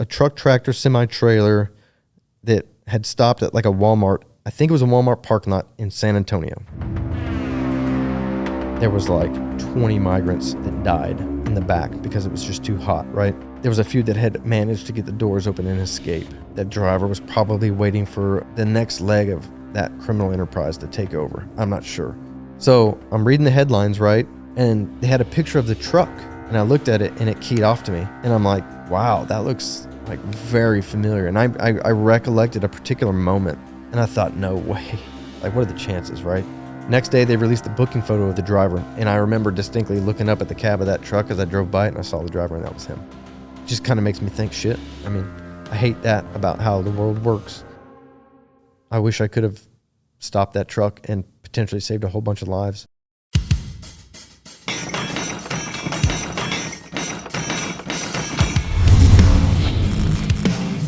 a truck tractor semi-trailer that had stopped at like a Walmart. I think it was a Walmart parking lot in San Antonio. There was like 20 migrants that died in the back because it was just too hot, right? There was a few that had managed to get the doors open and escape. That driver was probably waiting for the next leg of that criminal enterprise to take over. I'm not sure. So I'm reading the headlines, right? And they had a picture of the truck. And I looked at it and it keyed off to me. And I'm like, wow, that looks like very familiar. And I recollected a particular moment. And I thought, no way. Like, what are the chances, right? Next day, they released a booking photo of the driver. And I remember distinctly looking up at the cab of that truck as I drove by it, and I saw the driver, and that was him. It just kind of makes me think, shit. I mean, I hate that about how the world works. I wish I could have stopped that truck and potentially saved a whole bunch of lives.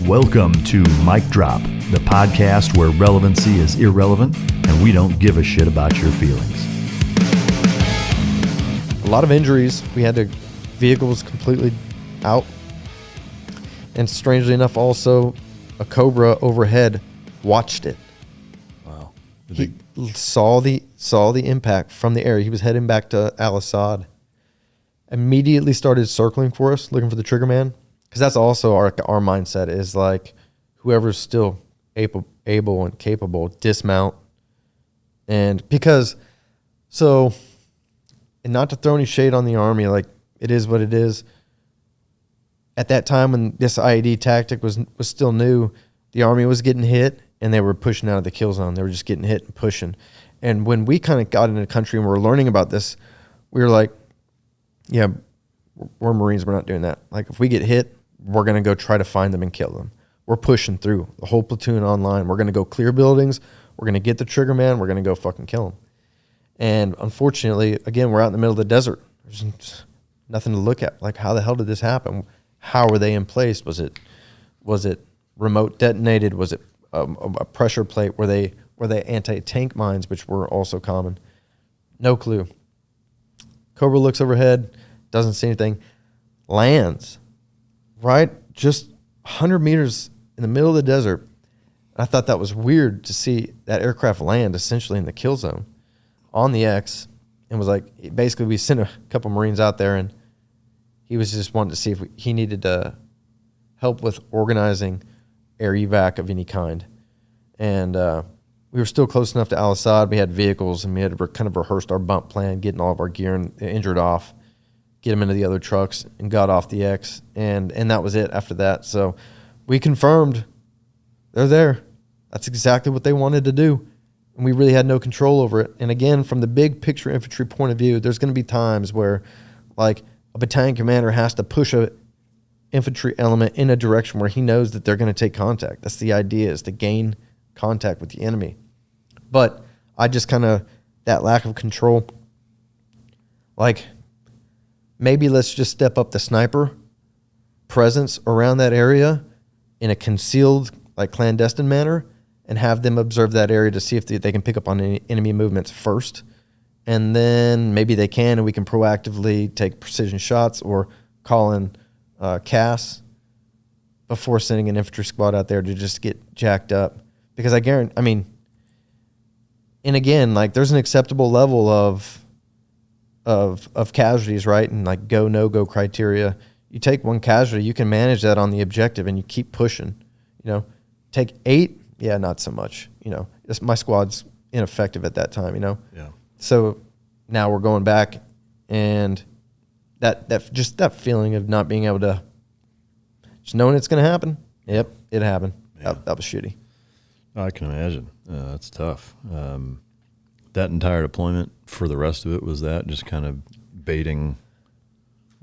Welcome to Mic Drop, the podcast where relevancy is irrelevant and we don't give a shit about your feelings. A lot of injuries. We had the vehicles completely out. And strangely enough, also, a Cobra overhead watched it. Wow. He saw the impact from the air. He was heading back to Al Assad. Immediately started circling for us, looking for the trigger man. Because that's also our mindset is like, whoever's still able and capable, dismount. And because, so, and not to throw any shade on the Army, like, it is what it is. At that time when this IED tactic was still new, the Army was getting hit and they were pushing out of the kill zone. They were just getting hit and pushing. And when we kind of got into the country and we were learning about this, we were like, yeah, we're Marines, we're not doing that. Like, if we get hit, we're going to go try to find them and kill them. We're pushing through the whole platoon online. We're going to go clear buildings. We're going to get the trigger man. We're going to go fucking kill him. And unfortunately, again, we're out in the middle of the desert. There's nothing to look at. Like, how the hell did this happen? How were they in place? Was it remote detonated? Was it a pressure plate? Were they anti-tank mines, which were also common? No clue. Cobra looks overhead, doesn't see anything, lands right just 100 meters in the middle of the desert. I thought that was weird to see that aircraft land essentially in the kill zone on the X, and was like, basically we sent a couple Marines out there and he was just wanting to see if he needed to help with organizing air evac of any kind. And we were still close enough to Al Assad. We had vehicles and we had kind of rehearsed our bump plan, getting all of our gear and injured off, get them into the other trucks, and got off the X. And that was it after that. So we confirmed they're there. That's exactly what they wanted to do. And we really had no control over it. And again, from the big picture infantry point of view, there's going to be times where, like, a battalion commander has to push a infantry element in a direction where he knows that they're going to take contact. That's the idea, is to gain contact with the enemy. But I just kind of, that lack of control, like, maybe let's just step up the sniper presence around that area in a concealed, like, clandestine manner, and have them observe that area to see if they can pick up on any enemy movements first. And then maybe they can, and we can proactively take precision shots or call in CAS before sending an infantry squad out there to just get jacked up. Because I guarantee, I mean, and again, like, there's an acceptable level of casualties, right? And like go, no-go criteria. You take one casualty, you can manage that on the objective and you keep pushing. You know, take 8, yeah, not so much. You know, my squad's ineffective at that time, you know? Yeah. So now we're going back, and that just that feeling of not being able to, just knowing it's going to happen. Yep, it happened. Yeah. That was shitty. I can imagine. That's tough. That entire deployment, for the rest of it, was that just kind of baiting?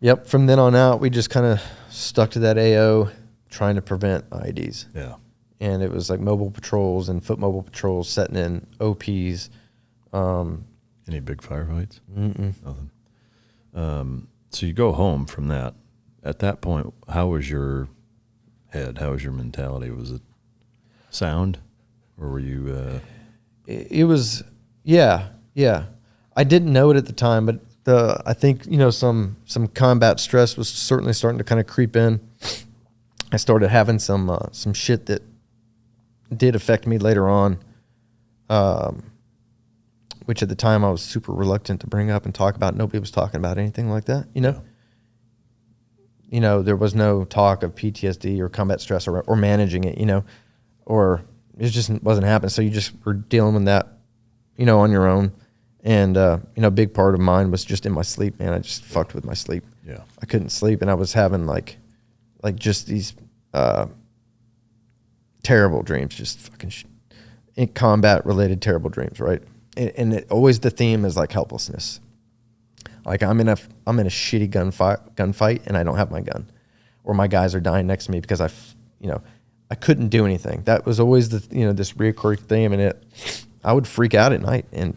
Yep. From then on out, we just kind of stuck to that AO, trying to prevent IEDs. Yeah. And it was like mobile patrols and foot mobile patrols, setting in OPs. Any big firefights? Mm-mm. Nothing. So you go home from that. At that point, how was your head? How was your mentality? Was it sound, or were you? It was, yeah. I didn't know it at the time, but I think, you know, some combat stress was certainly starting to kind of creep in. I started having some shit that did affect me later on, which at the time I was super reluctant to bring up and talk about. Nobody was talking about anything like that, you know? Yeah. You know, there was no talk of PTSD or combat stress or managing it, you know, or it just wasn't happening. So you just were dealing with that, you know, on your own. And, you know, a big part of mine was just in my sleep, man. I just fucked with my sleep. Yeah. I couldn't sleep, and I was having like just these terrible dreams, just fucking combat related terrible dreams, right? And always the theme is like helplessness. Like I'm in a shitty gunfight and I don't have my gun, or my guys are dying next to me because I couldn't do anything. That was always this reoccurring theme, and I would freak out at night. And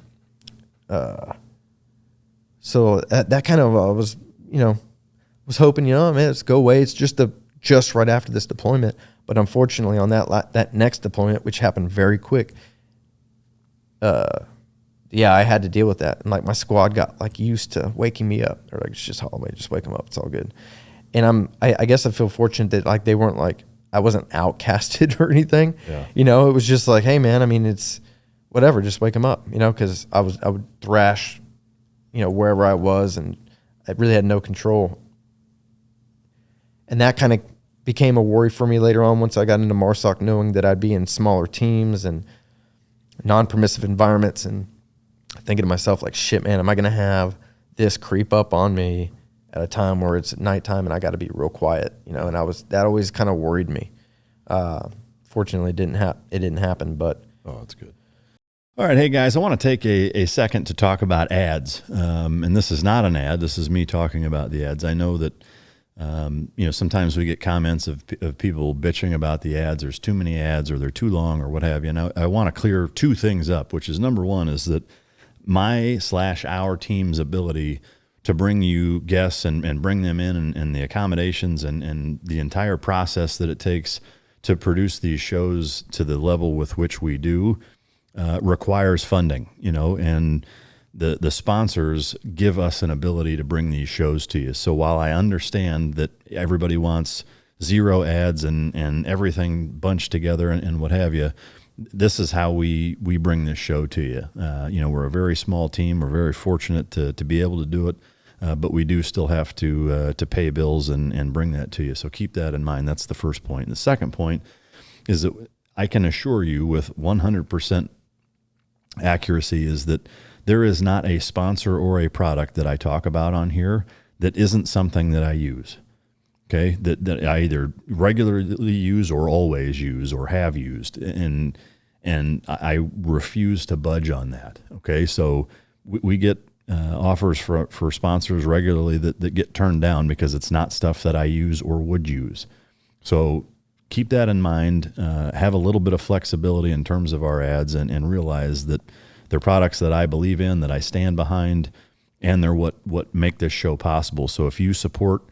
so that kind of was hoping, man, let's go away. It's just right after this deployment. But unfortunately on that next deployment, which happened very quick, I had to deal with that. And like my squad got like used to waking me up. They're like, it's just Holloway, just wake them up. It's all good. And I guess I feel fortunate that like they weren't like, I wasn't outcasted or anything. Yeah. It was just like, hey man, I mean, it's whatever, just wake them up, cause I would thrash, wherever I was, and I really had no control. And that kind of became a worry for me later on once I got into MARSOC, knowing that I'd be in smaller teams and non-permissive environments, and thinking to myself like, shit, man, am I going to have this creep up on me at a time where it's nighttime and I got to be real quiet, and that always kind of worried me. Fortunately it didn't happen, but. Oh, that's good. All right. Hey guys, I want to take a second to talk about ads. And this is not an ad. This is me talking about the ads. I know that, sometimes we get comments of people bitching about the ads. There's too many ads, or they're too long, or what have you. And I want to clear two things up, which is number one is that our team's ability to bring you guests and bring them in, and the accommodations and the entire process that it takes to produce these shows to the level with which we do requires funding, and the sponsors give us an ability to bring these shows to you. So while I understand that everybody wants zero ads and everything bunched together and what have you, this is how we bring this show to you. We're a very small team. We're very fortunate to be able to do it, but we do still have to pay bills and bring that to you. So keep that in mind. That's the first point. And the second point is that I can assure you with 100% accuracy is that there is not a sponsor or a product that I talk about on here that isn't something that I use. Okay, that I either regularly use or always use or have used, and I refuse to budge on that. Okay, so we get offers for sponsors regularly that get turned down because it's not stuff that I use or would use. So keep that in mind. Have a little bit of flexibility in terms of our ads, and realize that they're products that I believe in, that I stand behind, and they're what make this show possible. So if you support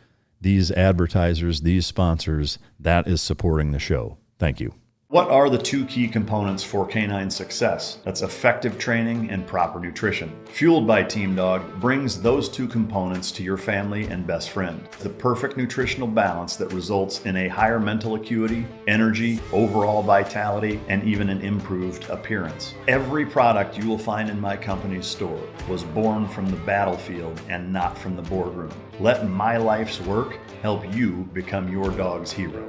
these advertisers, these sponsors, that is supporting the show. Thank you. What are the two key components for canine success? That's effective training and proper nutrition. Fueled by Team Dog brings those two components to your family and best friend. The perfect nutritional balance that results in a higher mental acuity, energy, overall vitality, and even an improved appearance. Every product you will find in my company's store was born from the battlefield and not from the boardroom. Let my life's work help you become your dog's hero.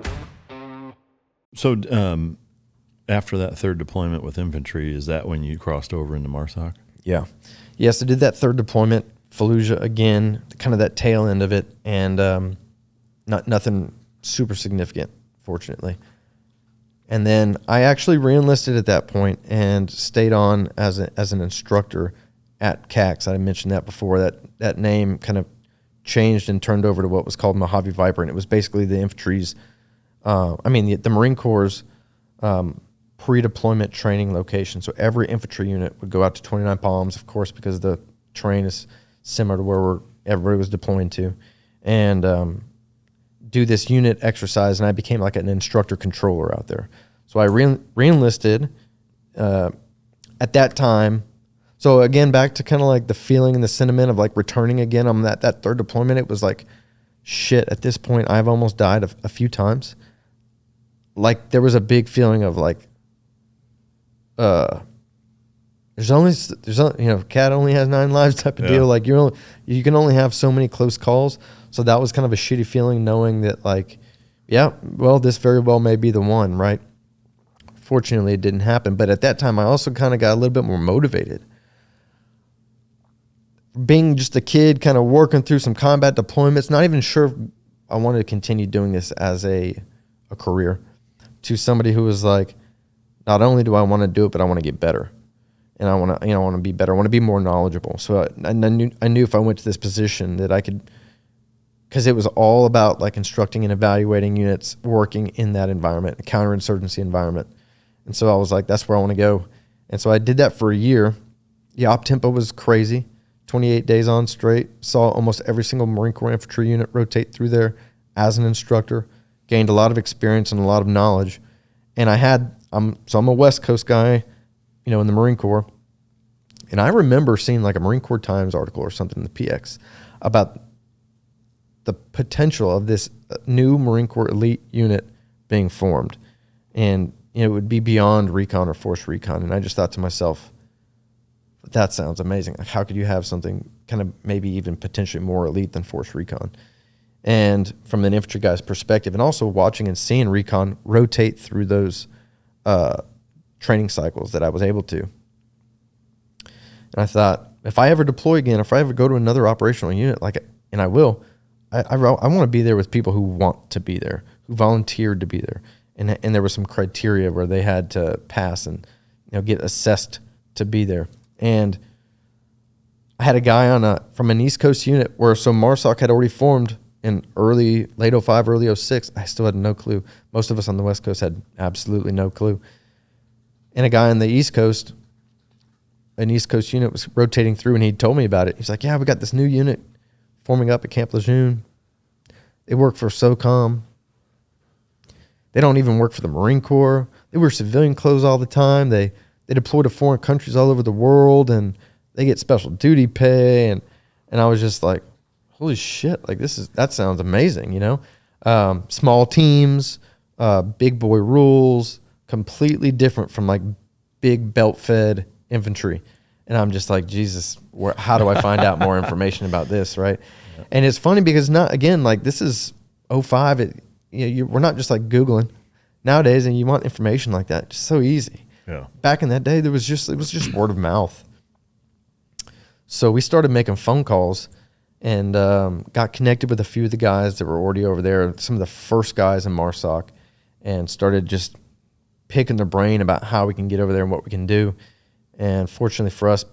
So after that third deployment with infantry, is that when you crossed over into MARSOC? Yeah. Yes, I did that third deployment, Fallujah again, kind of that tail end of it, and nothing super significant, fortunately. And then I actually re-enlisted at that point and stayed on as an instructor at CAX. I mentioned that before. That name kind of changed and turned over to what was called Mojave Viper, and it was basically the infantry's the Marine Corps' pre-deployment training location. So every infantry unit would go out to 29 Palms, of course, because the terrain is similar to where everybody was deploying to, and do this unit exercise. And I became like an instructor controller out there. So I re-enlisted at that time. So again, back to kind of like the feeling and the sentiment of like returning again on that third deployment. It was like, shit, at this point, I've almost died a few times. like there was a big feeling of like, there's only, cat only has 9 lives type of deal. Like you can only have so many close calls. So that was kind of a shitty feeling, knowing that like, this very well may be the one, right? Fortunately, it didn't happen. But at that time, I also kind of got a little bit more motivated. Being just a kid, kind of working through some combat deployments, not even sure if I wanted to continue doing this as a career, to somebody who was like, not only do I want to do it, but I want to get better. And I want to be better. I want to be more knowledgeable. So I knew if I went to this position that I could, because it was all about like instructing and evaluating units, working in that environment, a counterinsurgency environment. And so I was like, that's where I want to go. And so I did that for a year. The op tempo was crazy. 28 days on straight. Saw almost every single Marine Corps infantry unit rotate through there as an instructor. Gained a lot of experience and a lot of knowledge. And I'm a West Coast guy, in the Marine Corps. And I remember seeing like a Marine Corps Times article or something in the PX about the potential of this new Marine Corps elite unit being formed. And it would be beyond recon or force recon. And I just thought to myself, that sounds amazing. Like, how could you have something kind of maybe even potentially more elite than force recon? And from an infantry guy's perspective, and also watching and seeing recon rotate through those training cycles that I was able to. And I thought, if I ever deploy again, if I ever go to another operational unit, and I will, I want to be there with people who want to be there, who volunteered to be there. And there was some criteria where they had to pass and get assessed to be there. And I had a guy from an East Coast unit where MARSOC had already formed in late 05, early 06. I still had no clue. Most of us on the West Coast had absolutely no clue. And a guy on the East Coast, an East Coast unit, was rotating through, and he told me about it. He's like, yeah, we got this new unit forming up at Camp Lejeune. They work for SOCOM. They don't even work for the Marine Corps. They wear civilian clothes all the time. They deploy to foreign countries all over the world, and they get special duty pay. And I was just like, holy shit, like that sounds amazing, Small teams, big boy rules, completely different from like big belt-fed infantry. And I'm just like, Jesus, how do I find out more information about this, right? Yeah. And it's funny because this is 05. We're not just like Googling nowadays, and you want information like that. Just so easy. Yeah. Back in that day, it was just word of mouth. So we started making phone calls and got connected with a few of the guys that were already over there, some of the first guys in MARSOC, and started just picking their brain about how we can get over there and what we can do. And fortunately for us,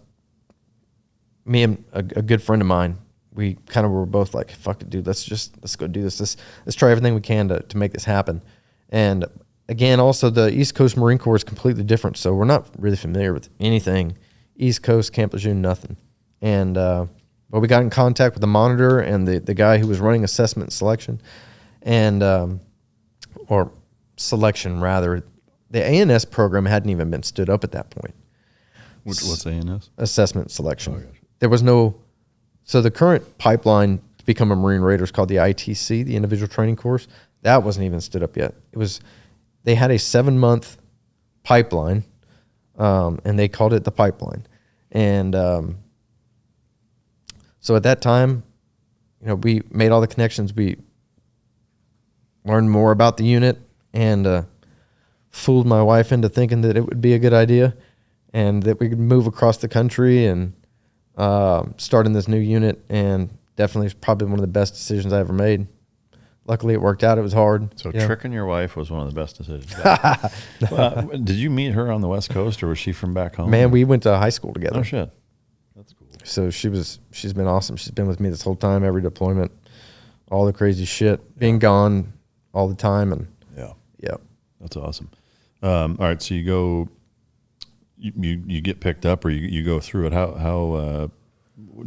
me and a good friend of mine, we kind of were both like, fuck it, dude, let's go do this. Let's try everything we can to make this happen. And again, also the East Coast Marine Corps is completely different. So we're not really familiar with anything. East Coast, Camp Lejeune, nothing. And, but we got in contact with the monitor and the guy who was running assessment and selection or selection rather. The ANS program hadn't even been stood up at that point. What's ANS? Assessment selection. Oh, gotcha. There was no, so the current pipeline to become a Marine Raider is called the ITC, the Individual Training Course. That wasn't even stood up yet. They had a 7-month pipeline, and they called it the pipeline. And so at that time, we made all the connections. We learned more about the unit and fooled my wife into thinking that it would be a good idea and that we could move across the country and start in this new unit. And definitely it's probably one of the best decisions I ever made. Luckily, it worked out. It was hard. So tricking your wife was one of the best decisions. Did you meet her on the West Coast, or was she from back home? Man, we went to high school together. Oh, shit. That's cool. So she's been awesome. She's been with me this whole time, every deployment, all the crazy shit, being gone all the time. And yeah. That's awesome. All right, so you go, you get picked up, or you go through it. How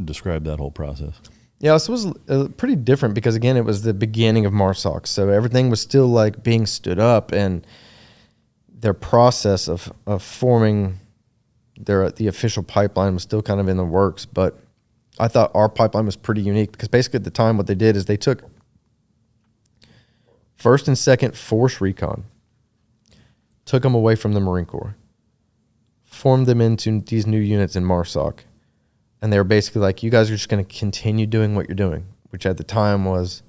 describe that whole process? Yeah, so it was pretty different because, again, it was the beginning of MARSOC. So everything was still like being stood up, and their process of forming the official pipeline was still kind of in the works. But I thought our pipeline was pretty unique because basically at the time what they did is they took first and second force recon took them away from the Marine Corps, formed them into these new units in MARSOC. And they were basically like, you guys are just going to continue doing what you're doing, which at the time was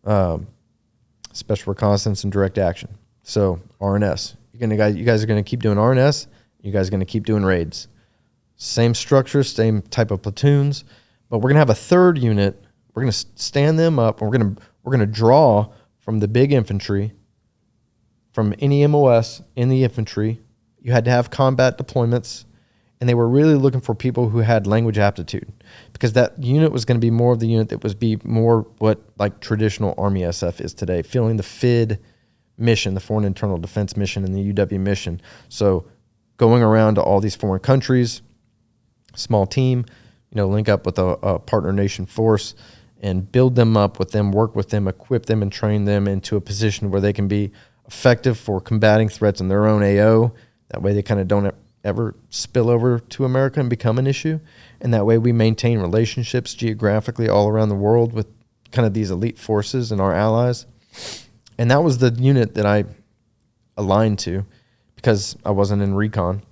Special Reconnaissance and Direct Action. So RNS. You guys are going to keep doing RNS. You guys are going to keep doing raids. Same structure, same type of platoons, but we're going to have a third unit. We're going to stand them up, and we're going to draw from the big infantry, from any MOS in the infantry. You had to have combat deployments, and they were really looking for people who had language aptitude, because that unit was going to be more of the unit that was be more what like traditional Army SF is today, filling the FID mission, the Foreign Internal Defense mission, and the UW mission. So going around to all these foreign countries, small team, link up with a partner nation force and build them up with them, work with them, equip them, and train them into a position where they can be effective for combating threats in their own AO. That way they kind of don't ever spill over to America and become an issue. And that way we maintain relationships geographically all around the world with kind of these elite forces and our allies. And that was the unit that I aligned to, because I wasn't in recon.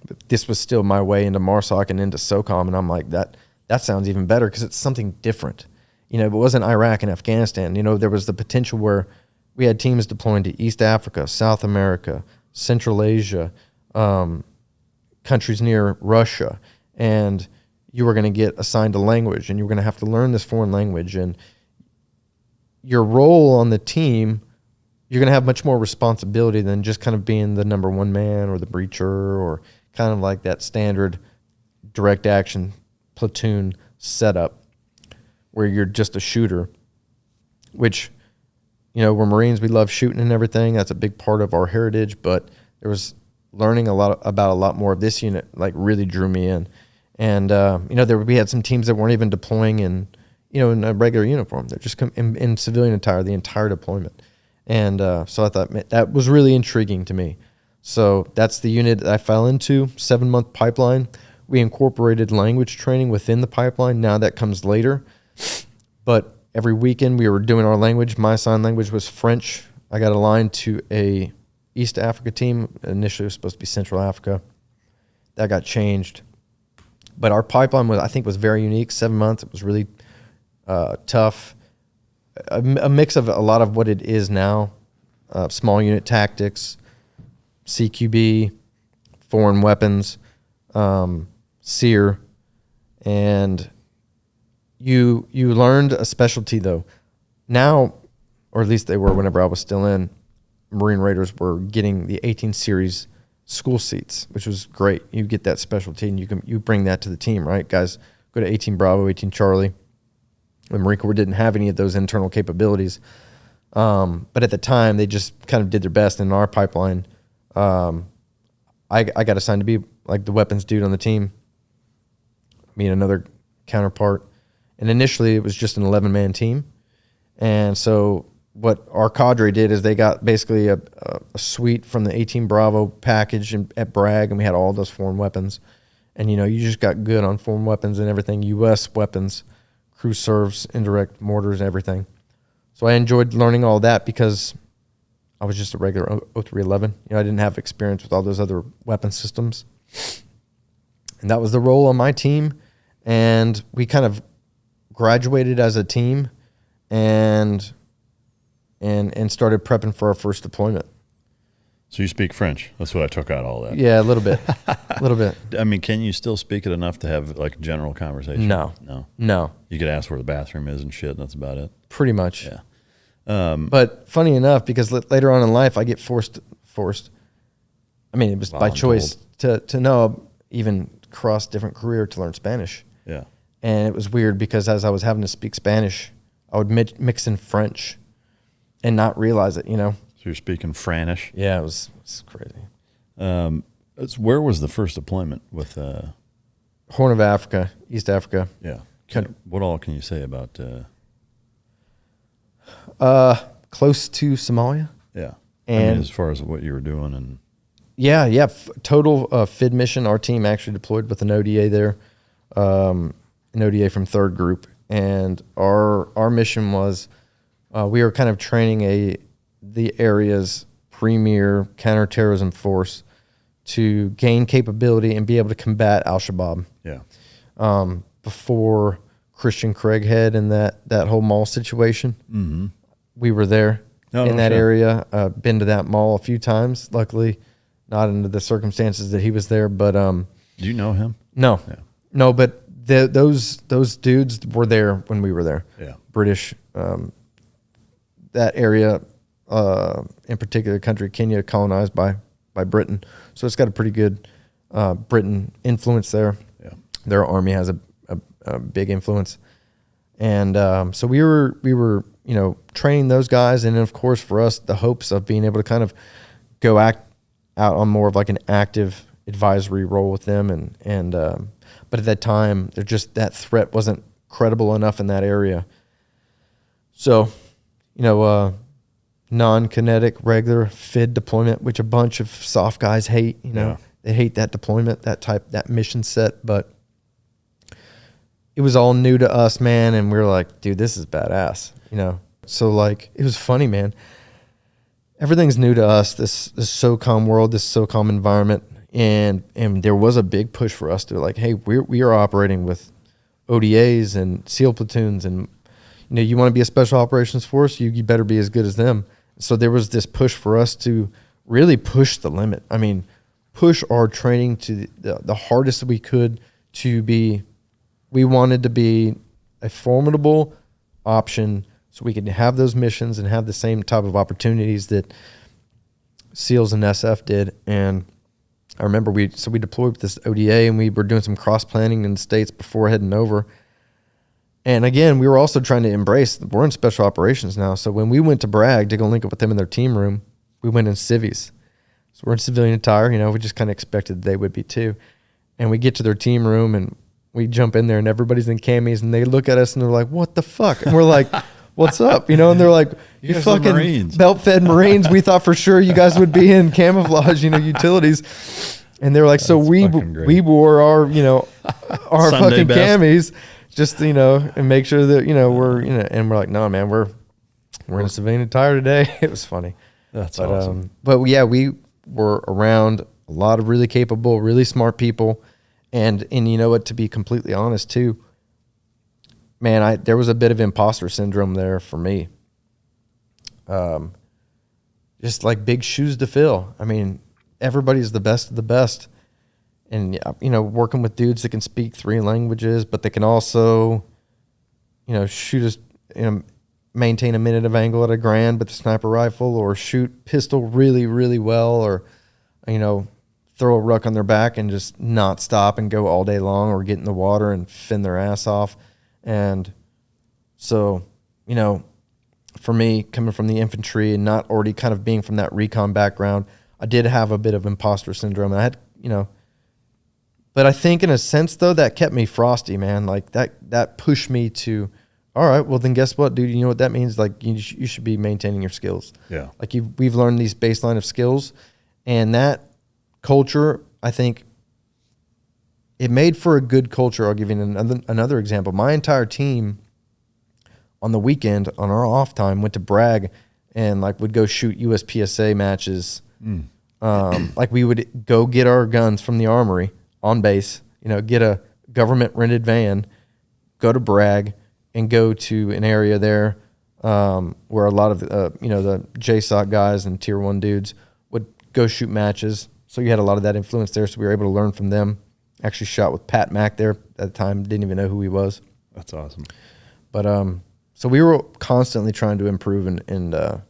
But this was still my way into MARSOC and into SOCOM, and I'm like, that sounds even better because it's something different. It wasn't Iraq and Afghanistan. There was the potential where we had teams deploying to East Africa, South America, Central Asia, countries near Russia, and you were going to get assigned a language, and you were going to have to learn this foreign language, and your role on the team, you're going to have much more responsibility than just kind of being the number one man or the breacher, or kind of like that standard direct action platoon setup where you're just a shooter, which, we're Marines, we love shooting and everything. That's a big part of our heritage, but there was learning a lot more of this unit, like really drew me in. And, we had some teams that weren't even deploying in a regular uniform. They're just in civilian attire, the entire deployment. And so I thought, man, that was really intriguing to me. So that's the unit that I fell into, 7-month pipeline. We incorporated language training within the pipeline. Now that comes later. But every weekend we were doing our language. My sign language was French. I got aligned to a East Africa team. Initially it was supposed to be Central Africa. That got changed. But our pipeline was very unique. 7 months. It was really tough. A mix of a lot of what it is now. Small unit tactics, CQB, foreign weapons, SERE, and you learned a specialty though. Now, or at least they were whenever I was still in, Marine Raiders were getting the 18 series school seats, which was great. You get that specialty and you bring that to the team, right? Guys go to 18 Bravo, 18 Charlie. The Marine Corps didn't have any of those internal capabilities. But at the time, they just kind of did their best. In our pipeline, I got assigned to be like the weapons dude on the team, me and another counterpart. And initially, it was just an 11-man team. And so what our cadre did is they got basically a suite from the 18 Bravo package at Bragg, and we had all those foreign weapons. And, you just got good on foreign weapons and everything, U.S. weapons, cruise serves, indirect mortars, and everything. So I enjoyed learning all that because I was just a regular 0311. I didn't have experience with all those other weapon systems. And that was the role on my team. And we kind of graduated as a team and started prepping for our first deployment. So you speak French. That's what I took out all that. Yeah, a little bit. A little bit. I mean, can you still speak it enough to have like general conversation? No. You could ask where the bathroom is and shit, and that's about it. Pretty much. Yeah. But funny enough, because later on in life, I get forced. I mean, it was by choice to know, even cross different career to learn Spanish. Yeah. And it was weird because as I was having to speak Spanish, I would mix in French and not realize it, So you're speaking Franish? Yeah, it was crazy. Where was the first deployment with? Horn of Africa, East Africa. Yeah. What all can you say about? Close to Somalia. Yeah. And as far as what you were doing and. Yeah. Total FID mission. Our team actually deployed with an ODA there, an ODA from 3rd Group. And our mission was we were kind of training the areas premier counterterrorism force to gain capability and be able to combat Al-Shabaab. Yeah. Before Christian Craighead and that whole mall situation, we were there in that area. Been to that mall a few times. Luckily, not under the circumstances that he was there. But do you know him? No, no. But those dudes were there when we were there. Yeah, British. That area, in particular, country Kenya, colonized by Britain, so it's got a pretty good Britain influence there. Yeah, their army has a big influence, and so we were training those guys, and then of course for us the hopes of being able to kind of go out on more of like an active advisory role with them, and but at that time that threat wasn't credible enough in that area. So, non-kinetic regular FID deployment, which a bunch of soft guys hate. They hate that deployment, that mission set, but it was all new to us, man, and we were like, dude, this is badass, So like, it was funny, man. Everything's new to us, this SOCOM world, this SOCOM environment, and there was a big push for us to like, hey, we are operating with ODAs and SEAL platoons, and you want to be a special operations force, you better be as good as them. So there was this push for us to really push the limit. I mean, push our training to the hardest we could to be. We wanted to be a formidable option so we could have those missions and have the same type of opportunities that SEALs and SF did. And I remember we deployed with this ODA, and we were doing some cross planning in the States before heading over. And again, we were also trying to embrace, we're in special operations now. So when we went to Bragg to go link up with them in their team room, we went in civies. So we're in civilian attire, we just kind of expected they would be too. And we get to their team room and we jump in there and everybody's in camis, and they look at us and they're like, what the fuck? And we're like, what's up? And they're like, you fucking belt-fed Marines. We thought for sure you guys would be in camouflage, utilities. And they're like, so we wore our, our fucking camis just, and make sure that, we're, and we're like, no, man, we're in a civilian attire today. It was funny. That's awesome. But yeah, we were around a lot of really capable, really smart people. And you know what, to be completely honest too, man, there was a bit of imposter syndrome there for me. Just like big shoes to fill. I mean, everybody's the best of the best. And, working with dudes that can speak 3 languages, but they can also, shoot us, maintain a minute of angle at a grand with a sniper rifle, or shoot pistol really, really well, or, throw a ruck on their back and just not stop and go all day long, or get in the water and fin their ass off. And so, for me, coming from the infantry and not already kind of being from that recon background, I did have a bit of imposter syndrome. And I had, but I think in a sense though, that kept me frosty, man. Like that pushed me to, all right, well then guess what, dude? You know what that means? Like you should be maintaining your skills. Yeah. Like we've learned these baseline of skills, and that culture, I think it made for a good culture. I'll give you another example. My entire team on the weekend, on our off time, went to Bragg and would go shoot USPSA matches. Like we would go get our guns from the armory on base, get a government rented van, go to Bragg, and go to an area there where a lot of the JSOC guys and Tier 1 dudes would go shoot matches. So you had a lot of that influence there, so we were able to learn from them. Actually shot with Pat Mack there at the time, didn't even know who he was. That's awesome. But so we were constantly trying to improve and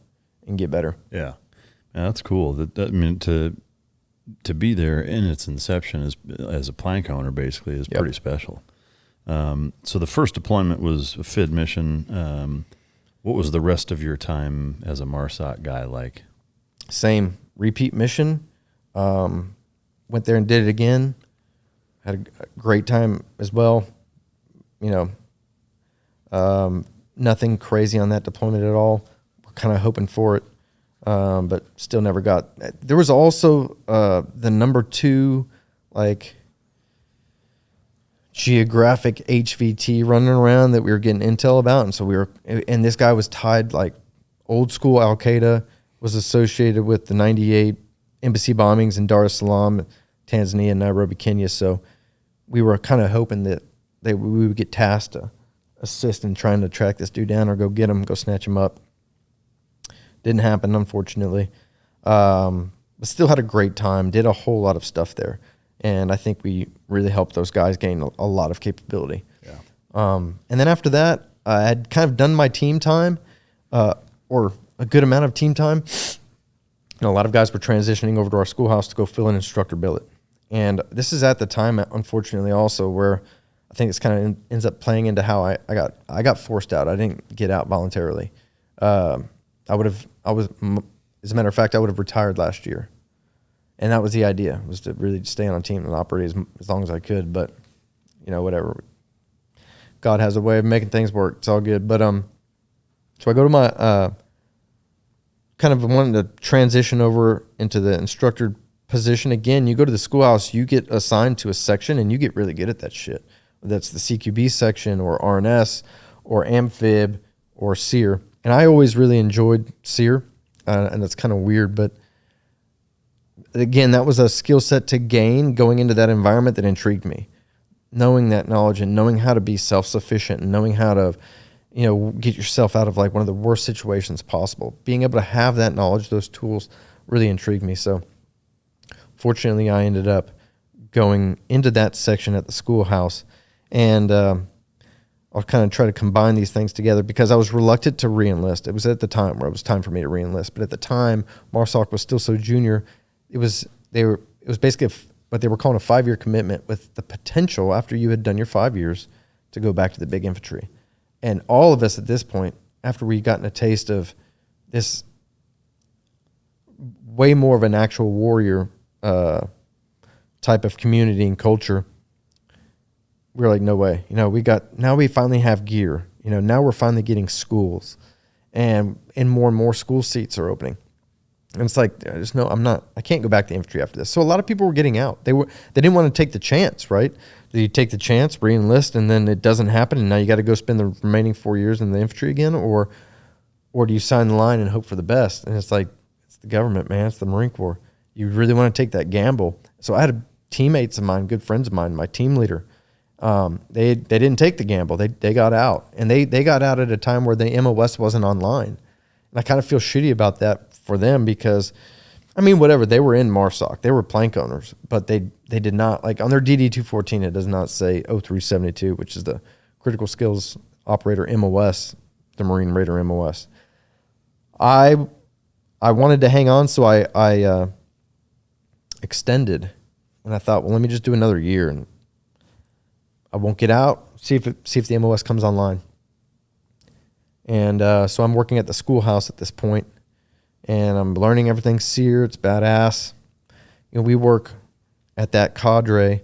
get better. Yeah, that's cool. I mean, to be there in its inception as a plank owner basically is pretty special. So the first deployment was a FID mission. What was the rest of your time as a MARSOC guy like? Same, repeat mission. Went there and did it again. Had a great time as well. Nothing crazy on that deployment at all. We're kind of hoping for it, but still never got. There was also the number 2 geographic HVT running around that we were getting intel about, and so and this guy was tied old school Al Qaeda was associated with the 98 embassy bombings in Dar es Salaam, Tanzania, and Nairobi, Kenya. So we were kind of hoping that we would get tasked to assist in trying to track this dude down or go get him, go snatch him up. Didn't happen, unfortunately. But still had a great time, did a whole lot of stuff there. And I think we really helped those guys gain a lot of capability. Yeah. And then after that, I had kind of done my team time, or a good amount of team time. And a lot of guys were transitioning over to our schoolhouse to go fill an instructor billet. And this is at the time, unfortunately, also where I think it's kind of ends up playing into how I got forced out. I didn't get out voluntarily. As a matter of fact, I would have retired last year. And that was the idea, was to really stay on a team and operate as long as I could. But, whatever. God has a way of making things work. It's all good. But so I go to my kind of wanting to transition over into the instructor position. Again, you go to the schoolhouse, you get assigned to a section, and you get really good at that shit. That's the CQB section or RNS or Amphib or SERE. And I always really enjoyed SERE, and that's kind of weird, but again, that was a skill set to gain going into that environment that intrigued me. Knowing that knowledge and knowing how to be self-sufficient and knowing how to, get yourself out of like one of the worst situations possible. Being able to have that knowledge, those tools really intrigued me. So fortunately, I ended up going into that section at the schoolhouse, and I'll kind of try to combine these things together because I was reluctant to re-enlist. It was at the time where it was time for me to re-enlist. But at the time, MARSOC was still so junior. It was basically what they were calling a 5-year commitment with the potential after you had done your 5 years to go back to the big infantry. And all of us at this point, after we'd gotten a taste of this way more of an actual warrior type of community and culture, we were like, no way. Now we finally have gear. Now we're finally getting schools, and more school seats are opening. And it's like, I can't go back to infantry after this. So a lot of people were getting out. They didn't want to take the chance, right? Do you take the chance, re-enlist, and then it doesn't happen, and now you got to go spend the remaining 4 years in the infantry again, or do you sign the line and hope for the best? And it's like, it's the government, man. It's the Marine Corps. You really want to take that gamble. So I had teammates of mine, good friends of mine, my team leader. They didn't take the gamble. They got out, and they got out at a time where the MOS wasn't online. And I kind of feel shitty about that for them because, whatever, they were in MARSOC. They were plank owners, but they did not, like on their DD-214, it does not say 0372, which is the Critical Skills Operator MOS, the Marine Raider MOS. I wanted to hang on, so I extended, and I thought, well, let me just do another year, and I won't get out, see if the MOS comes online. And so I'm working at the schoolhouse at this point, and I'm learning everything SERE. It's badass. We work at that cadre.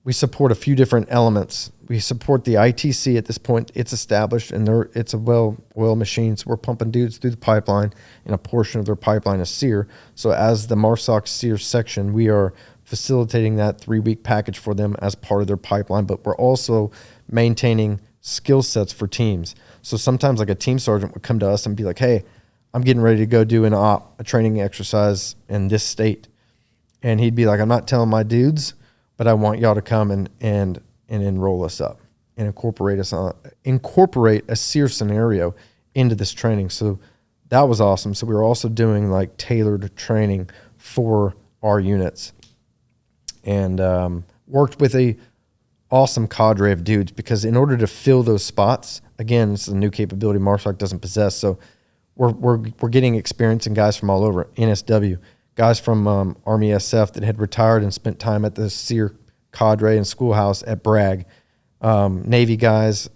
We support a few different elements. We support the ITC at this point. It's established, and it's a well-oiled machine. So we're pumping dudes through the pipeline, and a portion of their pipeline is SERE. So as the MARSOC SERE section, we are facilitating that 3-week package for them as part of their pipeline, but we're also maintaining skill sets for teams. So sometimes like a team sergeant would come to us and be like, hey, I'm getting ready to go do a training exercise in this state. And he'd be like, I'm not telling my dudes, but I want y'all to come and enroll us up and incorporate a SERE scenario into this training. So that was awesome. So we were also doing like tailored training for our units, and worked with a awesome cadre of dudes, because in order to fill those spots, again, this is a new capability MARSOC doesn't possess. So we're getting experience in guys from all over, NSW, guys from Army SF that had retired and spent time at the SERE cadre and schoolhouse at Bragg, Navy guys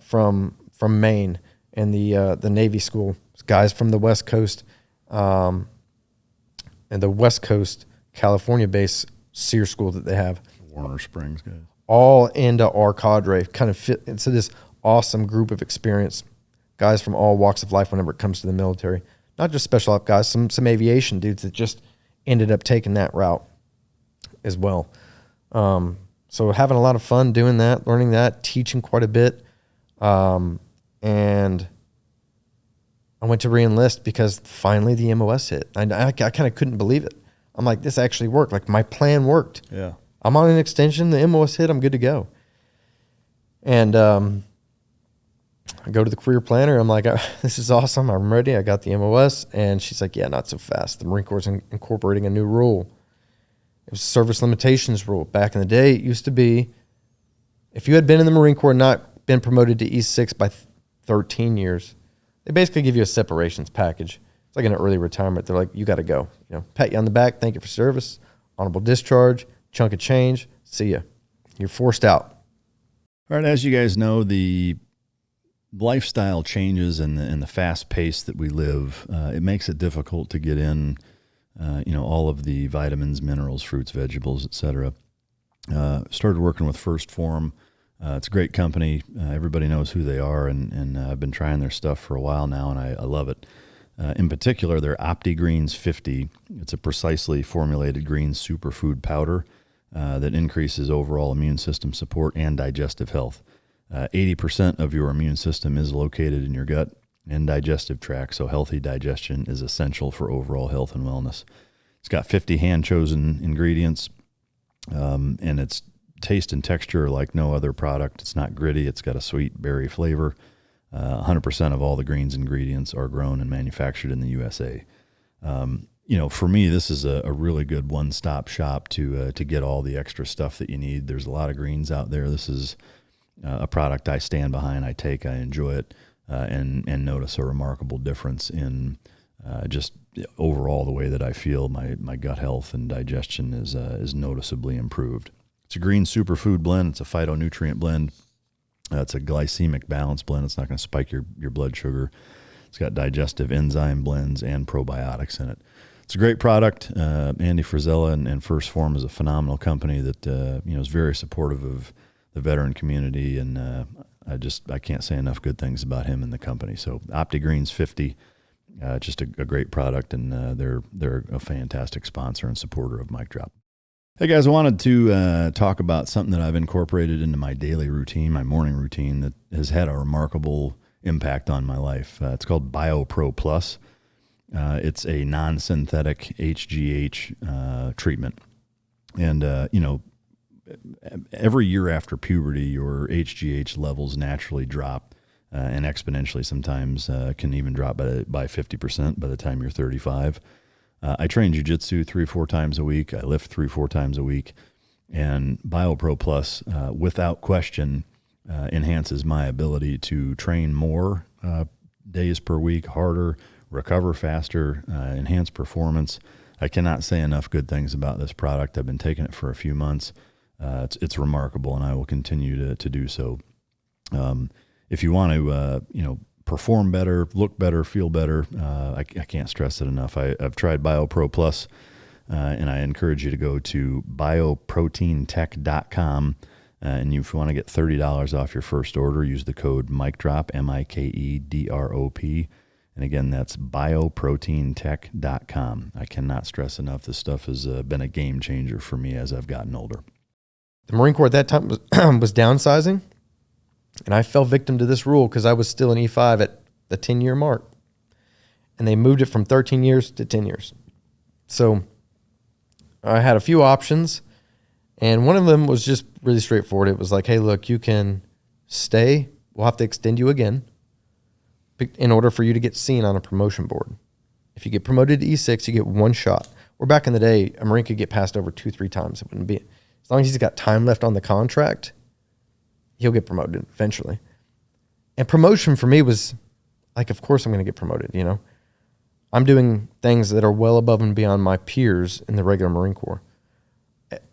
from Maine and the Navy school, guys from the West Coast and the West Coast California based SERE school that they have. Warner Springs guys. All into our cadre, kind of fit into this awesome group of experience, guys from all walks of life whenever it comes to the military. Not just special op guys, some aviation dudes that just ended up taking that route as well. So having a lot of fun doing that, learning that, teaching quite a bit. And I went to re-enlist because finally the MOS hit. I kind of couldn't believe it. I'm like, this actually worked. Like my plan worked. Yeah. I'm on an extension. The MOS hit. I'm good to go. And I go to the career planner. I'm like, this is awesome. I'm ready. I got the MOS. And she's like, yeah, not so fast. The Marine Corps is incorporating a new rule. It was a service limitations rule. Back in the day, it used to be if you had been in the Marine Corps and not been promoted to E6 by 13 years, they basically give you a separations package. It's like an early retirement. They're like, you got to go. You know, pat you on the back, thank you for service, honorable discharge, chunk of change, see ya. You're forced out. All right, as you guys know, the lifestyle changes and the fast pace that we live, it makes it difficult to get in, all of the vitamins, minerals, fruits, vegetables, etc. Started working with First Form. It's a great company. Everybody knows who they are, and I've been trying their stuff for a while now, and I love it. In particular, their OptiGreens 50. It's a precisely formulated green superfood powder that increases overall immune system support and digestive health. 80% of your immune system is located in your gut and digestive tract, so healthy digestion is essential for overall health and wellness. It's got 50 hand-chosen ingredients, and it's taste and texture like no other product. It's not gritty. It's got a sweet berry flavor. 100% of all the greens ingredients are grown and manufactured in the USA. For me, this is a really good one-stop shop to get all the extra stuff that you need. There's a lot of greens out there. This is a product I stand behind. I enjoy it, and notice a remarkable difference in just overall the way that I feel. My gut health and digestion is noticeably improved. It's a green superfood blend. It's a phytonutrient blend. It's a glycemic balance blend. It's not going to spike your blood sugar. It's got digestive enzyme blends and probiotics in it. It's a great product. Andy Frizella and First Form is a phenomenal company that is very supportive of the veteran community, and I can't say enough good things about him and the company. So OptiGreens 50, just a great product, and they're a fantastic sponsor and supporter of Mic Drop. Hey guys, I wanted to talk about something that I've incorporated into my daily routine, my morning routine, that has had a remarkable impact on my life. It's called BioPro Plus. It's a non-synthetic HGH treatment. And, every year after puberty, your HGH levels naturally drop and exponentially sometimes can even drop by 50% by the time you're 35. I train jiu-jitsu 3-4 times a week. I lift 3-4 times a week. And BioPro Plus, without question, enhances my ability to train more days per week, harder, recover faster, enhance performance. I cannot say enough good things about this product. I've been taking it for a few months. It's remarkable, and I will continue to do so. If you want to, perform better, look better, feel better, I can't stress it enough. I've tried BioPro Plus, and I encourage you to go to bioproteintech.com. And if you want to get $30 off your first order, use the code MICDROP, MIKEDROP. And again, that's bioproteintech.com. I cannot stress enough, this stuff has been a game changer for me as I've gotten older. The Marine Corps at that time was downsizing, and I fell victim to this rule because I was still an E5 at the 10-year mark. And they moved it from 13 years to 10 years. So I had a few options, and one of them was just really straightforward. It was like, hey, look, you can stay. We'll have to extend you again in order for you to get seen on a promotion board. If you get promoted to E6, you get one shot. Where back in the day, a Marine could get passed over 2-3 times. It wouldn't be, as long as he's got time left on the contract, he'll get promoted eventually. And promotion for me was like, of course I'm going to get promoted, I'm doing things that are well above and beyond my peers in the regular Marine Corps.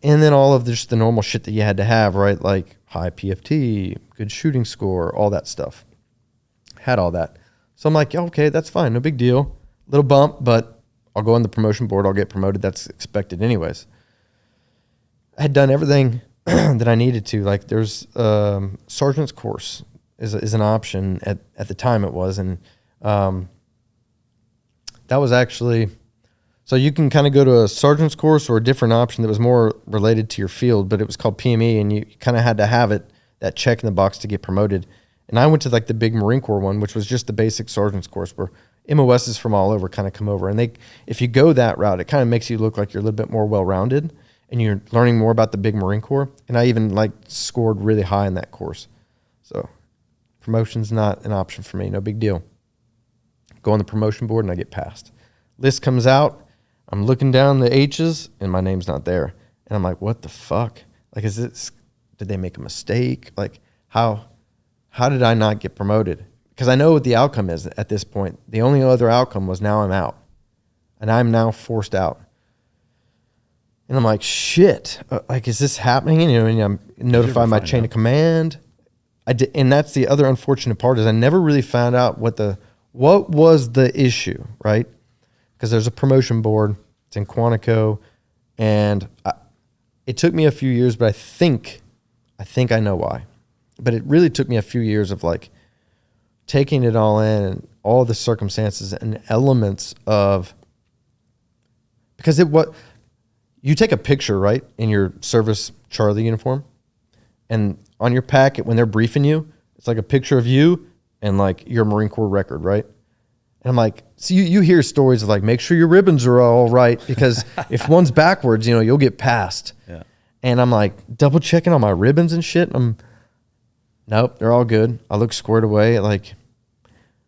And then all of just the normal shit that you had to have, right? Like high PFT, good shooting score, all that stuff. Had all that. So I'm like, okay, that's fine. No big deal. Little bump, but I'll go on the promotion board. I'll get promoted. That's expected anyways. I had done everything that I needed to. Like there's sergeant's course is an option at the time it was. And that was actually, so you can kind of go to a sergeant's course or a different option that was more related to your field, but it was called PME, and you kind of had to have it, that check in the box to get promoted. And I went to like the big Marine Corps one, which was just the basic sergeant's course where MOSs from all over kind of come over, and if you go that route, it kind of makes you look like you're a little bit more well-rounded, and you're learning more about the big Marine Corps. And I even like scored really high in that course. So promotion's not an option for me. No big deal. Go on the promotion board and I get passed. List comes out. I'm looking down the H's and my name's not there. And I'm like, what the fuck? Like, did they make a mistake? Like, how did I not get promoted? Because I know what the outcome is at this point. The only other outcome was now I'm out. And I'm now forced out. And I'm like, shit, like, is this happening? And I'm notified my chain of command. And that's the other unfortunate part is I never really found out what was the issue, right? Because there's a promotion board. It's in Quantico. And it took me a few years, but I think I know why. But it really took me a few years of like taking it all in and all the circumstances and elements of, because you take a picture, right, in your service Charlie uniform, and on your packet when they're briefing you, it's like a picture of you and like your Marine Corps record, right? And I'm like, so you hear stories of like, make sure your ribbons are all right, because if one's backwards, you'll get passed. Yeah. And I'm like double checking all my ribbons and shit. Nope, they're all good. I look squared away. Like,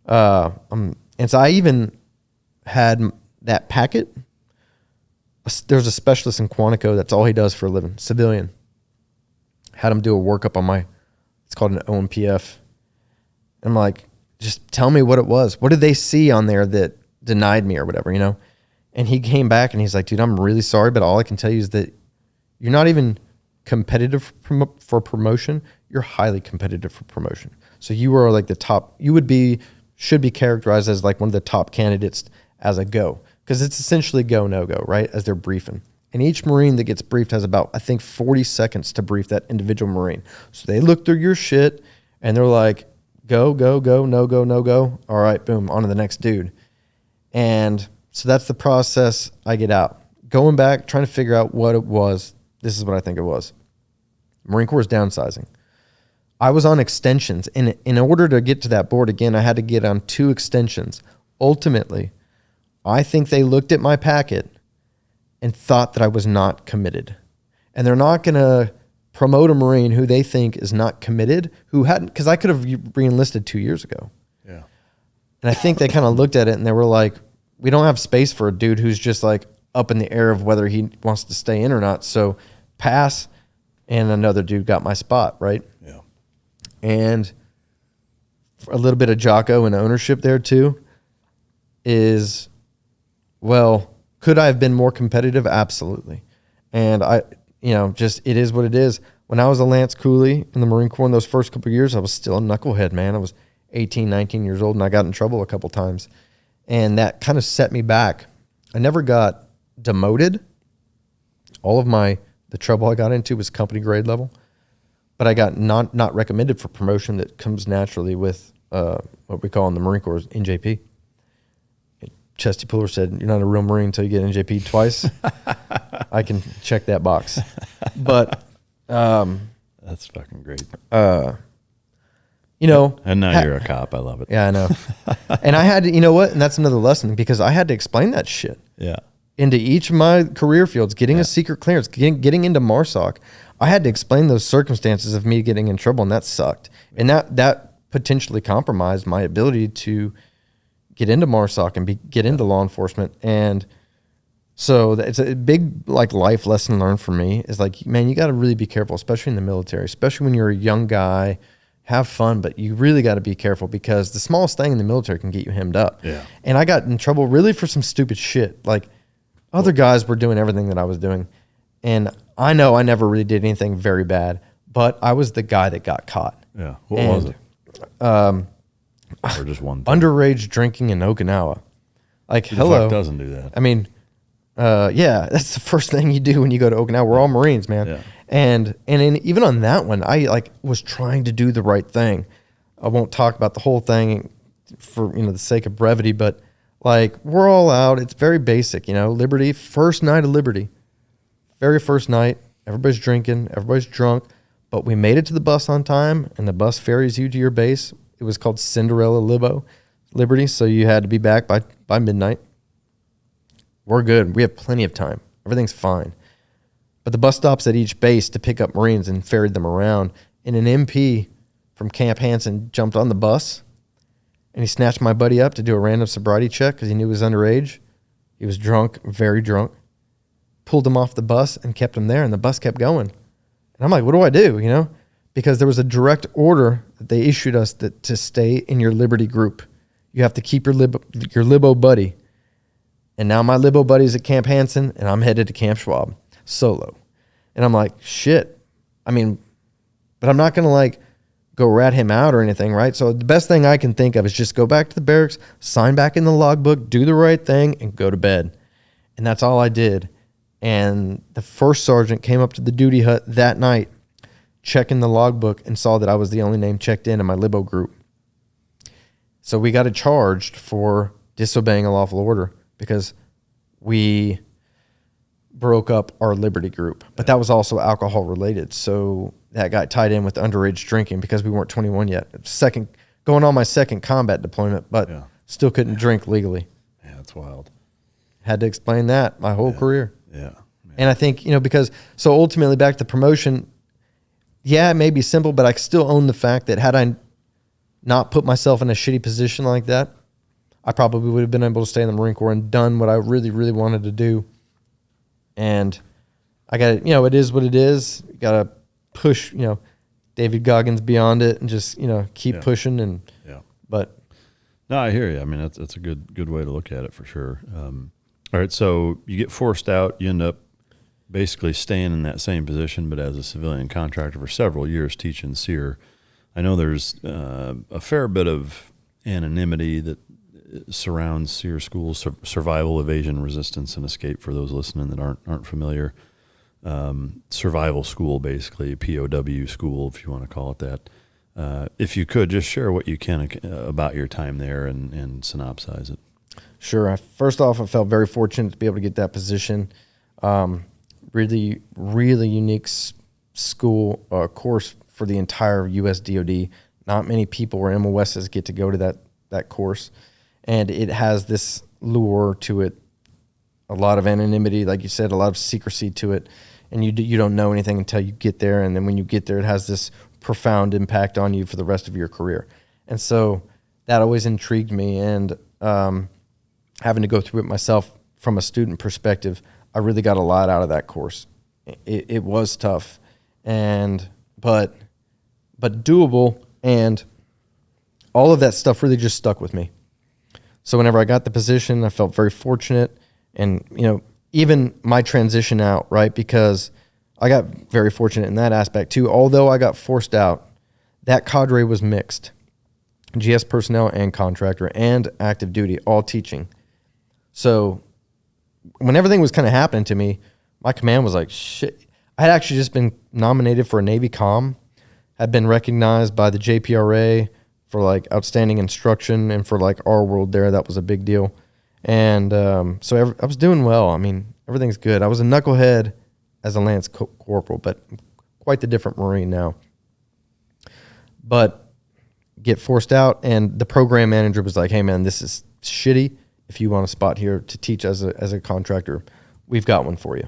and so I even had that packet. There's a specialist in Quantico. That's all he does for a living. Civilian. Had him do a workup on it's called an OMPF. I'm like, just tell me what it was. What did they see on there that denied me or whatever, And he came back and he's like, dude, I'm really sorry, but all I can tell you is that you're not even competitive for promotion. You're highly competitive for promotion. So you are like the top, should be characterized as like one of the top candidates as a go. Because it's essentially go, no go, right? As they're briefing. And each Marine that gets briefed has about, I think, 40 seconds to brief that individual Marine. So they look through your shit and they're like, go, go, go, no go, no go. All right, boom, on to the next dude. And so that's the process. I get out. Going back, trying to figure out what it was. This is what I think it was. Marine Corps is downsizing. I was on extensions. And in order to get to that board again, I had to get on 2 extensions. Ultimately, I think they looked at my packet and thought that I was not committed. And they're not going to promote a Marine who they think is not committed, who hadn't, because I could have re-enlisted 2 years ago. Yeah. And I think they kind of looked at it and they were like, we don't have space for a dude who's just like up in the air of whether he wants to stay in or not. So pass, and another dude got my spot, right? Yeah. And a little bit of Jocko and ownership there too is, well, could I have been more competitive? Absolutely. And it is what it is. When I was a Lance Cooley in the Marine Corps in those first couple of years, I was still a knucklehead, man. I was 18, 19 years old, and I got in trouble a couple times. And that kind of set me back. I never got demoted. All of the trouble I got into was company grade level. But I got not recommended for promotion that comes naturally with what we call in the Marine Corps NJP. Chesty Puller said, you're not a real Marine until you get NJP twice. I can check that box. But that's fucking great. And now you're a cop. I love it. Yeah, I know. And I had to, and that's another lesson, because I had to explain that shit. Yeah. Into each of my career fields, getting a secret clearance, getting into MARSOC. I had to explain those circumstances of me getting in trouble, and that sucked. And that potentially compromised my ability to get into MARSOC and get into law enforcement. And so it's a big like life lesson learned for me is like, man, you got to really be careful, especially in the military, especially when you're a young guy. Have fun, but you really got to be careful, because the smallest thing in the military can get you hemmed up. Yeah. And I got in trouble really for some stupid shit. Like other guys were doing everything that I was doing. And I know I never really did anything very bad, but I was the guy that got caught. Yeah. What was it? Or just one thing? Underage drinking in Okinawa. Like, Who hello. the fuck doesn't do that? I mean, that's the first thing you do when you go to Okinawa. We're all Marines, man. Yeah. And even on that one, I was trying to do the right thing. I won't talk about the whole thing for the sake of brevity, but like we're all out. It's very basic, Liberty, first night of Liberty, very first night. Everybody's drinking, everybody's drunk, but we made it to the bus on time, and the bus ferries you to your base. It was called Cinderella Libo. Liberty, so you had to be back by midnight. We're good. We have plenty of time. Everything's fine. But the bus stops at each base to pick up Marines and ferried them around. And an MP from Camp Hansen jumped on the bus, and he snatched my buddy up to do a random sobriety check because he knew he was underage. He was drunk, very drunk. Pulled him off the bus and kept him there, and the bus kept going. And I'm like, what do I do, you know? Because there was a direct order that they issued us to stay in your Liberty group. You have to keep your Libo buddy. And now my Libo buddy's at Camp Hansen, and I'm headed to Camp Schwab solo. And I'm like, shit. I mean, but I'm not going to like go rat him out or anything, right? So the best thing I can think of is just go back to the barracks, sign back in the logbook, do the right thing, and go to bed. And that's all I did. And the first sergeant came up to the duty hut that night, checking the logbook, and saw that I was the only name checked in my Libo group. So we got charged for disobeying a lawful order because we broke up our Liberty group. But that was also alcohol related. So that got tied in with underage drinking because we weren't 21 yet. Going on my second combat deployment, but still couldn't drink legally. Yeah, that's wild. Had to explain that my whole career. Yeah. And I think, because so ultimately back to the promotion, it may be simple, but I still own the fact that had I not put myself in a shitty position like that, I probably would have been able to stay in the Marine Corps and done what I really, really wanted to do. And I got to, it is what it is. You got to push, David Goggins beyond it and just, keep pushing. And, but. No, I hear you. I mean, that's a good way to look at it for sure. All right. So you get forced out, you end up basically staying in that same position, but as a civilian contractor for several years teaching SERE. I know there's a fair bit of anonymity that surrounds SERE schools, survival, evasion, resistance, and escape for those listening that aren't familiar. Survival school, basically, POW school, if you want to call it that. If you could, just share what you can about your time there and synopsize it. Sure. First off, I felt very fortunate to be able to get that position. Really, really unique school course for the entire U.S. DoD. Not many people or MOSs get to go to that course. And it has this lure to it, a lot of anonymity, like you said, a lot of secrecy to it. And you don't know anything until you get there. And then when you get there, it has this profound impact on you for the rest of your career. And so that always intrigued me. And having to go through it myself from a student perspective, I really got a lot out of that course. It was tough, but doable, and all of that stuff really just stuck with me. So whenever I got the position, I felt very fortunate, and even my transition out, right? Because I got very fortunate in that aspect too. Although I got forced out, that cadre was mixed. GS personnel and contractor and active duty, all teaching. So when everything was kind of happening to me, my command was like, shit. I had actually just been nominated for a Navy comm, had been recognized by the JPRA for like outstanding instruction, and for like our world there, that was a big deal. And so I was doing well. I mean, everything's good. I was a knucklehead as a Lance Corporal, but quite the different Marine now. But get forced out, and the program manager was like, hey man, this is shitty. If you want a spot here to teach as a contractor, we've got one for you.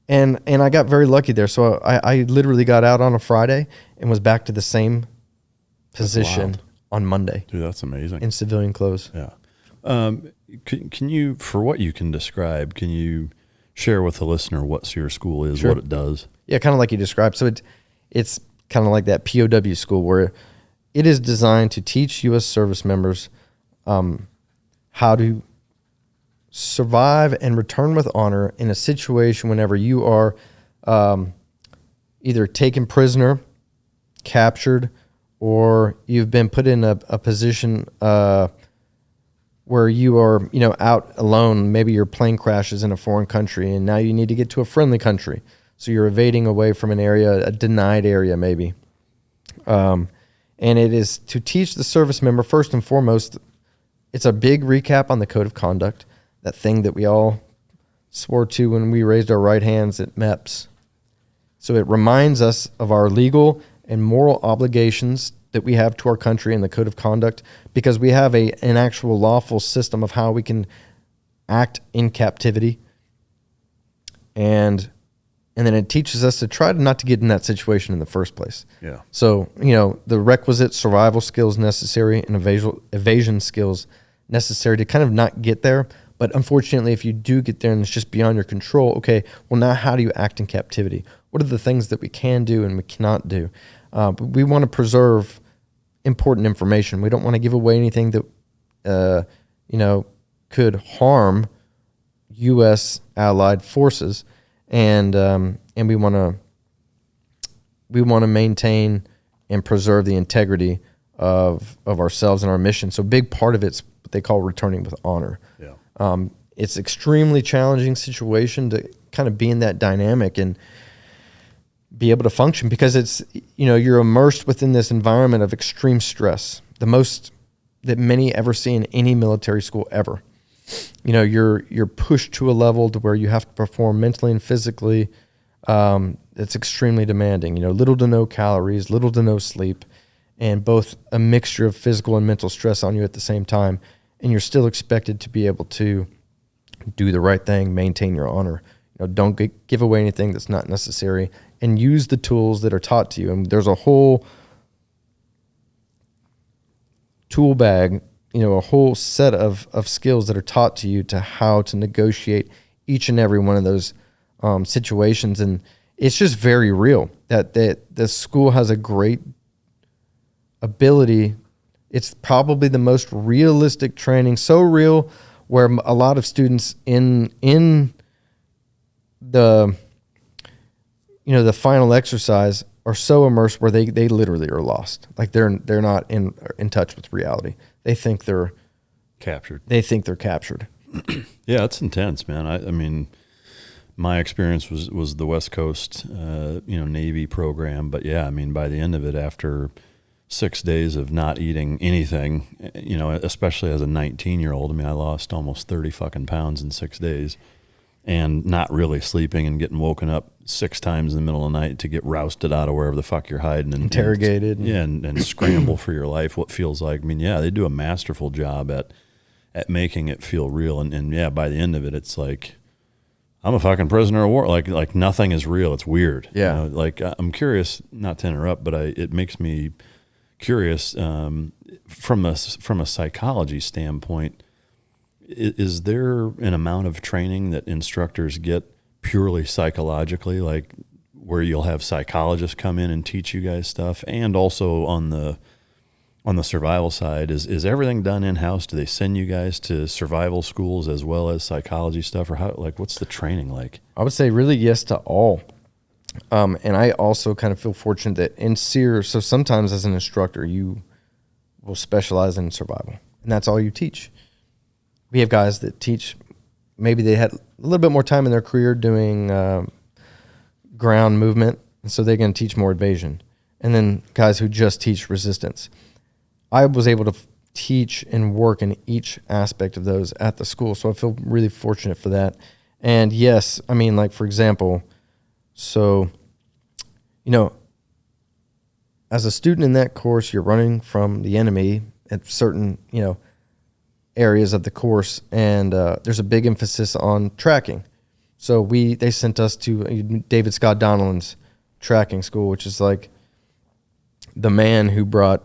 And I got very lucky there. So I literally got out on a Friday and was back to the same position on Monday. Dude, that's amazing. In civilian clothes. Yeah. Can you, for what you can describe, can you share with the listener what SERE school is, Sure. what it does? Yeah, kind of like you described. So it's kind of like that POW school where it is designed to teach U.S. service members how to survive and return with honor in a situation whenever you are either taken prisoner, captured, or you've been put in a position where you are, out alone. Maybe your plane crashes in a foreign country and now you need to get to a friendly country. So you're evading away from an area, a denied area maybe. And it is to teach the service member, first and foremost, it's a big recap on the code of conduct, that thing that we all swore to when we raised our right hands at MEPS. So it reminds us of our legal and moral obligations that we have to our country and the code of conduct, because we have an actual lawful system of how we can act in captivity. And then it teaches us to try not to get in that situation in the first place. Yeah. So, the requisite survival skills necessary and evasion skills necessary to kind of not get there. But unfortunately, if you do get there and it's just beyond your control, okay, well, now how do you act in captivity? What are the things that we can do and we cannot do? But we want to preserve important information. We don't want to give away anything that, could harm U.S. allied forces. And we want to maintain and preserve the integrity of ourselves and our mission. So a big part of it's what they call returning with honor. Yeah. It's extremely challenging situation to kind of be in that dynamic and be able to function, because it's, you're immersed within this environment of extreme stress, the most that many ever see in any military school ever. You're pushed to a level to where you have to perform mentally and physically. It's extremely demanding. Little to no calories, little to no sleep, and both a mixture of physical and mental stress on you at the same time. And you're still expected to be able to do the right thing, maintain your honor. Don't give away anything that's not necessary, and use the tools that are taught to you. And there's a whole tool bag, a whole set of skills that are taught to you to how to negotiate each and every one of those situations. And it's just very real that the school has a great ability. It's probably the most realistic training, so real where a lot of students in the final exercise are so immersed where they literally are lost. Like they're not in touch with reality. They think they're captured. Yeah, it's intense, man. I mean, my experience was the West Coast, Navy program. But yeah, I mean, by the end of it, after 6 days of not eating anything, especially as a 19-year-old, I mean, I lost almost 30 fucking pounds in 6 days, and not really sleeping and getting woken up 6 times in the middle of the night to get rousted out of wherever the fuck you're hiding and interrogated. And scramble for your life. What feels like, I mean, yeah, they do a masterful job at making it feel real. And yeah, by the end of it, it's like, I'm a fucking prisoner of war. Like nothing is real. It's weird. Yeah. I'm curious, not to interrupt, but it makes me curious from a psychology standpoint. Is there an amount of training that instructors get purely psychologically, like where you'll have psychologists come in and teach you guys stuff? And also on the survival side, is everything done in-house? Do they send you guys to survival schools as well as psychology stuff, or how? Like, what's the training like? I would say really yes to all. And I also kind of feel fortunate that in SERE, so sometimes as an instructor, you will specialize in survival, and that's all you teach. We have guys that teach, maybe they had a little bit more time in their career doing ground movement, and so they're going to teach more evasion. And then guys who just teach resistance. I was able to teach and work in each aspect of those at the school, so I feel really fortunate for that. And yes, I mean, like, for example, so, as a student in that course, you're running from the enemy at certain, areas of the course, and there's a big emphasis on tracking. So they sent us to David Scott Donnellan's tracking school, which is like the man who brought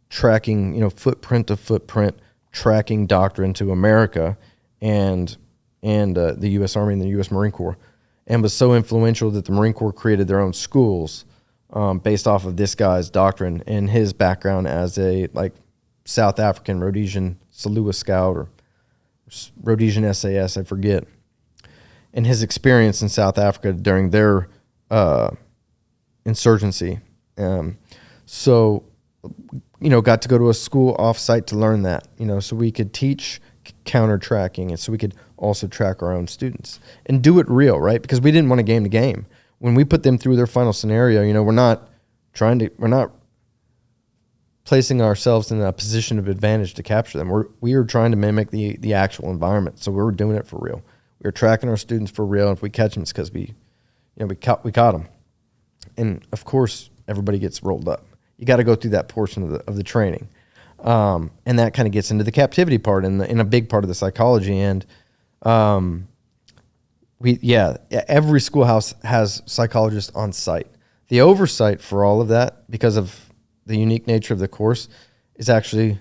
tracking, footprint to footprint tracking doctrine to America and the U.S. Army and the U.S. Marine Corps, and was so influential that the Marine Corps created their own schools based off of this guy's doctrine and his background as a South African Rhodesian Salua Scout or Rhodesian SAS, I forget, and his experience in South Africa during their insurgency. So, got to go to a school off-site to learn that, so we could teach counter-tracking, and so we could also track our own students and do it real, right? Because we didn't want to game to game. When we put them through their final scenario, we're not placing ourselves in a position of advantage to capture them. We are trying to mimic the actual environment. So we were doing it for real. We were tracking our students for real. And if we catch them, it's because we caught them. And of course, everybody gets rolled up. You got to go through that portion of the training. And that kind of gets into the captivity part and in a big part of the psychology. And every schoolhouse has psychologists on site. The oversight for all of that, because of the unique nature of the course, is actually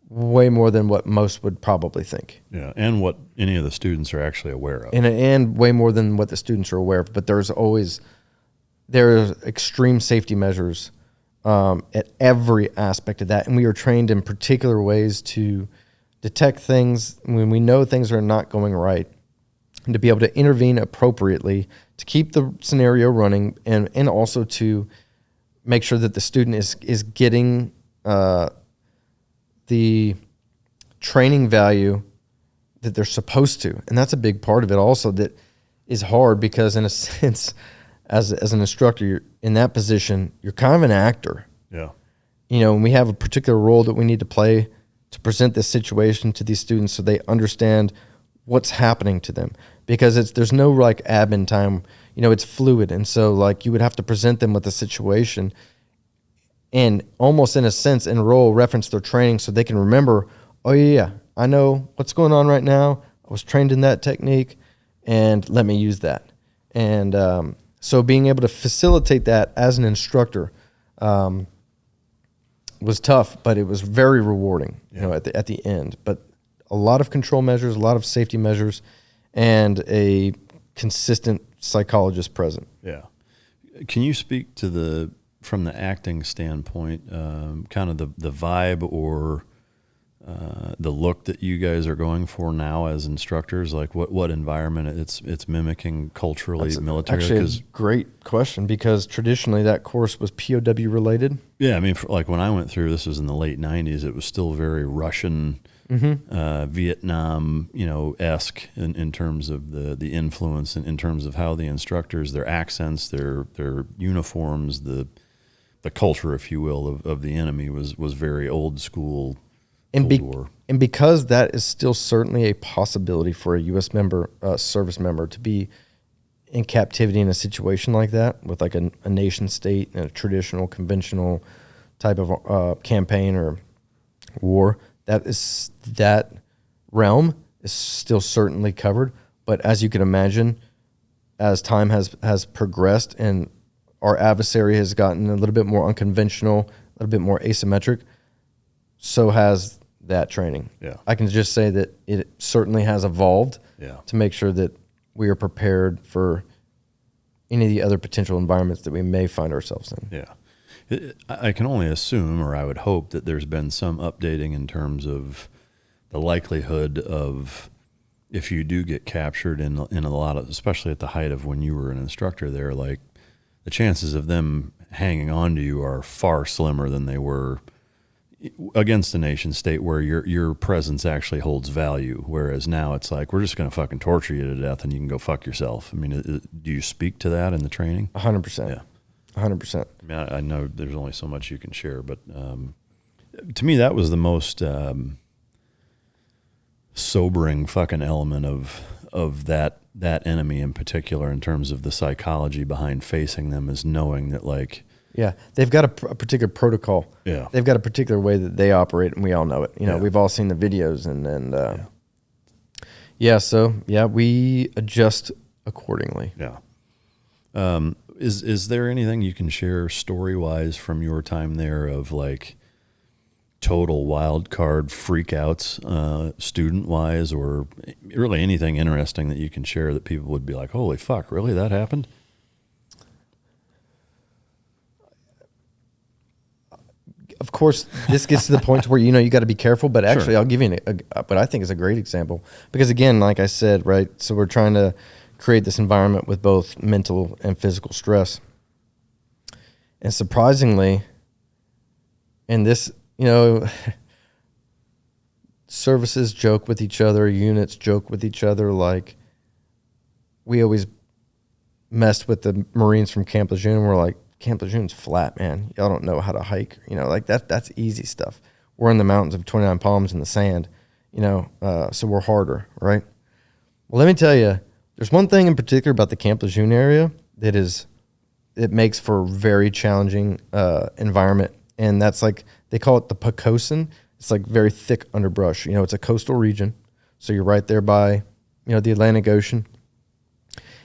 way more than what most would probably think. Yeah, and what any of the students are actually aware of. And way more than what the students are aware of. But there are extreme safety measures at every aspect of that. And we are trained in particular ways to detect things when we know things are not going right, and to be able to intervene appropriately to keep the scenario running, and also to make sure that the student is getting the training value that they're supposed to. And that's a big part of it also that is hard, because in a sense, as an instructor, you're in that position, you're kind of an actor. Yeah. And we have a particular role that we need to play to present this situation to these students so they understand what's happening to them, because there's no like admin time, it's fluid. And so like you would have to present them with the situation and almost in a sense enroll, reference their training so they can remember, oh yeah, I know what's going on right now. I was trained in that technique and let me use that. And so being able to facilitate that as an instructor was tough, but it was very rewarding, at the end. But a lot of control measures, a lot of safety measures, and a consistent psychologist present. Yeah. Can you speak to from the acting standpoint, kind of the vibe or the look that you guys are going for now as instructors? Like what environment it's mimicking culturally, militarily? Actually, a great question, because traditionally that course was POW related. Yeah, I mean, like when I went through, this was in the late 90s, it was still very Russian, Vietnam, esque in terms of the influence, and in terms of how the instructors, their accents, their uniforms, the culture, if you will, of the enemy was very old school. And because that is still certainly a possibility for a U.S. service member to be in captivity in a situation like that, with like a nation state and a traditional, conventional type of campaign or war, that realm is still certainly covered. But as you can imagine, as time has progressed and our adversary has gotten a little bit more unconventional, a little bit more asymmetric, so has that training. Yeah. I can just say that it certainly has evolved to make sure that we are prepared for any of the other potential environments that we may find ourselves in. Yeah. I can only assume, or I would hope, that there's been some updating in terms of the likelihood of, if you do get captured in a lot of, especially at the height of when you were an instructor there, like the chances of them hanging on to you are far slimmer than they were against a nation state where your presence actually holds value. Whereas now it's like, we're just going to fucking torture you to death and you can go fuck yourself. I mean, do you speak to that in the training? 100%. Yeah. 100%. I mean, I know there's only so much you can share, but to me, that was the most sobering fucking element of that enemy in particular, in terms of the psychology behind facing them, is knowing that, like, yeah, they've got a particular protocol. Yeah, they've got a particular way that they operate, and we all know it. We've all seen the videos, and we adjust accordingly. Yeah. Is there anything you can share story-wise from your time there of like total wild card freakouts, student-wise, or really anything interesting that you can share that people would be like, holy fuck, really, that happened? Of course, this gets to the point where you got to be careful. But actually, Sure. I'll give you what I think is a great example, because again, like I said, right. So we're trying to create this environment with both mental and physical stress, and surprisingly, in this, services joke with each other, units joke with each other. Like, we always messed with the Marines from Camp Lejeune, and we're like, Camp Lejeune's flat, man. Y'all don't know how to hike. Like that's easy stuff. We're in the mountains of 29 Palms in the sand, so we're harder, right? Well, let me tell you, there's one thing in particular about the Camp Lejeune area that is it makes for a very challenging environment. And that's like, they call it the Pocosin. It's like very thick underbrush. You know, it's a coastal region. So you're right there by, you know, the Atlantic Ocean.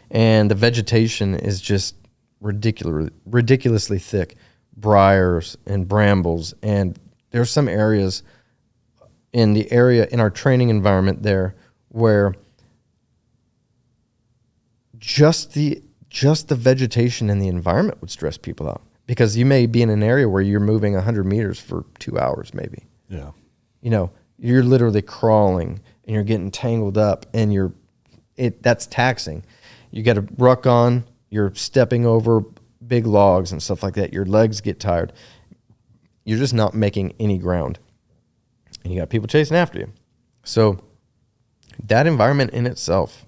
And the vegetation is just ridiculously thick. Briars and brambles. And there's some areas in our training environment there where just the vegetation and the environment would stress people out, because you may be in an area where you're moving 100 meters for 2 hours maybe. Yeah. You know, you're literally crawling and you're getting tangled up, and that's taxing. You got a ruck on, you're stepping over big logs and stuff like that. Your legs get tired. You're just not making any ground. And you got people chasing after you. So that environment in itself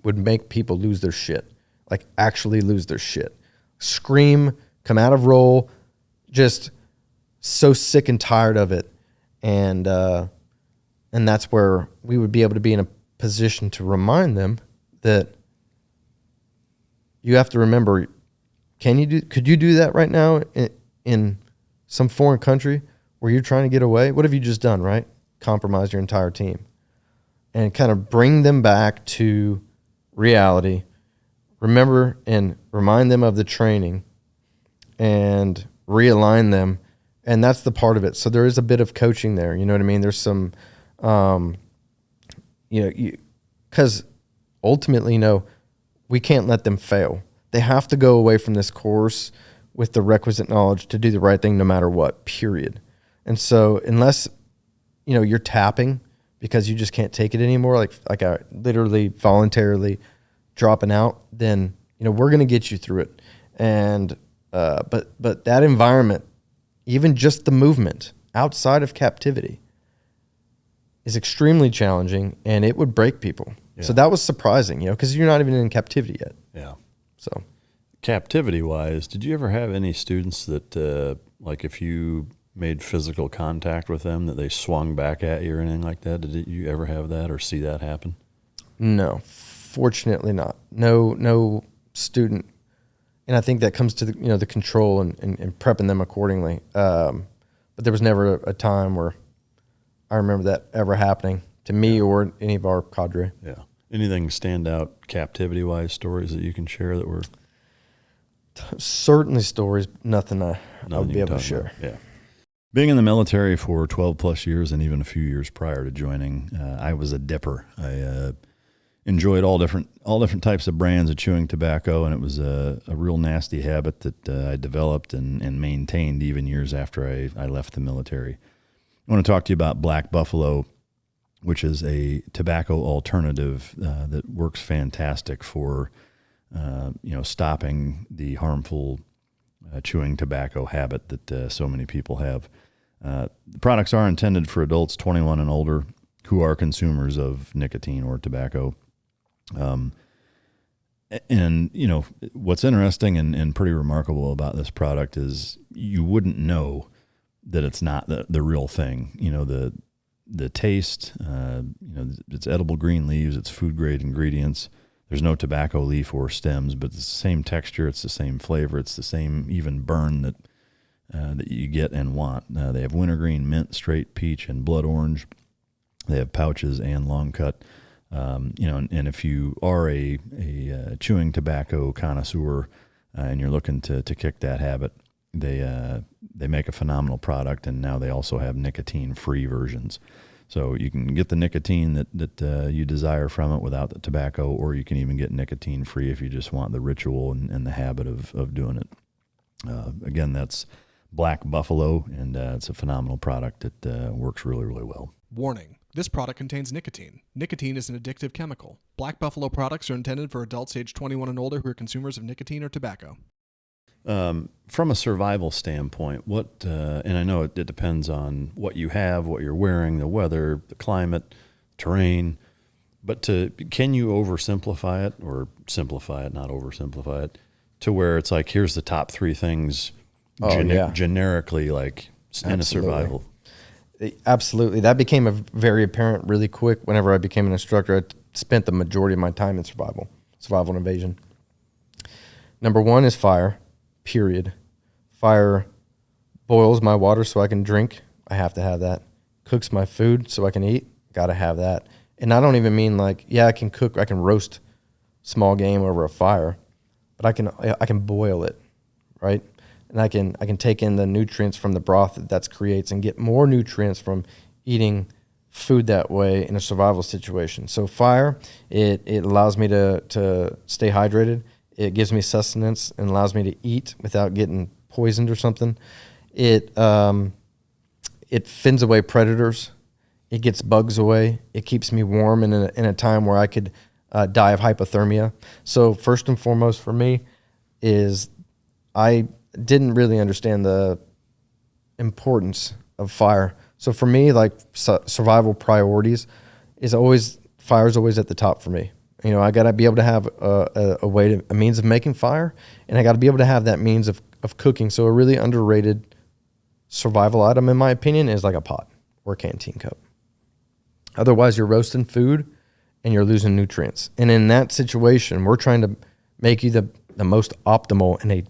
would make people lose their shit. Like actually lose their shit. Scream, come out of roll, just so sick and tired of it. And that's where we would be able to be in a position to remind them that you have to remember, could you do that right now in some foreign country where you're trying to get away? What have you just done, right? Compromise your entire team. And kind of bring them back to reality. Remember and remind them of the training and realign them. And that's the part of it. So there is a bit of coaching there. You know what I mean? There's some, because ultimately, we can't let them fail. They have to go away from this course with the requisite knowledge to do the right thing no matter what, period. And so unless, you're tapping because you just can't take it anymore, like I literally voluntarily dropping out, then, we're going to get you through it. And, but that environment, even just the movement outside of captivity, is extremely challenging, and it would break people. Yeah. So that was surprising, because you're not even in captivity yet. Yeah. So captivity-wise, did you ever have any students that, like if you made physical contact with them, that they swung back at you or anything like that? Did you ever have that or see that happen? No, fortunately not. No student. And I think that comes to the control and prepping them accordingly. But there was never a time where I remember that ever happening to me or any of our cadre. Yeah. Anything stand out captivity-wise stories that you can share that were? Certainly stories, nothing I would be able to share. Yeah. Being in the military for 12 plus years and even a few years prior to joining, I was a dipper. I enjoyed all different types of brands of chewing tobacco, and it was a real nasty habit that I developed and maintained even years after I left the military. I want to talk to you about Black Buffalo, which is a tobacco alternative that works fantastic for stopping the harmful chewing tobacco habit that so many people have. The products are intended for adults 21 and older who are consumers of nicotine or tobacco. And what's interesting and pretty remarkable about this product is you wouldn't know that it's not the real thing. The taste, it's edible green leaves, it's food grade ingredients. There's no tobacco leaf or stems, but it's the same texture, it's the same flavor, it's the same even burn that you get and want. They have wintergreen, mint, straight peach, and blood orange. They have pouches and long cut. And if you are a chewing tobacco connoisseur and you're looking to kick that habit, they make a phenomenal product, and now they also have nicotine-free versions. So you can get the nicotine that you desire from it without the tobacco, or you can even get nicotine-free if you just want the ritual and the habit of doing it. Again, that's Black Buffalo, and it's a phenomenal product that works really, really well. Warning. This product contains nicotine. Nicotine is an addictive chemical. Black Buffalo products are intended for adults age 21 and older who are consumers of nicotine or tobacco. From a survival standpoint, and I know it depends on what you have, what you're wearing, the weather, the climate, terrain, but can you oversimplify it or simplify it, not oversimplify it, to where it's like, here's the top three things generically, like in a survival? Absolutely. That became very apparent really quick whenever I became an instructor. I spent the majority of my time in survival and evasion. Number one is fire, period. Fire boils my water so I can drink. I have to have that. Cooks my food so I can eat. Got to have that. And I don't even mean like, yeah, I can cook, I can roast small game over a fire, but I can boil it, right? And I can take in the nutrients from the broth that creates and get more nutrients from eating food that way in a survival situation. So fire, it allows me to stay hydrated. It gives me sustenance and allows me to eat without getting poisoned or something. It fins away predators. It gets bugs away. It keeps me warm in a time where I could die of hypothermia. So first and foremost for me is I didn't really understand the importance of fire. So for me, like survival priorities fire is always at the top for me. You know, I got to be able to have a means of making fire, and I got to be able to have that means of cooking. So a really underrated survival item, in my opinion, is like a pot or a canteen cup. Opposite, you're roasting food and you're losing nutrients. And in that situation, we're trying to make you the most optimal in a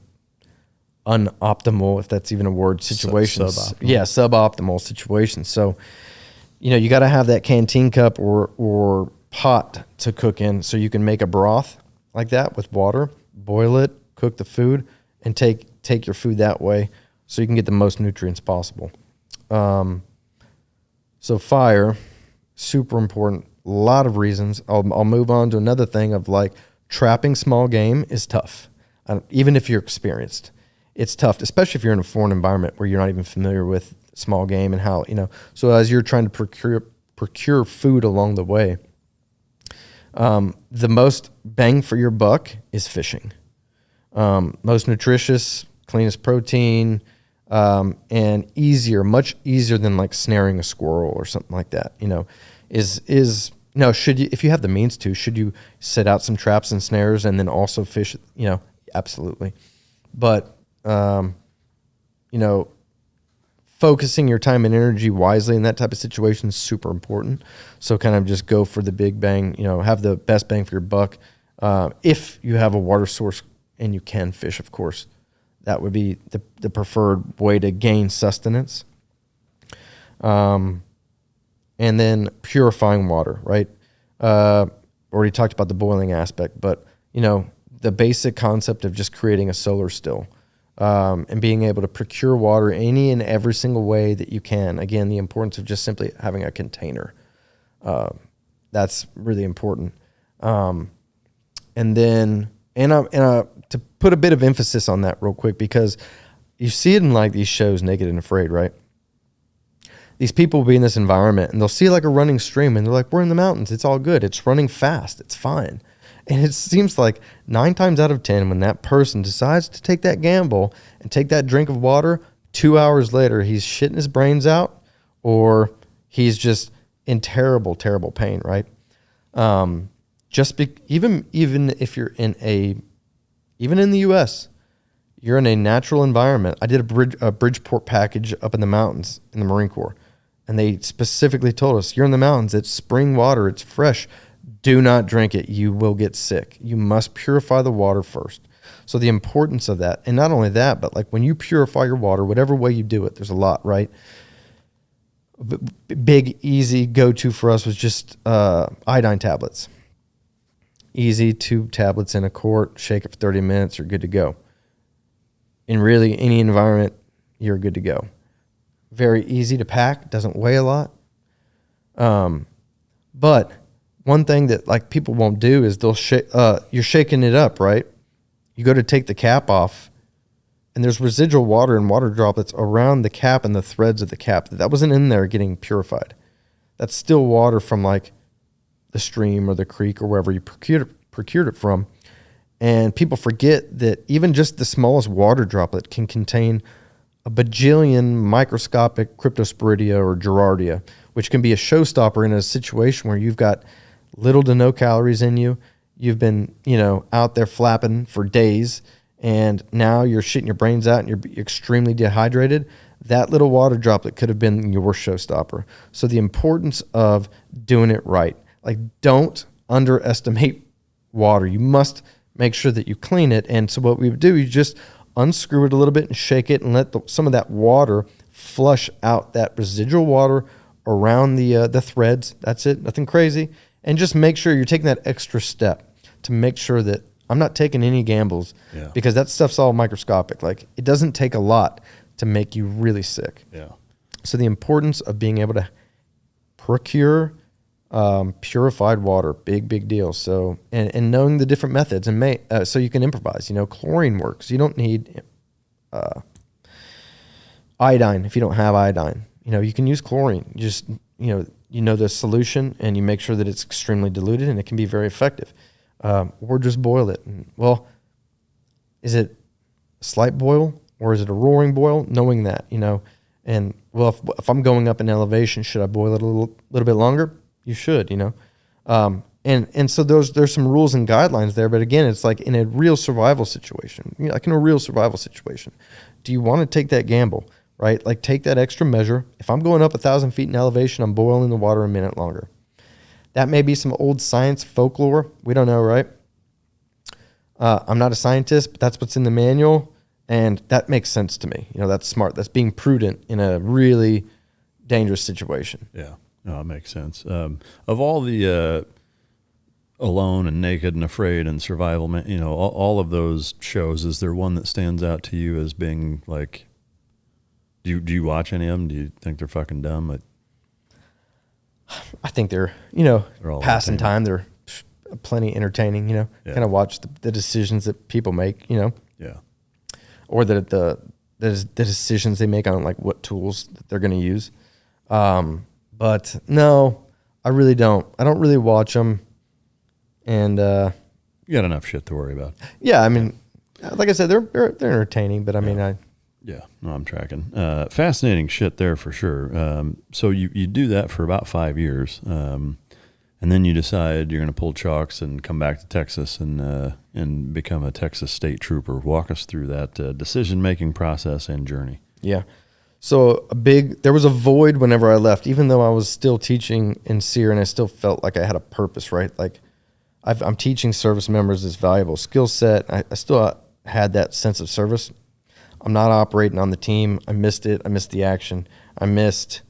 unoptimal, if that's even a word, situation. Suboptimal situation. So, you know, you got to have that canteen cup or pot to cook in so you can make a broth like that with water, boil it, cook the food, and take your food that way so you can get the most nutrients possible. So fire, super important. A lot of reasons. I'll move on to another thing of like trapping small game is tough. Even if you're experienced, it's tough, especially if you're in a foreign environment where you're not even familiar with small game and how, you know, so as you're trying to procure food along the way, the most bang for your buck is fishing. Most nutritious, cleanest protein, and much easier than like snaring a squirrel or something like that, you know, if you have the means to, should you set out some traps and snares and then also fish, you know, absolutely. But, you know, focusing your time and energy wisely in that type of situation is super important. So kind of just go for the big bang, you know, have the best bang for your buck. If you have a water source and you can fish, of course, that would be the preferred way to gain sustenance. And then purifying water, right? Already talked about the boiling aspect, but, you know, the basic concept of just creating a solar still, and being able to procure water any and every single way that you can. Again, the importance of just simply having a container. That's really important. And then, to put a bit of emphasis on that real quick, because you see it in like these shows, Naked and Afraid, right? These people will be in this environment and they'll see like a running stream and they're like, we're in the mountains. It's all good. It's running fast. It's fine. And it seems like 9 times out of 10, when that person decides to take that gamble and take that drink of water, 2 hours later, he's shitting his brains out or he's just in terrible, terrible pain, right? Even if you're even in the U.S., you're in a natural environment. I did a Bridgeport package up in the mountains in the Marine Corps, and they specifically told us, you're in the mountains, it's spring water, it's fresh. Do not drink it. You will get sick. You must purify the water first. So the importance of that, and not only that, but like when you purify your water, whatever way you do it, there's a lot, right? Big, easy go-to for us was just iodine tablets. Easy, 2 tablets in a quart, shake it for 30 minutes, you're good to go. In really any environment, you're good to go. Very easy to pack, doesn't weigh a lot. But one thing that like people won't do is you're shaking it up, right? You go to take the cap off and there's residual water and water droplets around the cap and the threads of the cap. That wasn't in there getting purified. That's still water from like the stream or the creek or wherever you procured it from. And people forget that even just the smallest water droplet can contain a bajillion microscopic cryptosporidia or Gerardia, which can be a showstopper in a situation where you've got little to no calories in you. You've been, out there flapping for days, and now you're shitting your brains out and you're extremely dehydrated. That little water droplet could have been your showstopper. So the importance of doing it right. Like, don't underestimate water. You must make sure that you clean it. And so what we would do, you just unscrew it a little bit and shake it and let some of that water flush out that residual water around the threads. That's it, nothing crazy. And just make sure you're taking that extra step to make sure that I'm not taking any gambles, because that stuff's all microscopic. Like, it doesn't take a lot to make you really sick. Yeah. So the importance of being able to procure purified water, big deal. So, and knowing the different methods, and so you can improvise. Chlorine works. You don't need iodine if you don't have iodine. You can use chlorine. You just the solution, and you make sure that it's extremely diluted, and it can be very effective. Or just boil it. Well, is it a slight boil or is it a roaring boil? Knowing that, and well, if I'm going up in elevation, should I boil it a little bit longer? You should, and so there's some rules and guidelines there. But again, it's like in a real survival situation, like in a real survival situation, do you want to take that gamble, right? Like, take that extra measure. If I'm going up 1,000 feet in elevation, I'm boiling the water a minute longer. That may be some old science folklore. We don't know, right? I'm not a scientist, but that's what's in the manual, and that makes sense to me. That's smart. That's being prudent in a really dangerous situation. Yeah, no, it makes sense. Of all the Alone and Naked and Afraid and Survival, all of those shows, is there one that stands out to you as being like, do you watch any of them? Do you think they're fucking dumb? I think they're all passing time. They're plenty entertaining, kind of watch the decisions that people make, Yeah. or the decisions they make on like what tools that they're going to use. But no, I really don't. I don't really watch them. And you got enough shit to worry about. Yeah, I mean, like I said, they're entertaining, but I mean, Yeah, no, I'm tracking. Fascinating shit there for sure. So you do that for about 5 years, and then you decide you're going to pull chalks and come back to Texas and become a Texas state trooper. Walk us through that decision-making process and journey. Yeah. So there was a void whenever I left, even though I was still teaching in SERE, and I still felt like I had a purpose, right? Like, I'm teaching service members this valuable skill set. I still had that sense of service. I'm not operating on the team. I missed it. I missed the action. I missed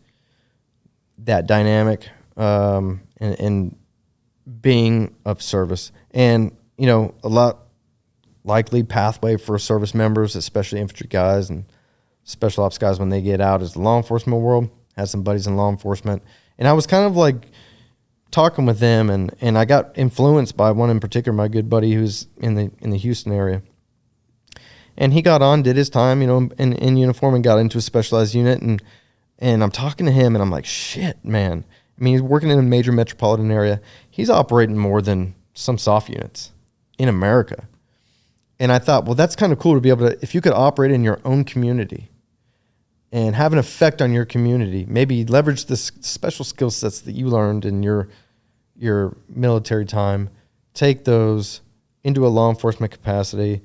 that dynamic and being of service. And, a lot likely pathway for service members, especially infantry guys and special ops guys when they get out, is the law enforcement world. Had some buddies in law enforcement. And I was kind of like talking with them, and I got influenced by one in particular, my good buddy who's in the Houston area. And he got on, did his time, in uniform, and got into a specialized unit. And I'm talking to him, and I'm like, shit, man. I mean, he's working in a major metropolitan area. He's operating more than some soft units in America. And I thought, well, that's kind of cool to be able to, if you could operate in your own community and have an effect on your community, maybe leverage the special skill sets that you learned in your military time, take those into a law enforcement capacity,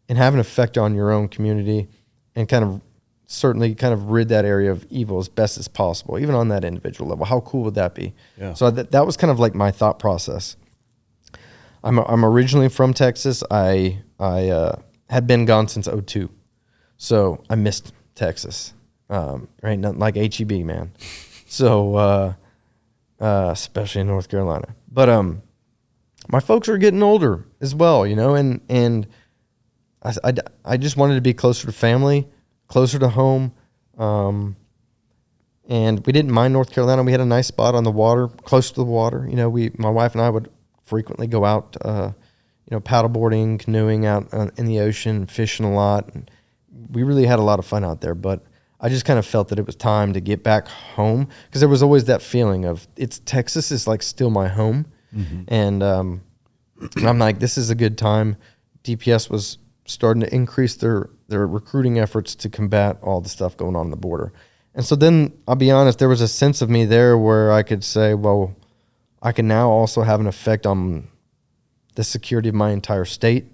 and have an effect on your own community, and certainly rid that area of evil as best as possible, even on that individual level. How cool would that be? Yeah. So that was kind of like my thought process. I'm originally from Texas. I had been gone since 2002, so I missed Texas. Right, nothing like HEB, man. So especially in North Carolina. But my folks are getting older as well, and I just wanted to be closer to family, closer to home. And we didn't mind North Carolina. We had a nice spot on the water, close to the water. My wife and I would frequently go out, paddleboarding, canoeing out in the ocean, fishing a lot. And we really had a lot of fun out there. But I just kind of felt that it was time to get back home, because there was always that feeling of Texas is like still my home. Mm-hmm. And I'm like, this is a good time. DPS was starting to increase their recruiting efforts to combat all the stuff going on the border. And so then, I'll be honest, there was a sense of me there where I could say, well, I can now also have an effect on the security of my entire state,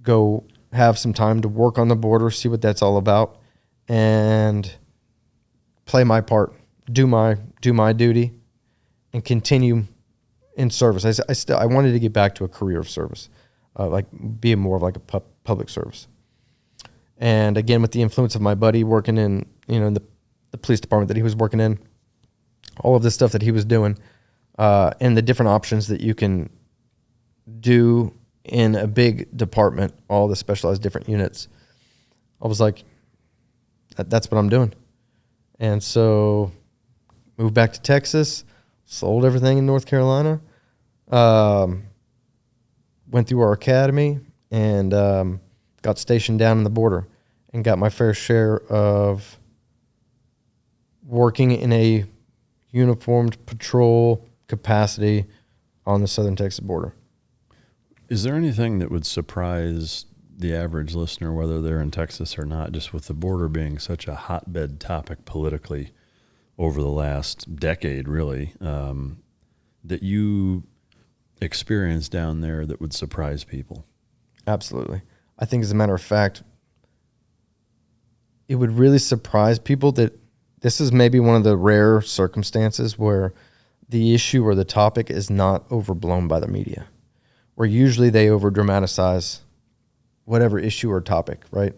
go have some time to work on the border, see what that's all about, and play my part, do my duty, and continue in service. I wanted to get back to a career of service. like be more of like a public service. And again, with the influence of my buddy working in, the police department that he was working in, all of the stuff that he was doing, and the different options that you can do in a big department, all the specialized different units, I was like, that's what I'm doing. And so moved back to Texas, sold everything in North Carolina, went through our academy, and got stationed down in the border and got my fair share of working in a uniformed patrol capacity on the southern Texas border. Is there anything that would surprise the average listener, whether they're in Texas or not, just with the border being such a hotbed topic politically over the last decade, really, that you experienced down there that would surprise people? Absolutely. I think, as a matter of fact, it would really surprise people that this is maybe one of the rare circumstances where the issue or the topic is not overblown by the media, where usually they over dramatize whatever issue or topic, right?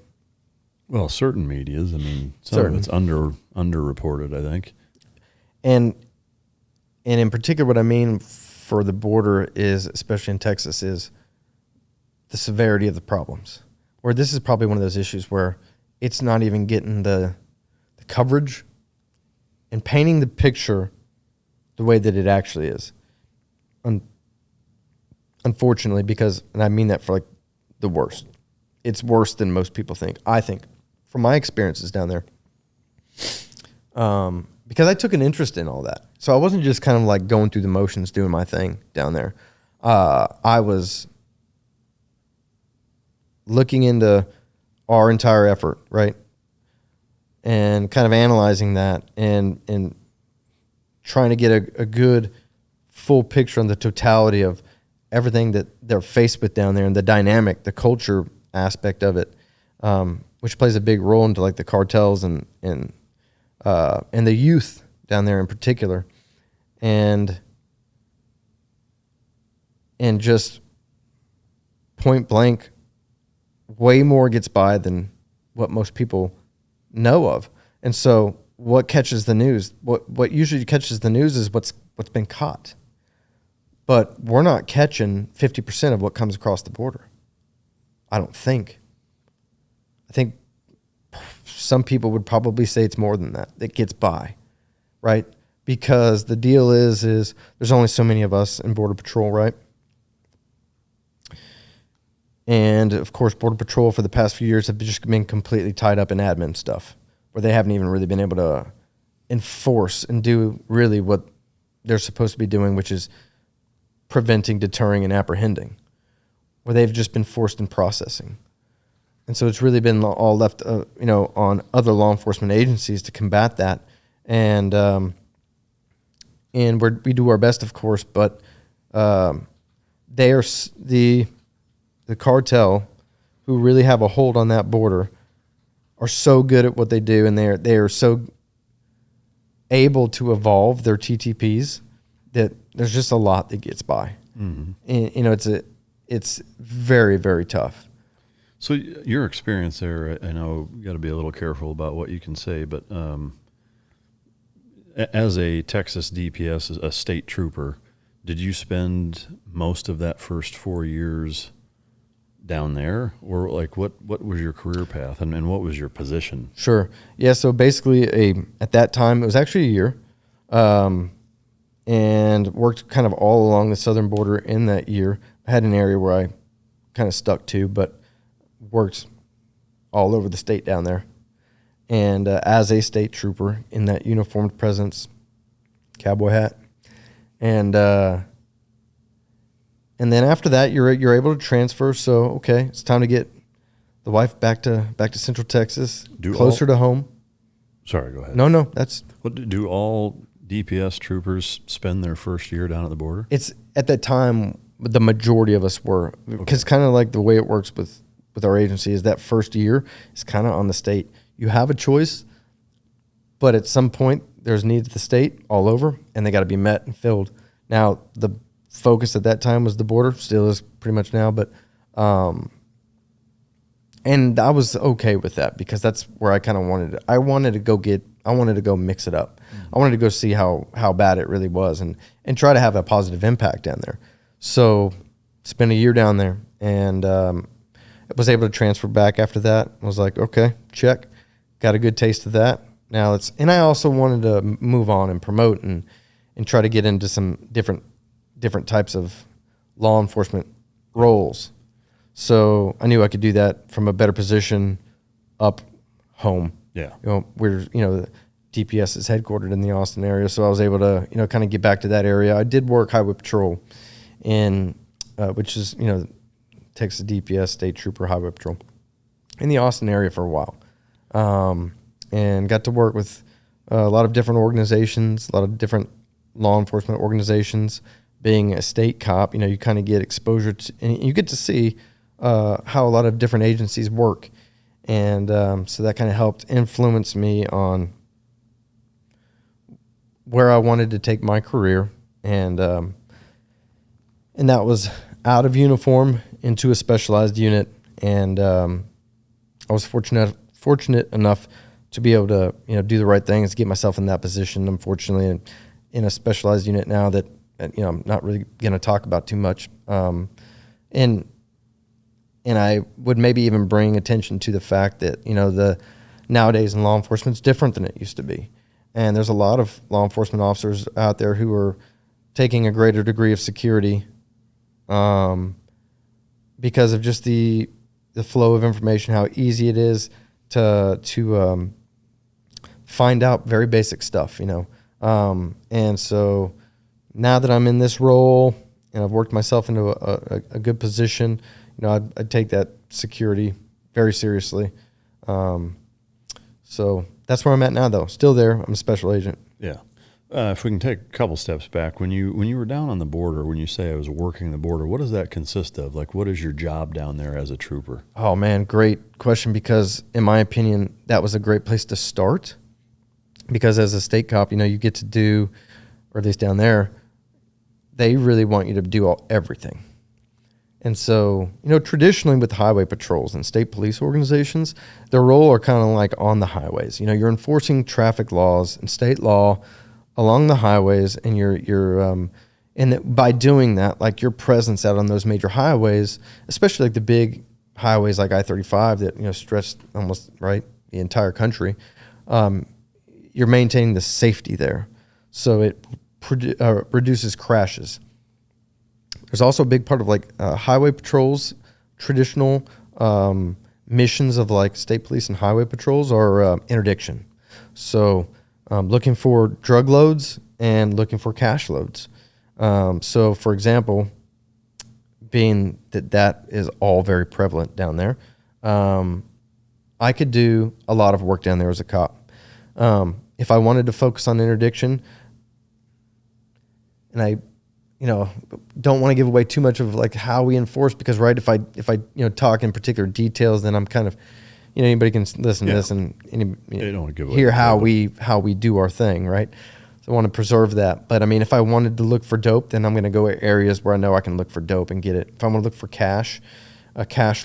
Well, certain medias, I mean, some of it's underreported, I think. And in particular, what I mean for the border is, especially in Texas, is the severity of the problems. Where this is probably one of those issues where it's not even getting the coverage and painting the picture the way that it actually is. Unfortunately, because, and I mean that for like the worst. It's worse than most people think. I think, from my experiences down there, because I took an interest in all that. So I wasn't just kind of like going through the motions, doing my thing down there. I was looking into our entire effort, right? And kind of analyzing that and trying to get a good full picture on the totality of everything that they're faced with down there and the dynamic, the culture aspect of it, which plays a big role into like the cartels and the youth down there in particular. And just point blank, way more gets by than what most people know of. And so what catches the news? What usually catches the news is what's been caught. But we're not catching 50% of what comes across the border. I don't think. I think some people would probably say it's more than that gets by, right? Because the deal is there's only so many of us in Border Patrol, right? And, of course, Border Patrol for the past few years have just been completely tied up in admin stuff where they haven't even really been able to enforce and do really what they're supposed to be doing, which is preventing, deterring, and apprehending, where they've just been forced in processing. And so it's really been all left on other law enforcement agencies to combat that. And we do our best, of course, but they are the cartel who really have a hold on that border are so good at what they do, and they are so able to evolve their TTPs that there's just a lot that gets by. Mm-hmm. And, it's very, very tough. So your experience there, I know you got to be a little careful about what you can say, but as a Texas DPS, a state trooper, did you spend most of that first 4 years down there, or like what was your career path and what was your position? Sure. Yeah. So basically at that time, it was actually a year, and worked kind of all along the southern border in that year. I had an area where I kind of stuck to, but worked all over the state down there. And as a state trooper in that uniformed presence, cowboy hat, and then after that, you're able to transfer. So okay, it's time to get the wife back to Central Texas, closer to home. Sorry, go ahead. No, that's. What do all DPS troopers spend their first year down at the border? It's at that time the majority of us were, because kind of like the way it works with our agency is that first year is kind of on the state. You have a choice, but at some point there's needs of the state all over, and they got to be met and filled. Now the focus at that time was the border, still is pretty much now, but And I was okay with that because that's where I kind of I wanted to go mix it up. I wanted to go see how bad it really was and try to have a positive impact down there. So spent a year down there and was able to transfer back after that. I was like, okay, check. Got a good taste of that. Now and I also wanted to move on and promote and try to get into some different types of law enforcement roles. So I knew I could do that from a better position up home. Yeah. The DPS is headquartered in the Austin area. So I was able to, kind of get back to that area. I did work highway patrol which is, Texas DPS, state trooper, highway patrol in the Austin area for a while. And got to work with a lot of different organizations, a lot of different law enforcement organizations. Being a state cop, you kind of get exposure to, and you get to see how a lot of different agencies work. And so that kind of helped influence me on where I wanted to take my career. And that was out of uniform into a specialized unit. And I was fortunate enough to be able to, do the right things, get myself in that position. Unfortunately, in a specialized unit now that, I'm not really going to talk about too much. And I would maybe even bring attention to the fact that, the nowadays in law enforcement is different than it used to be. And there's a lot of law enforcement officers out there who are taking a greater degree of security because of just the flow of information, how easy it is to find out very basic stuff, and so now that I'm in this role and I've worked myself into a good position, I take that security very seriously. So that's where I'm at now, though. Still there. I'm a special agent. Yeah. If we can take a couple steps back, when you were down on the border, when you say I was working the border, what does that consist of? Like, what is your job down there as a trooper? Oh, man, great question, because in my opinion, that was a great place to start. Because as a state cop, you get to do, or at least down there, they really want you to do everything. And so, traditionally with highway patrols and state police organizations, their role are kind of like on the highways. You're enforcing traffic laws and state law along the highways, and and by doing that, like your presence out on those major highways, especially like the big highways like I-35 that stretch almost the entire country, you're maintaining the safety there, so it reduces crashes. There's also a big part of highway patrols. Traditional missions of state police and highway patrols are interdiction. So looking for drug loads and looking for cash loads. So for example, being that is all very prevalent down there, I could do a lot of work down there as a cop. If I wanted to focus on interdiction, and I don't want to give away too much of how we enforce, because if I talk in particular details, then I'm kind of, anybody can listen to this and don't give hear how we do our thing, right? So I want to preserve that. But I mean, if I wanted to look for dope, then I'm going to go areas where I know I can look for dope and get it. If I want to look for cash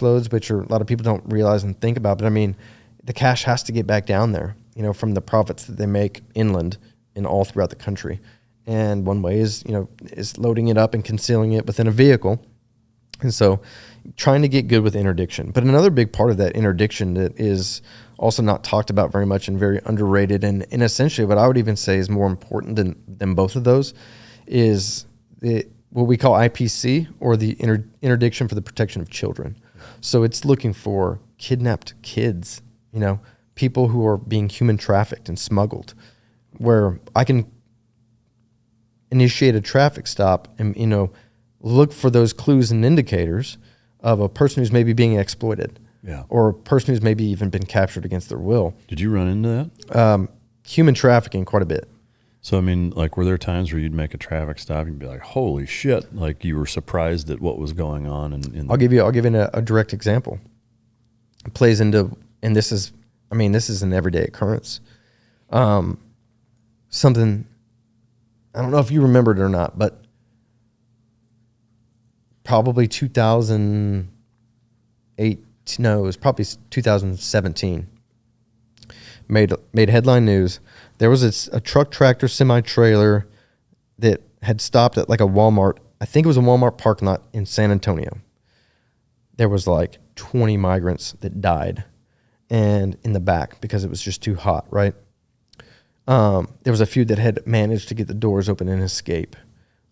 loads, which a lot of people don't realize and think about, but I mean, the cash has to get back down there, from the profits that they make inland and all throughout the country. And one way is loading it up and concealing it within a vehicle. And so trying to get good with interdiction. But another big part of that interdiction that is also not talked about very much and very underrated, and essentially what I would even say is more important than both of those, is what we call IPC, or the interdiction for the protection of children. So it's looking for kidnapped kids, people who are being human trafficked and smuggled, where I can initiate a traffic stop and look for those clues and indicators of a person who's maybe being exploited, or a person who's maybe even been captured against their will. Did you run into that? Human trafficking quite a bit. So I mean, were there times where you'd make a traffic stop and you'd be like, "Holy shit!" Like you were surprised at what was going on? I'll give you a direct example. It plays into, and this is an everyday occurrence. Something. I don't know if you remember it or not, but probably 2000, No, it was probably 2017. Made headline news. There was a truck tractor semi-trailer that had stopped at like a Walmart. I think it was a Walmart parking lot in San Antonio. There was like 20 migrants that died, and in the back because it was just too hot, right? There was a few that had managed to get the doors open and escape.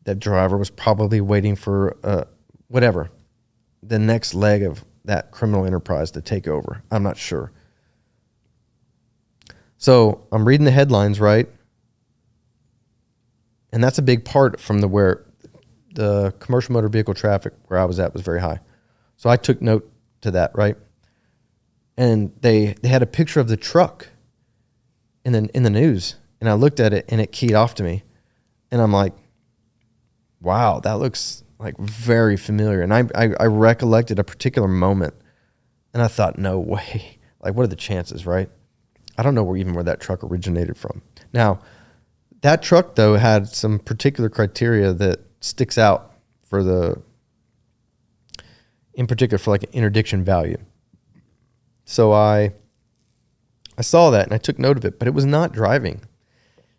That driver was probably waiting for whatever, the next leg of that criminal enterprise to take over. I'm not sure. So I'm reading the headlines, right? And that's a big part from where the commercial motor vehicle traffic where I was at was very high. So I took note to that, right? And they had a picture of the truck in the news, and I looked at it and it keyed off to me, and I'm like, wow, that looks like very familiar. And I recollected a particular moment, and I thought, no way. Like, what are the chances, right? I don't know where that truck originated from. Now, that truck, though, had some particular criteria that sticks out in particular for like an interdiction value. So I saw that and I took note of it, but it was not driving.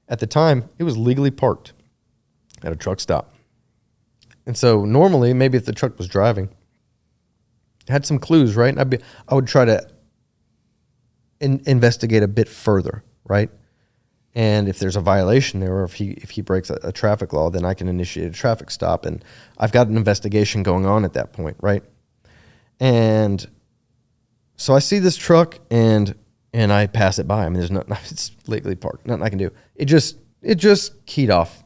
At the time, it was legally parked at a truck stop. And so normally, maybe if the truck was driving, it had some clues, right? And I would try to investigate a bit further, right? And if there's a violation there, or if he breaks a traffic law, then I can initiate a traffic stop, and I've got an investigation going on at that point, right? And so I see this truck and I pass it by. I mean, there's nothing. It's legally parked. Nothing I can do. It just keyed off,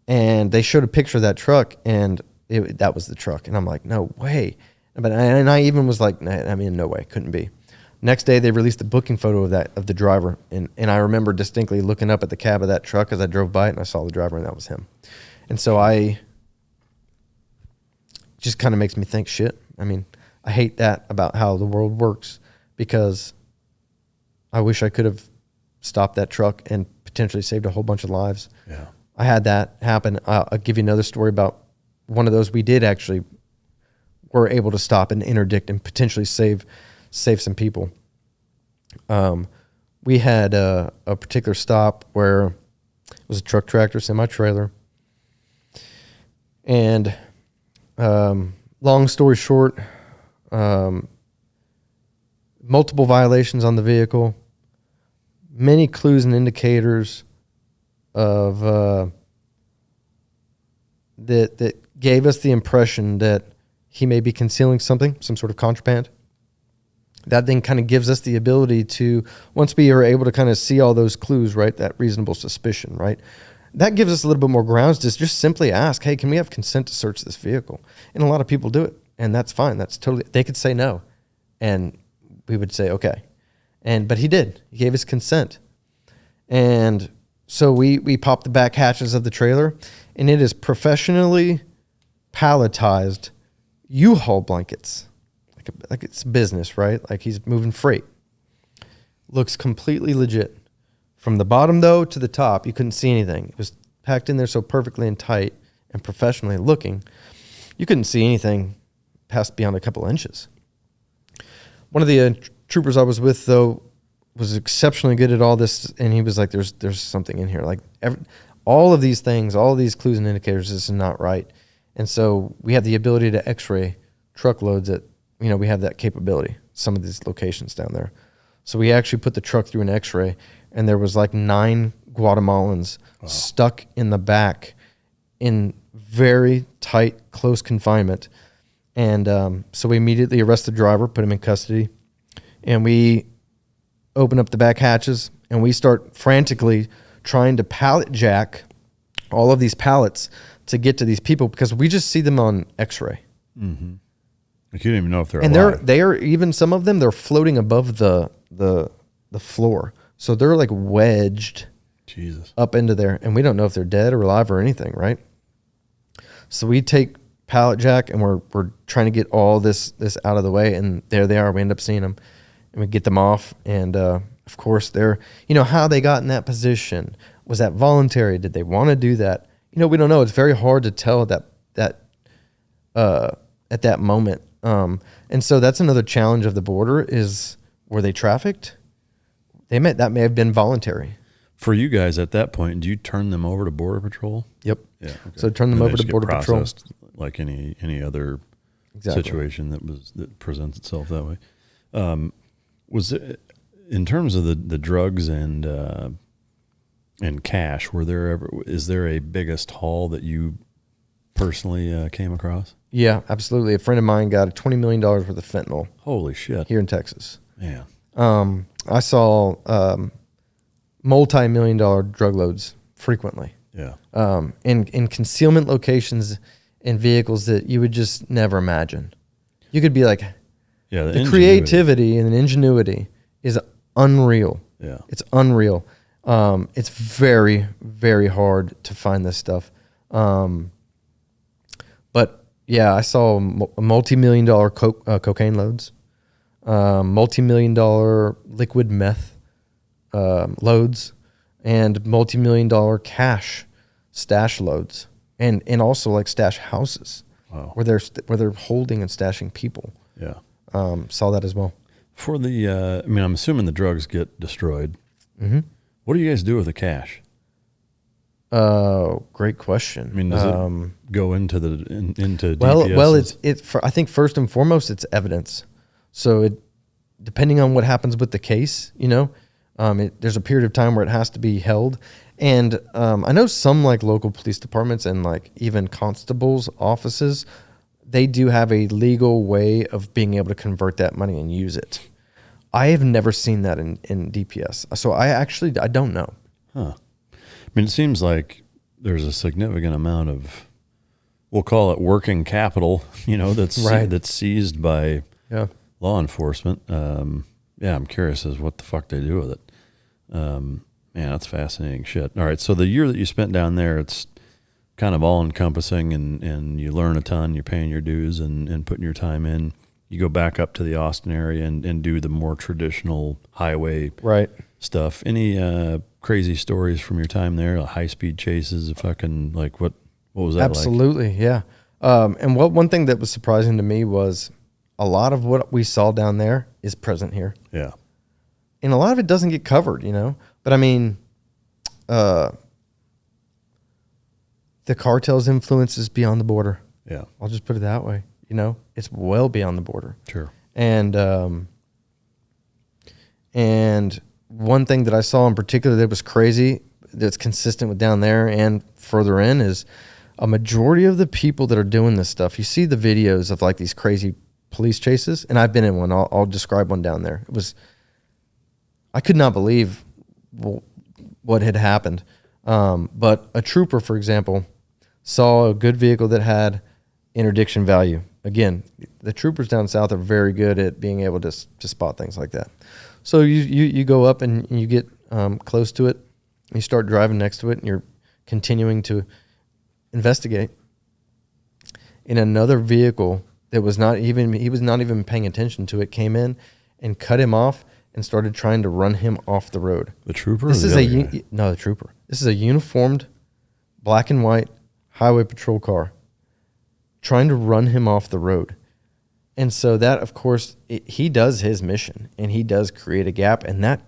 And they showed a picture of that truck, and that was the truck. And I'm like, no way. And I even was like, no way, couldn't be. Next day, they released a booking photo of the driver, and I remember distinctly looking up at the cab of that truck as I drove by it, and I saw the driver, and that was him. And so just kind of makes me think, shit. I mean, I hate that about how the world works, because I wish I could have stopped that truck and potentially saved a whole bunch of lives. Yeah, I had that happen. I'll give you another story about one of those. We did actually were able to stop and interdict and potentially save some people. We had a particular stop where it was a truck tractor semi-trailer, and long story short, multiple violations on the vehicle, many clues and indicators of that gave us the impression that he may be concealing something, some sort of contraband. That then kind of gives us the ability to, once we are able to kind of see all those clues, right, that reasonable suspicion, right, that gives us a little bit more grounds to just simply ask, hey, can we have consent to search this vehicle? And a lot of people do it, and that's fine. That's totally, they could say no, and we would say, okay. But he did. He gave us consent. And so we popped the back hatches of the trailer, and it is professionally palletized U-Haul blankets. Like it's business, right? Like he's moving freight. Looks completely legit. From the bottom, though, to the top, you couldn't see anything. It was packed in there so perfectly and tight and professionally looking, you couldn't see anything past beyond a couple inches. One of the troopers I was with, though, was exceptionally good at all this, and he was like, there's something in here. Like all of these things, all of these clues and indicators, this is not right. And so we have the ability to x-ray truckloads at, we have that capability, some of these locations down there. So we actually put the truck through an x-ray, and there was like 9 Guatemalans stuck in the back in very tight, close confinement. And so we immediately arrest the driver, put him in custody, and we open up the back hatches, and we start frantically trying to pallet jack all of these pallets to get to these people, because we just see them on x-ray. Mm-hmm. Like you don't even know if they're and alive. they are even some of them, they're floating above the floor, so they're like wedged up into there, and we don't know if they're dead or alive or anything, right? So we take pallet jack, and we're trying to get all this out of the way, and there they are. We end up seeing them, and we get them off, and of course they're, how they got in that position. Was that voluntary? Did they want to do that? We don't know. It's very hard to tell that at that moment And so that's another challenge of the border is, were they trafficked? That may have been voluntary. For you guys at that point, do you turn them over to Border Patrol? Yep. Yeah. Okay. So turn them And they over to just get Border Patrol. processed like any other situation that presents itself that way. Was it, in terms of the drugs and cash, is there a biggest haul that you personally came across? Yeah, absolutely. A friend of mine got $20 million worth of fentanyl. Holy shit. Here in Texas. Man. I saw multi-million-dollar drug loads frequently. Yeah. In concealment locations in vehicles that you would just never imagine. You could be like, yeah, the creativity and ingenuity is unreal. Yeah. It's unreal. It's very, very hard to find this stuff. But yeah, I saw multi-million-dollar cocaine loads, multi-million-dollar liquid meth loads, and multi-million-dollar cash stash loads, and also like stash houses. Wow. where they're holding and stashing people. Yeah. Saw that as well. For the, I'm assuming the drugs get destroyed. Mm-hmm. What do you guys do with the cash? Great question. I mean, does it go into DPS? Well, I think first and foremost, it's evidence. So depending on what happens with the case, there's a period of time where it has to be held. And I know some like local police departments and like even constables' offices, they do have a legal way of being able to convert that money and use it. I have never seen that in DPS. So I don't know. Huh. I mean, it seems like there's a significant amount of, we'll call it working capital, that's right. That's seized by law enforcement. I'm curious as what the fuck they do with it. Man, that's fascinating shit. All right, so the year that you spent down there, it's kind of all encompassing, and you learn a ton. You're paying your dues and putting your time in. You go back up to the Austin area and do the more traditional highway stuff. Any crazy stories from your time there? High speed chases, fucking like what was that? Absolutely, like? Yeah. And one thing that was surprising to me was a lot of what we saw down there is present here. Yeah. And a lot of it doesn't get covered, But I mean, the cartel's influence is beyond the border. Yeah. I'll just put it that way. It's well beyond the border. Sure. And one thing that I saw in particular that was crazy, that's consistent with down there and further in, is a majority of the people that are doing this stuff. You see the videos of like these crazy police chases, and I've been in one. I'll describe one down there. I could not believe what had happened. But a trooper, for example, saw a good vehicle that had interdiction value. Again, the troopers down south are very good at being able to spot things like that. So you go up and you get close to it, and you start driving next to it, and you're continuing to investigate. In another vehicle that was he was not even paying attention to it, came in and cut him off and started trying to run him off the road. The trooper? The trooper. This is a uniformed black and white highway patrol car trying to run him off the road. And so that, of course, he does his mission, and he does create a gap, and that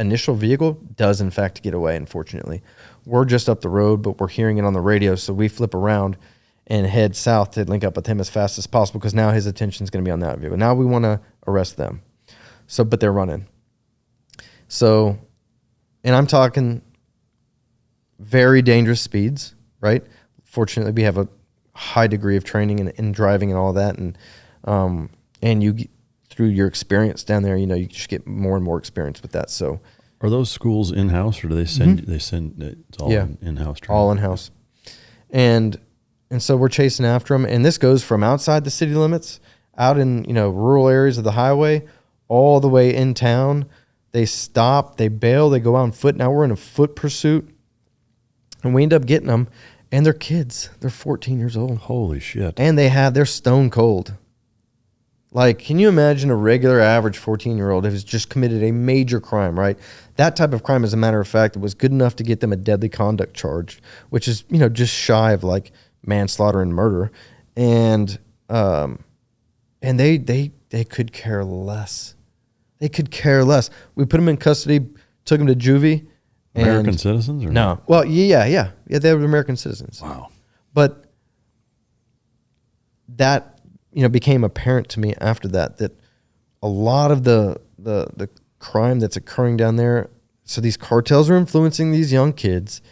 initial vehicle does, in fact, get away, unfortunately. We're just up the road, but we're hearing it on the radio, so we flip around and head south to link up with him as fast as possible, because now his attention is going to be on that vehicle. Now we want to arrest them. But they're running. So, and I'm talking very dangerous speeds, right? Fortunately, we have a high degree of training in driving and all that, and you through your experience down there, you just get more and more experience with that. So, are those schools in house, or do they send? Mm-hmm. They send it's all in house training? All in house, and so we're chasing after them, and this goes from outside the city limits, out in rural areas of the highway, all the way in town. They stop, they bail, they go out on foot. Now we're in a foot pursuit, and we end up getting them. And they're kids. They're 14 years old. Holy shit. And they're stone cold. Like, can you imagine a regular average 14-year-old who's just committed a major crime, right? That type of crime, as a matter of fact, was good enough to get them a deadly conduct charge, which is, just shy of like manslaughter and murder. And and they could care less. They could care less. We put them in custody, took them to juvie. American citizens or no? Well, yeah. They were American citizens. Wow. But that became apparent to me after that a lot of the crime that's occurring down there. So these cartels are influencing these young kids,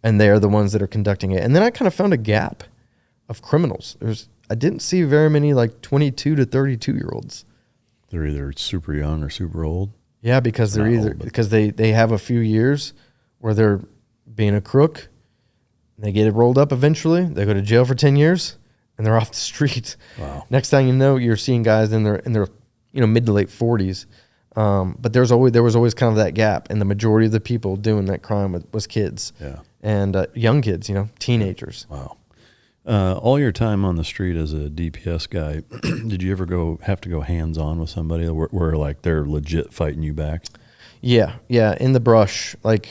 and they're the ones that are conducting it. And then I kind of found a gap of criminals. I didn't see very many like 22 to 32-year-olds. They're either super young or super old. Yeah, because they have a few years where they're being a crook. They get it rolled up eventually. They go to jail for 10 years, and they're off the street. Wow. Next thing you know, you're seeing guys in their mid to late 40s. But there was always kind of that gap, and the majority of the people doing that crime was kids. Yeah. And young kids, teenagers. Wow. All your time on the street as a DPS guy, did you ever have to go hands-on with somebody where like they're legit fighting you back? Yeah, in the brush. Like,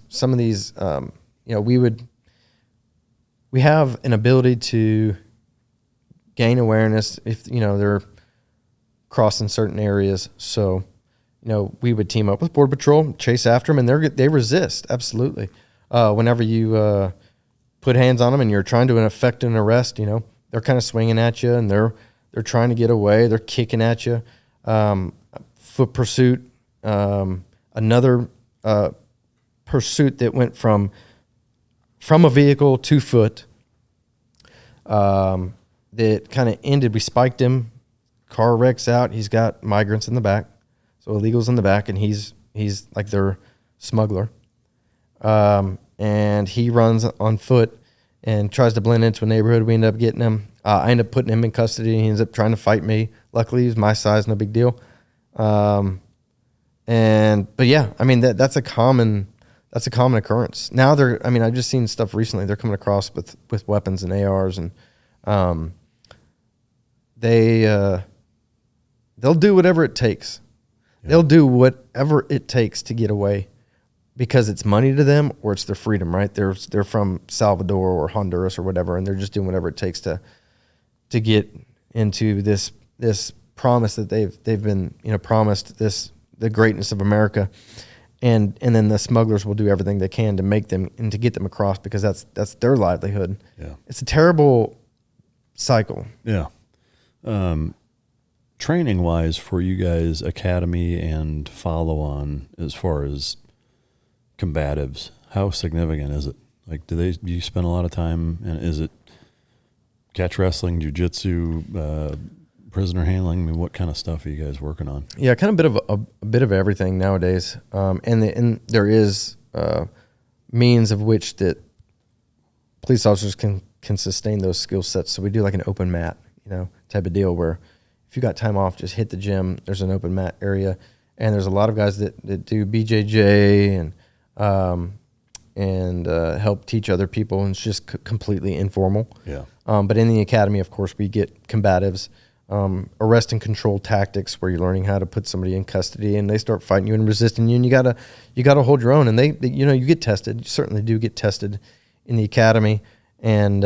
some of these, we have an ability to gain awareness if, they're crossing certain areas. So, we would team up with Border Patrol, chase after them, and they resist, absolutely. Whenever you put hands on them and you're trying to effect an arrest, they're kind of swinging at you, and they're trying to get away. They're kicking at you. Foot pursuit, another pursuit that went from a vehicle to foot, that kind of ended. We spiked him. Car wrecks out. He's got migrants in the back, so illegals in the back, and he's like their smuggler. And he runs on foot and tries to blend into a neighborhood. We end up getting him. I end up putting him in custody. He ends up trying to fight me. Luckily, he's my size, no big deal. But yeah, I mean that's a common occurrence. Now I've just seen stuff recently. They're coming across with weapons and ARs, and they'll do whatever it takes. Yeah. They'll do whatever it takes to get away, because it's money to them or it's their freedom, right? They're from Salvador or Honduras or whatever, and they're just doing whatever it takes to get into this promise that they've been promised, the greatness of America, and then the smugglers will do everything they can to make them and to get them across, because that's their livelihood. Yeah, it's a terrible cycle. Yeah. Training wise for you guys, academy and follow on, as far as combatives, how significant is it? Like, do you spend a lot of time, and is it catch wrestling, jiu-jitsu, prisoner handling? I mean, what kind of stuff are you guys working on? Yeah, kind of a bit of everything nowadays. And there is means of which that police officers can sustain those skill sets. So we do like an open mat, type of deal, where if you got time off, just hit the gym. There's an open mat area, and there's a lot of guys that do BJJ and help teach other people, and it's just completely informal. Yeah. But in the academy, of course, we get combatives, arrest and control tactics, where you're learning how to put somebody in custody, and they start fighting you and resisting you, and you gotta hold your own. And they you get tested. You certainly do get tested in the academy, and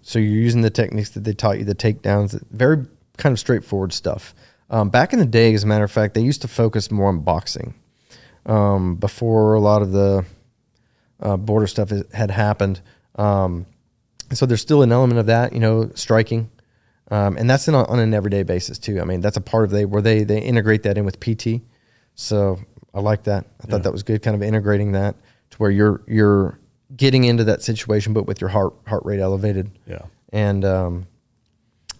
so you're using the techniques that they taught you, the takedowns, very kind of straightforward stuff. Back in the day, as a matter of fact, they used to focus more on boxing. Before a lot of the border stuff had happened. So there's still an element of that, striking. And that's on an everyday basis too. I mean, that's a part of where they integrate that in with PT. So I like that. I thought that was good, kind of integrating that to where you're getting into that situation, but with your heart rate elevated. Yeah. And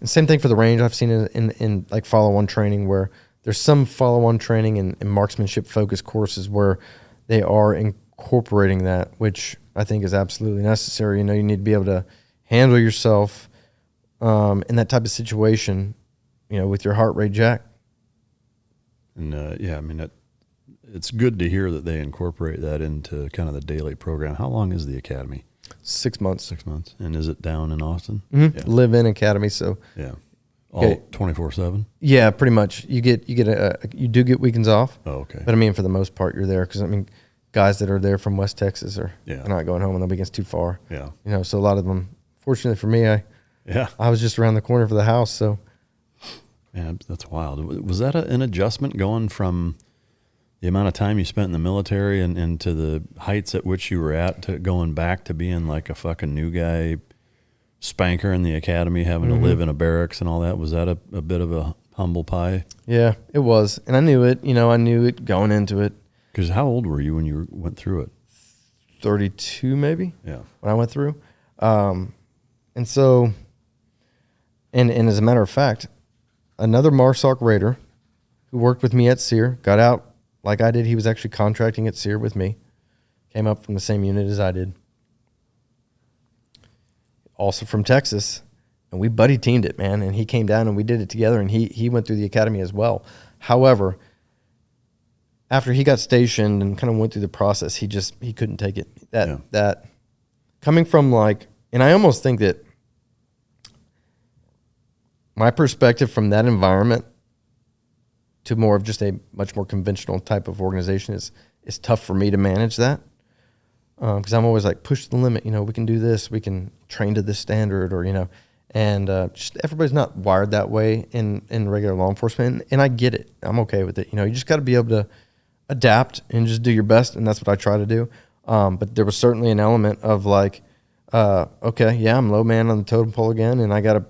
same thing for the range. I've seen it in like follow-on training, where there's some follow-on training and marksmanship focused courses where they are incorporating that, which I think is absolutely necessary. You need to be able to handle yourself in that type of situation, with your heart rate jacked. And I mean, it's good to hear that they incorporate that into kind of the daily program. How long is the academy? 6 months. 6 months. And is it down in Austin? Mm-hmm. Yeah. Live-in academy. So yeah, all 24/7. Yeah, pretty much. You do get weekends off. Oh, okay. But I mean, for the most part, you're there, because I mean, guys that are there from West Texas they're not going home on the weekends too far. Yeah. So a lot of them, fortunately for me, I Yeah. I was just around the corner for the house. So Yeah, that's wild. Was that an adjustment going from the amount of time you spent in the military and to the heights at which you were at to going back to being like a fucking new guy spanker in the academy, having to live in a barracks and all that? Was that a bit of a humble pie? yeah, it was. And I knew it, I knew it going into it. Because how old were you when you went through it? 32 maybe. Yeah. When I went through. And so, and as a matter of fact, another MARSOC Raider who worked with me at SERE got out like I did. He was actually contracting at SERE with me. Came up from the same unit as I did. Also from Texas. And we buddy teamed it, man. And he came down and we did it together. And he went through the academy as well. However, after he got stationed and kind of went through the process, he couldn't take it. That coming from like, and I almost think that my perspective from that environment to more of just a much more conventional type of organization is tough for me to manage that. Because I'm always like, push the limit, we can do this, we can train to this standard, or, and just everybody's not wired that way in regular law enforcement. And I get it. I'm okay with it. You just got to be able to adapt and just do your best. And that's what I try to do. But there was certainly an element of like, okay, yeah, I'm low man on the totem pole again. And I got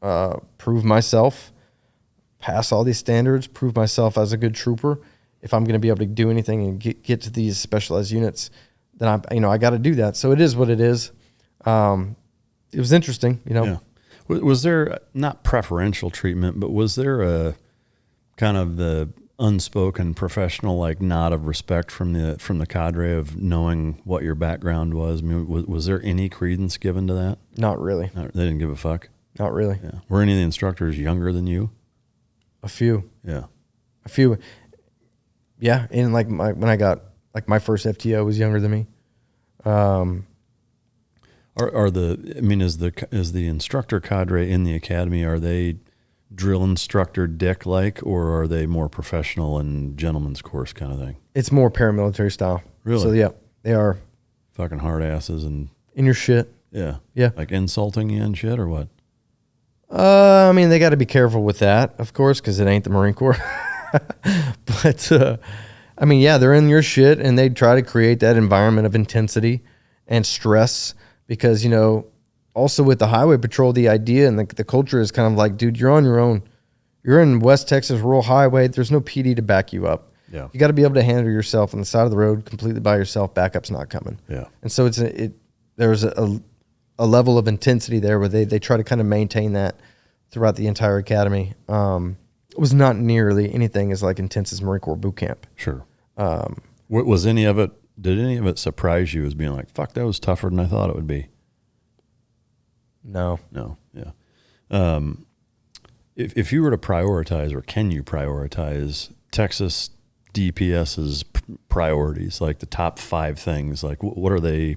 to prove myself, pass all these standards, prove myself as a good trooper. If I'm going to be able to do anything and get to these specialized units, then I got to do that. So it is what it is. It was interesting, Yeah. Was there not preferential treatment, but was there a kind of the unspoken professional like nod of respect from the cadre of knowing what your background was? I mean, was there any credence given to that? Not really. They didn't give a fuck. Not really. Yeah. Were any of the instructors younger than you? A few. Yeah. A few. Yeah, and like when I got like my first FTO was younger than me. Is the instructor cadre in the academy, are they drill instructor dick like, or are they more professional and gentleman's course kind of thing? It's more paramilitary style. Really? So yeah, they are Fucking hard asses and in your shit. yeah. Yeah. Like insulting you and shit, or what? I mean, they got to be careful with that, of course, because it ain't the Marine Corps. But I mean, yeah, they're in your shit, and they try to create that environment of intensity and stress because, also with the highway patrol, the idea and the culture is kind of like, dude, you're on your own. You're in West Texas rural highway. There's no PD to back you up. Yeah. You got to be able to handle yourself on the side of the road completely by yourself. Backup's not coming. Yeah. And so there's a level of intensity there where they try to kind of maintain that throughout the entire academy. It was not nearly anything as like intense as Marine Corps boot camp. Sure. Was any of it? Did any of it surprise you as being like, "Fuck, that was tougher than I thought it would be"? No. Yeah. If you were to prioritize, or can you prioritize Texas DPS's priorities, like the top 5 things? Like, what are they?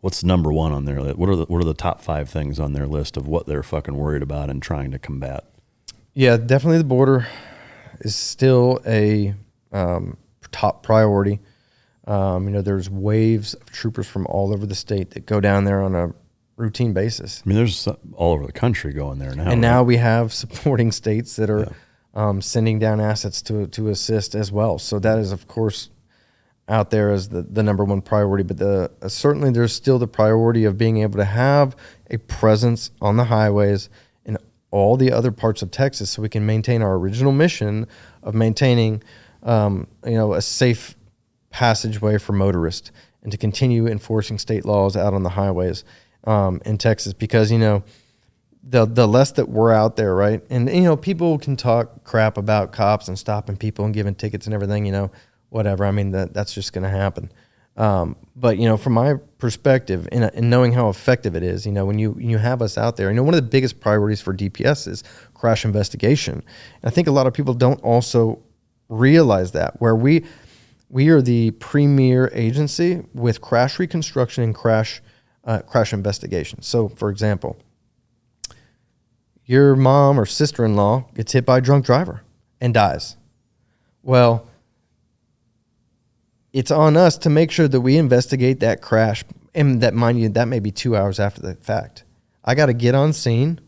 What's number one on their list? What are the top 5 things on their list of what they're fucking worried about and trying to combat? Yeah, definitely the border is still a top priority. There's waves of troopers from all over the state that go down there on a routine basis. I mean, there's all over the country going there now. And now we have supporting states that are sending down assets to assist as well. So that is, of course, out there as the number one priority. But certainly there's still the priority of being able to have a presence on the highways in all the other parts of Texas so we can maintain our original mission of maintaining a safe passageway for motorists and to continue enforcing state laws out on the highways in Texas, because the less that we're out there, right? And people can talk crap about cops and stopping people and giving tickets and everything, whatever. I mean, that's just going to happen. But from my perspective, and knowing how effective it is, when you have us out there, one of the biggest priorities for DPS is crash investigation. And I think a lot of people don't also realize that, where we are the premier agency with crash reconstruction and crash investigation. So, for example, your mom or sister-in-law gets hit by a drunk driver and dies. Well, it's on us to make sure that we investigate that crash, and that, mind you, that may be 2 hours after the fact. I got to get on scene,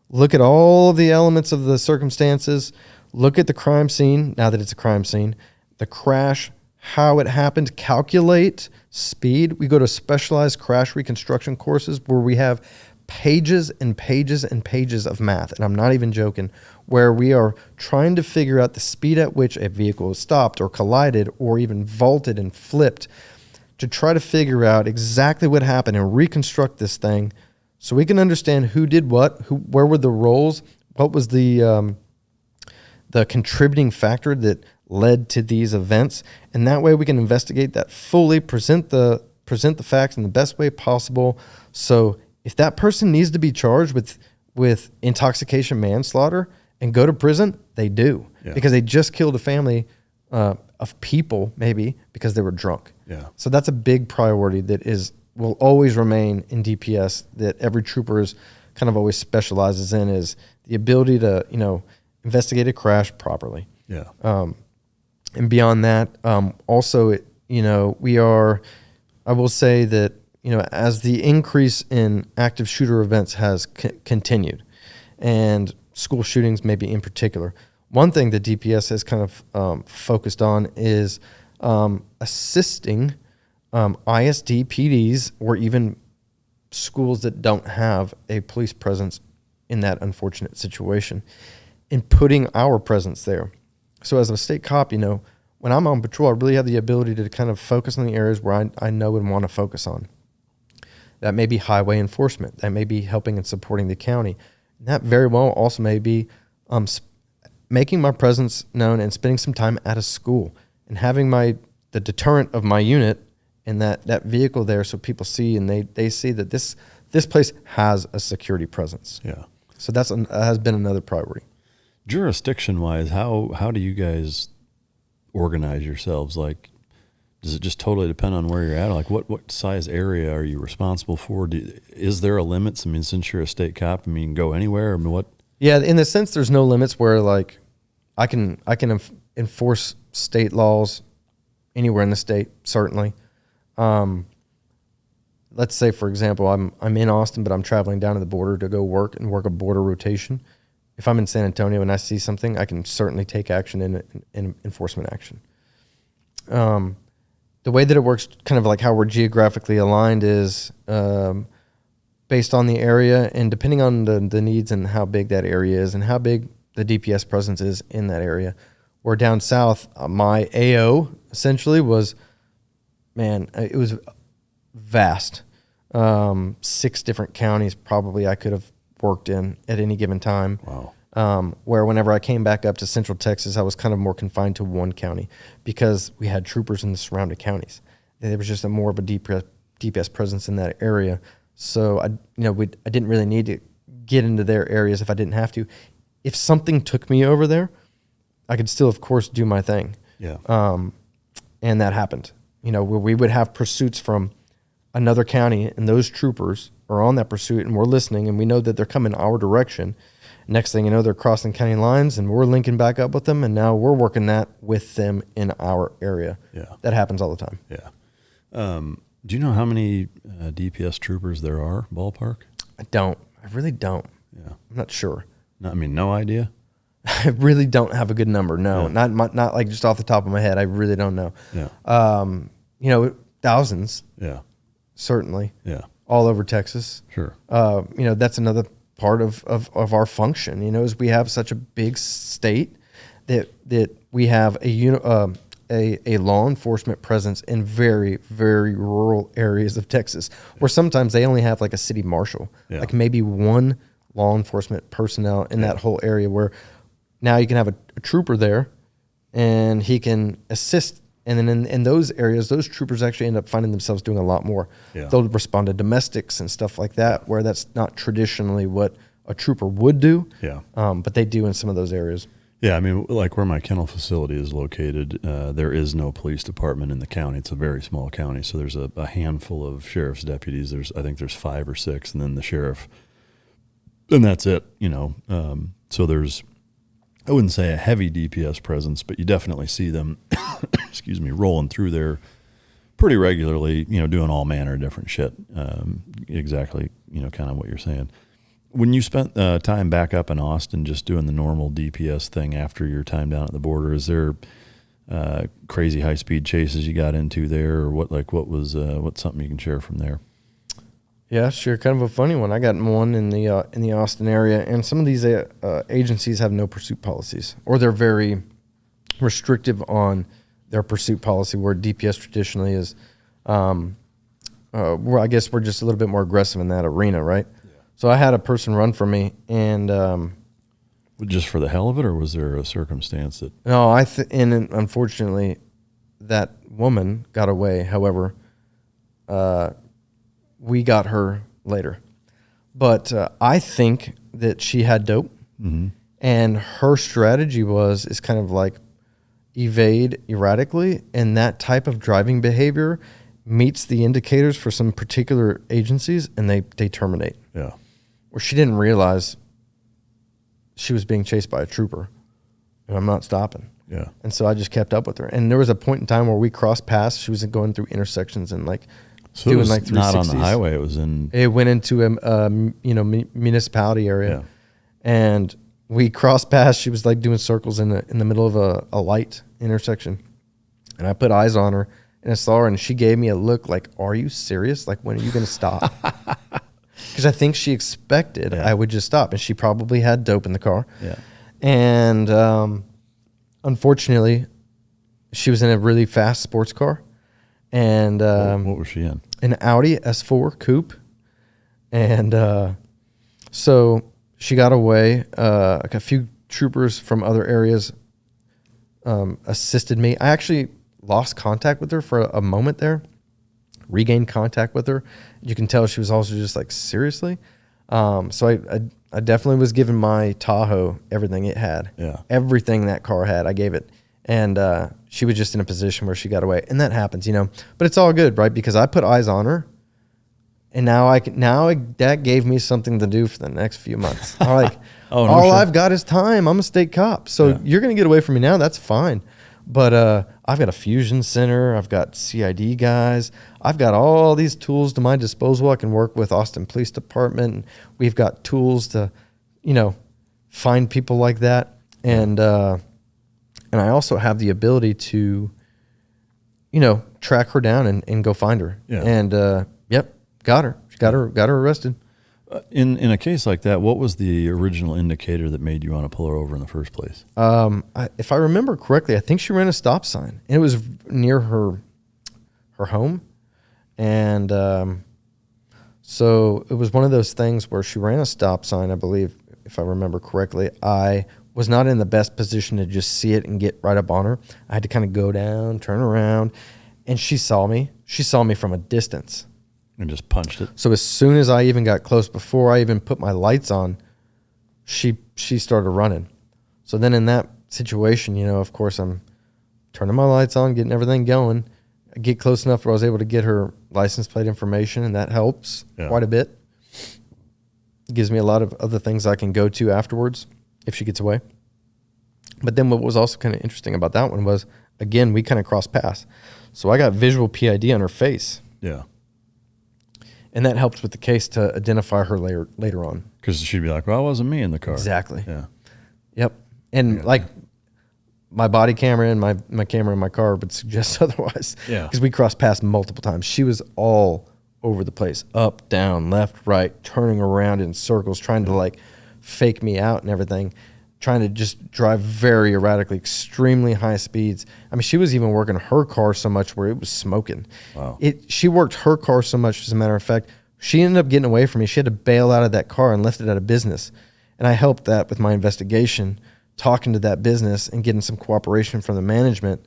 look at all the elements of the circumstances, look at the crime scene, now that it's a crime scene, the crash, how it happened, calculate speed. We go to specialized crash reconstruction courses where we have pages and pages and pages of math, and I'm not even joking, where we are trying to figure out the speed at which a vehicle is stopped or collided or even vaulted and flipped to try to figure out exactly what happened and reconstruct this thing so we can understand who did what, where were the roles, what was the contributing factor that led to these events, and that way we can investigate that fully, present the facts in the best way possible. So if that person needs to be charged with intoxication manslaughter and go to prison, they do, because they just killed a family of people, maybe because they were drunk. Yeah. So that's a big priority that will always remain in DPS, that every trooper is kind of always specializes in, is the ability to, investigate a crash properly. Yeah. And beyond that, also, we are, I will say that, as the increase in active shooter events has continued, and school shootings maybe in particular, one thing that DPS has kind of focused on is assisting ISD PDs or even schools that don't have a police presence in that unfortunate situation, in putting our presence there. So as a state cop, when I'm on patrol, I really have the ability to kind of focus on the areas where I know and want to focus on. That may be highway enforcement. That may be helping and supporting the county. And that very well also may be making my presence known and spending some time at a school and having the deterrent of my unit and that vehicle there, so people see and they see that this place has a security presence. Yeah. So that has been another priority. Jurisdiction-wise, how do you guys organize yourselves? Like, does it just totally depend on where you're at? Like, what size area are you responsible for? Is there a limit? I mean, since you're a state cop, go anywhere. I mean, what? Yeah, in the sense, there's no limits where like I can enforce state laws anywhere in the state. Certainly. Let's say, for example, I'm in Austin, but I'm traveling down to the border to go work a border rotation. If I'm in San Antonio and I see something, I can certainly take action in enforcement action. The way that it works, kind of like how we're geographically aligned, is based on the area and depending on the needs and how big that area is and how big the DPS presence is in that area. Or down south, my AO essentially was, it was vast. 6 different counties probably I could have worked in at any given time. Wow. Where whenever I came back up to Central Texas, I was kind of more confined to one county because we had troopers in the surrounding counties. There was just more of a DPS presence in that area. So I didn't really need to get into their areas if I didn't have to. If something took me over there, I could still, of course, do my thing. Yeah. And that happened. Where we would have pursuits from another county, and those troopers are on that pursuit, and we're listening, and we know that they're coming our direction. Next thing you know, they're crossing county lines, and we're linking back up with them, and now we're working that with them in our area. Yeah. That happens all the time. Yeah. Do you know how many DPS troopers there are, ballpark? I don't. I really don't. Yeah. I'm not sure. No idea? I really don't have a good number. No, Yeah. not like just off the top of my head. I really don't know. Yeah. Thousands. Yeah. Certainly. Yeah. All over Texas. Sure. That's another part of our function, is we have such a big state that we have a law enforcement presence in very, very rural areas of Texas, where sometimes they only have like a city marshal, like maybe one law enforcement personnel in that whole area, where now you can have a trooper there and he can assist. And then in those areas, those troopers actually end up finding themselves doing a lot more. Yeah. They'll respond to domestics and stuff like that, where that's not traditionally what a trooper would do. Yeah. But they do in some of those areas. Yeah, like where my kennel facility is located, there is no police department in the county. It's a very small county, so there's a handful of sheriff's deputies. I think there's 5 or 6, and then the sheriff, and that's it. So there's, I wouldn't say a heavy DPS presence, but you definitely see them, rolling through there pretty regularly, doing all manner of different shit. Exactly, kind of what you're saying. When you spent time back up in Austin just doing the normal DPS thing after your time down at the border, is there crazy high-speed chases you got into there, or what's something you can share from there? Yeah, sure. Kind of a funny one. I got one in the Austin area, and some of these agencies have no pursuit policies, or they're very restrictive on their pursuit policy, where DPS traditionally is. Well, I guess we're just a little bit more aggressive in that arena, right? Yeah. So I had a person run from me, and just for the hell of it, or was there a circumstance that? No, and unfortunately, that woman got away. However, we got her later. But I think that she had dope, and her strategy is kind of like evade erratically, and that type of driving behavior meets the indicators for some particular agencies, and they terminate. Yeah. Where she didn't realize she was being chased by a trooper, and I'm not stopping. Yeah. And so I just kept up with her. And there was a point in time where we crossed paths. She was going through intersections and so doing 360s. Not on the highway. It went into a municipality area. Yeah. And we crossed paths. She was doing circles in the middle of a light intersection. And I put eyes on her, and I saw her, and she gave me a look like, "Are you serious? When are you going to stop?" Because I think she expected I would just stop, and she probably had dope in the car. Yeah. And unfortunately, she was in a really fast sports car. And what was she in? An Audi S4 coupe. And so she got away. A few troopers from other areas assisted me. I actually lost contact with her for a moment there. Regained contact with her. You can tell she was also just seriously. So I definitely was giving my Tahoe everything it had. Yeah. Everything that car had, I gave it. And she was just in a position where she got away. And that happens, But it's all good, right? Because I put eyes on her. And that gave me something to do for the next few months. I've got is time. I'm a state cop. So you're going to get away from me now. That's fine. But I've got a fusion center. I've got CID guys. I've got all these tools to my disposal. I can work with Austin Police Department. We've got tools to, find people like that. And I also have the ability to, track her down and go find her. Yeah. And got her. She got her arrested. In a case like that, what was the original indicator that made you want to pull her over in the first place? If I remember correctly, I think she ran a stop sign. And it was near her home. And so it was one of those things where she ran a stop sign, I believe, if I remember correctly. I was not in the best position to just see it and get right up on her. I had to kind of go down, turn around, and she saw me. She saw me from a distance. And just punched it. So as soon as I even got close, before I even put my lights on, she started running. So then in that situation, of course, I'm turning my lights on, getting everything going. I get close enough where I was able to get her license plate information, and that helps quite a bit. It gives me a lot of other things I can go to afterwards if she gets away. But then what was also kind of interesting about that one was, again, we kind of crossed paths. So I got visual PID on her face. Yeah. And that helped with the case to identify her later on. Because she'd be like, well, it wasn't me in the car. Exactly. Yeah. Yep. And my body camera and my camera in my car would suggest otherwise. Yeah. Because we crossed paths multiple times. She was all over the place. Up, down, left, right, turning around in circles, trying to fake me out and everything. Trying to just drive very erratically, extremely high speeds. I mean, she was even working her car so much where it was smoking. Wow. She worked her car so much, as a matter of fact, she ended up getting away from me. She had to bail out of that car and left it out of business. And I helped that with my investigation, talking to that business and getting some cooperation from the management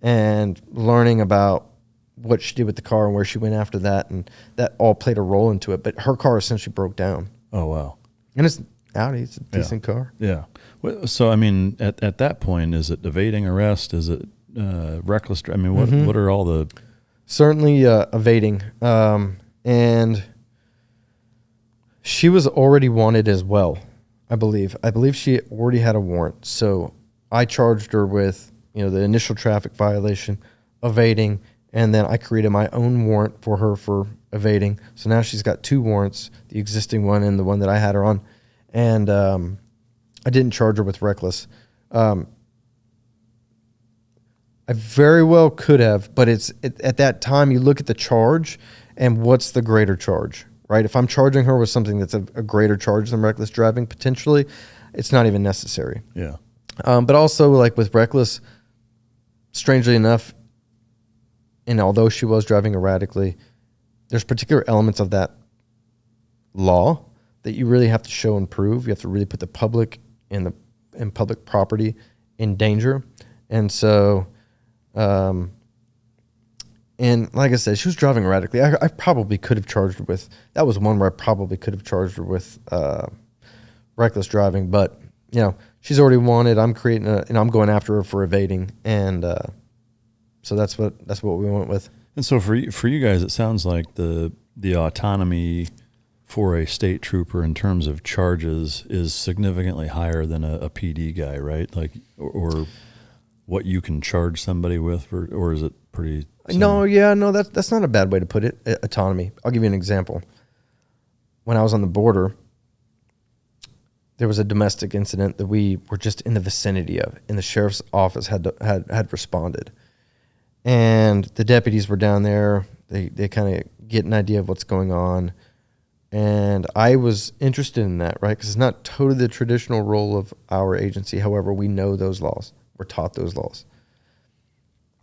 and learning about what she did with the car and where she went after that. And that all played a role into it. But her car essentially broke down. Oh, wow. And it's Audi. It's a decent car. Yeah. So, I mean, at that point, is it evading arrest? Is it reckless? I mean, what are all the... Certainly evading. And she was already wanted as well, I believe. I believe she already had a warrant. So I charged her with, the initial traffic violation, evading, And then I created my own warrant for her for evading. So now she's got 2 warrants, the existing one and the one that I had her on. And I didn't charge her with reckless. I very well could have, but at that time you look at the charge and what's the greater charge, right? If I'm charging her with something that's a greater charge than reckless driving, potentially, it's not even necessary. Yeah. But also, like with reckless, strangely enough, and although she was driving erratically, there's particular elements of that law that you really have to show and prove. You have to really put the public and public property in danger. And so, and like I said, she was driving erratically. I probably could have charged her with, that was one where I probably could have charged her with reckless driving, but you know, she's already wanted. I'm creating and I'm going after her for evading. And so that's what we went with. And so for you guys, it sounds like the autonomy for a state trooper in terms of charges is significantly higher than a PD guy, right? Like, or what you can charge somebody with, or is it pretty similar? No, that's not a bad way to put it. Autonomy. I'll give you an example. When I was on the border, there was a domestic incident that we were just in the vicinity of, and the sheriff's office had responded. And the deputies were down there. They kind of get an idea of what's going on. And I was interested in that, right? Because it's not totally the traditional role of our agency. However, we know those laws. We're taught those laws.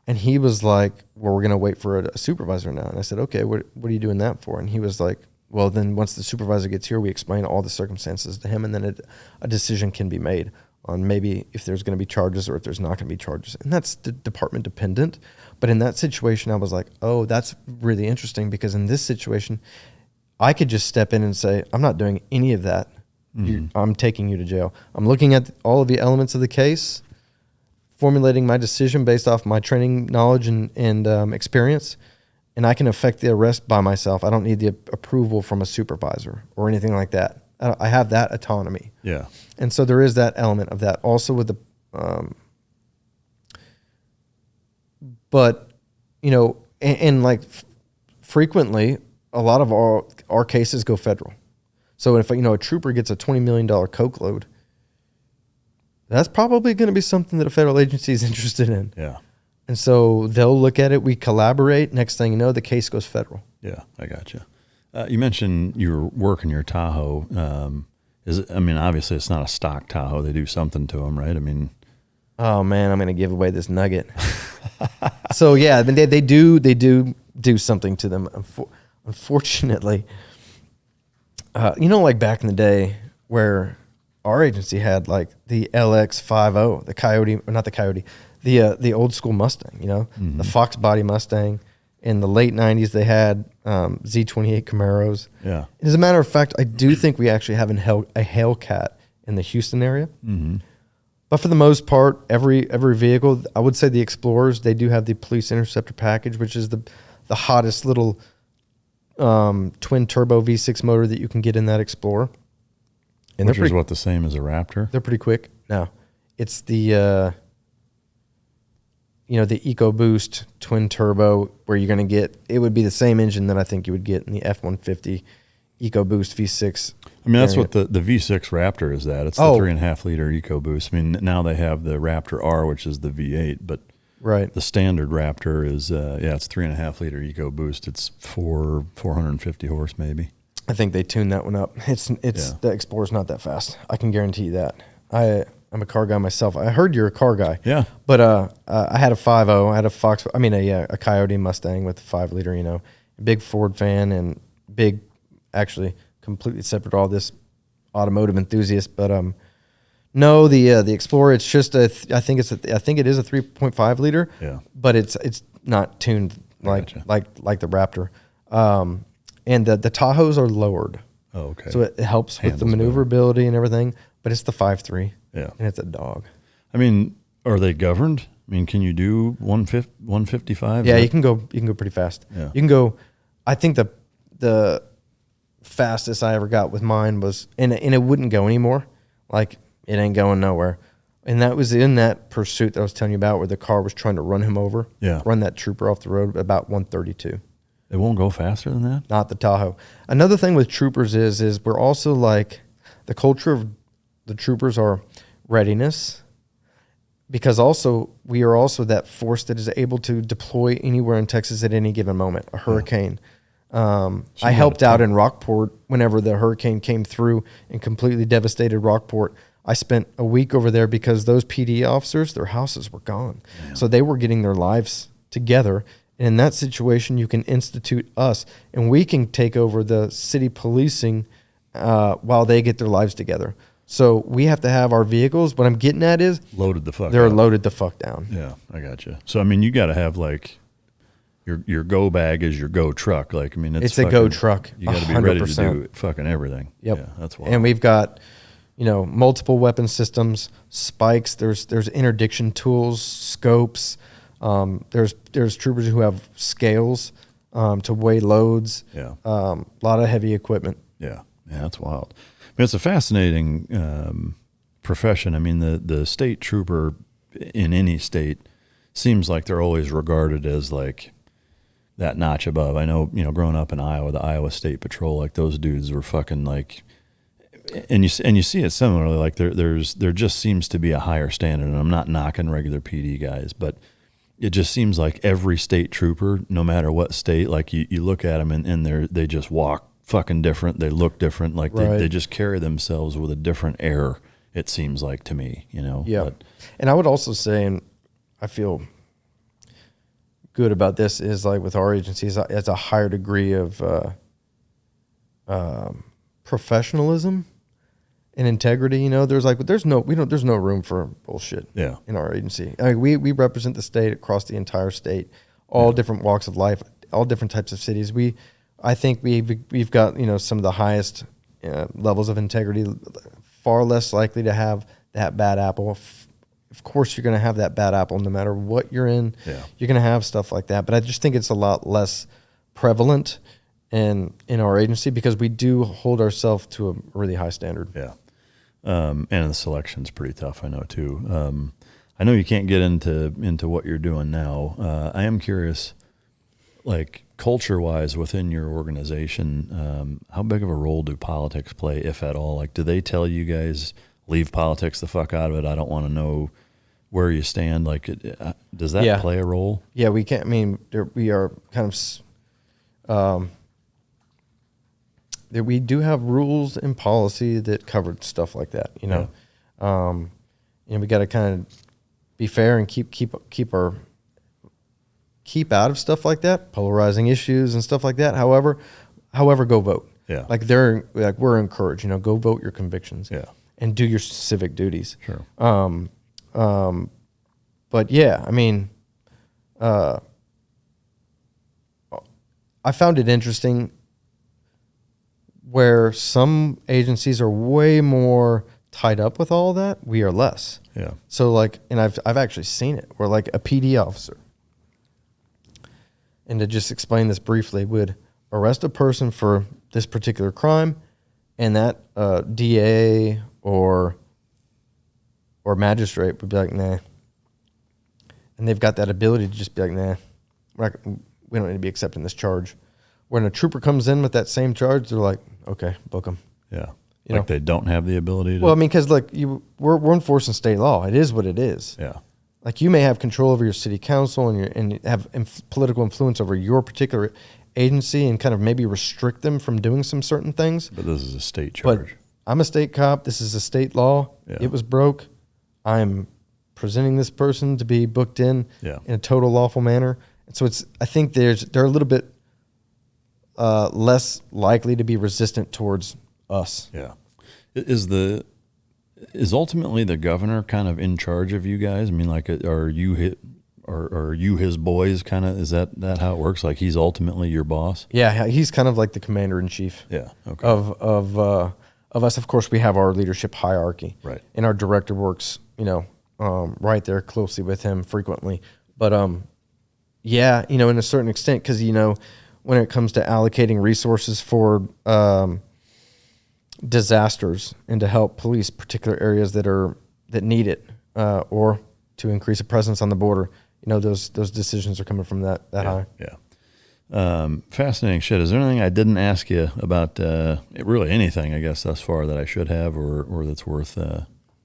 And he was like, well, we're going to wait for a supervisor now. And I said, okay, what are you doing that for? And he was like, well, then once the supervisor gets here, we explain all the circumstances to him, and then a decision can be made on maybe if there's going to be charges or if there's not going to be charges. And that's department dependent. But in that situation, I was like, oh, that's really interesting, because in this situation, I could just step in and say, I'm not doing any of that. I'm taking you to jail. I'm looking at all of the elements of the case, formulating my decision based off my training, knowledge, and experience, and I can affect the arrest by myself. I don't need the approval from a supervisor or anything like that. I have that autonomy. Yeah. And so there is that element of that. Also with the, but, you know, and like frequently, a lot of our cases go federal. So if, you know, a trooper gets a $20 million coke load, that's probably going to be something that a federal agency is interested in. Yeah. And so they'll look at it. We collaborate. Next thing you know, the case goes federal. Yeah, I got you. You mentioned your work in your Tahoe. Obviously it's not a stock Tahoe. They do something to them, right? I mean, oh man, I'm going to give away this nugget. So yeah, I mean, they do something to them. Unfortunately, you know, like back in the day where our agency had like the LX50, the Coyote, or not the Coyote, the old school Mustang, you know, the Fox body Mustang. In the late 90s, they had Z28 Camaros. Yeah. As a matter of fact, I do think we actually have a Hellcat in the Houston area. Mm-hmm. But for the most part, every vehicle, I would say the Explorers, they do have the Police Interceptor package, which is the hottest little twin turbo V6 motor that you can get in that Explorer. And which is what, the same as a Raptor? They're pretty quick. No, it's the the EcoBoost twin turbo, where you're going to get, it would be the same engine that I think you would get in the F-150 EcoBoost V6. I mean, that's what the V6 Raptor is that. It's the 3.5 liter EcoBoost. I mean, now they have the Raptor R, which is the V8, but right, the standard Raptor is, it's 3.5 liter EcoBoost. It's 450 horse maybe. I think they tuned that one up. The Explorer's not that fast. I can guarantee you that. I'm a car guy myself. I heard you're a car guy. Yeah. But I had a 5.0. I had a Coyote Mustang with a 5 liter, you know, big Ford fan and big, actually completely separate all this automotive enthusiast. But no, the Explorer, it's just I think it is a 3.5 liter. Yeah. But it's not tuned like the Raptor. And the Tahoes are lowered. Oh, okay. So it helps with the maneuverability and everything, but it's the 5.3. Yeah. And it's a dog. I mean, are they governed? I mean, can you do 155? Yeah, you can go pretty fast. Yeah. You can go, I think the fastest I ever got with mine was, and it wouldn't go anymore. Like, it ain't going nowhere. And that was in that pursuit that I was telling you about where the car was trying to run him over. Yeah. Run that trooper off the road about 132. It won't go faster than that? Not the Tahoe. Another thing with troopers is we're also like, the culture of the troopers are readiness, because also we are also that force that is able to deploy anywhere in Texas at any given moment. A hurricane. I helped out in Rockport whenever the hurricane came through and completely devastated Rockport. I spent a week over there because those PD officers, their houses were gone. Yeah. So they were getting their lives together. And in that situation, you can institute us, and we can take over the city policing while they get their lives together. So we have to have our vehicles. What I'm getting at is loaded the fuck. They're out. Loaded the fuck down. Yeah, I got you. So I mean, you got to have like your go bag is your go truck. Like I mean, it's a go truck. You got to be ready to do fucking everything. Yep. Yeah, that's wild. And we've got, multiple weapon systems, spikes. There's interdiction tools, scopes. There's troopers who have scales to weigh loads. Yeah. A lot of heavy equipment. Yeah, that's wild. I mean, it's a fascinating profession. I mean, the state trooper in any state seems like they're always regarded as like that notch above. I know, growing up in Iowa, the Iowa State Patrol, like those dudes were fucking like. And you see it similarly, like there just seems to be a higher standard, and I'm not knocking regular PD guys, but it just seems like every state trooper, no matter what state, like you look at them and they just walk fucking different, they look different, like they just carry themselves with a different air, it seems like to me, Yeah, and I would also say, and I feel good about this, is like with our agencies, it's a higher degree of professionalism and integrity. There's no room for bullshit. Yeah. In our agency. I mean, we represent the state across the entire state, all different walks of life, all different types of cities. I think we've got some of the highest levels of integrity. Far less likely to have that bad apple. Of course, you're going to have that bad apple no matter what you're in. Yeah. You're going to have stuff like that, but I just think it's a lot less prevalent in our agency because we do hold ourselves to a really high standard. Yeah. And the selection's pretty tough, I know too. I know you can't get into what you're doing now. I am curious, like culture-wise within your organization, how big of a role do politics play, if at all? Like, do they tell you guys, leave politics the fuck out of it? I don't want to know where you stand. Like, does that play a role? Yeah, we can't. I mean, we are kind of. We do have rules and policy that cover stuff like that. We got to kind of be fair and keep out of stuff like that, polarizing issues and stuff like that. However, go vote. Yeah. We're encouraged. Go vote your convictions. Yeah. And do your civic duties. Sure. But yeah, I mean, I found it interesting where some agencies are way more tied up with all that. We are less. Yeah. So and I've actually seen it where like a PD officer, and to just explain this briefly, would arrest a person for this particular crime, and that DA or magistrate would be like, nah. And they've got that ability to just be like, nah, we don't need to be accepting this charge. When a trooper comes in with that same charge, they're like, okay, book them. Yeah. They don't have the ability to. Well, I mean, because we're enforcing state law. It is what it is. Yeah. Like you may have control over your city council and have political influence over your particular agency and kind of maybe restrict them from doing some certain things. But this is a state charge. But I'm a state cop. This is a state law. Yeah. It was broke. I'm presenting this person to be booked in a total lawful manner. And so I think they're a little bit less likely to be resistant towards us. Yeah. Is ultimately the governor kind of in charge of you guys? I mean, like, are you his boys kind of? Is that how it works? Like he's ultimately your boss? Yeah. He's kind of like the commander in chief. Yeah. Okay. Of us. Of course, we have our leadership hierarchy. Right. And our director works, right there closely with him frequently. But, in a certain extent, because, when it comes to allocating resources for disasters and to help police particular areas that need it, or to increase a presence on the border. Those decisions are coming from that high. Yeah. Fascinating shit. Is there anything I didn't ask you about, really anything, I guess, thus far that I should have or that's worth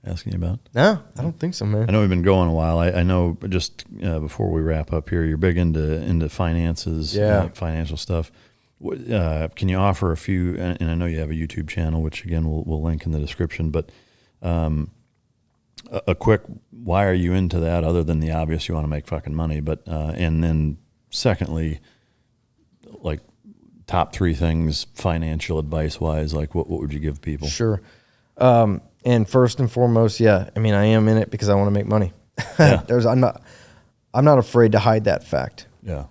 asking you about? No, I don't think so, man. I know we've been going a while. I know just before we wrap up here, you're big into finances, financial stuff. Can you offer a few, and I know you have a YouTube channel, which again, we'll link in the description, but a quick, why are you into that other than the obvious, you want to make fucking money, but, and then secondly, like top 3 things financial advice wise, like what would you give people? Sure. And first and foremost, I am in it because I want to make money. Yeah. I'm not afraid to hide that fact. Yeah.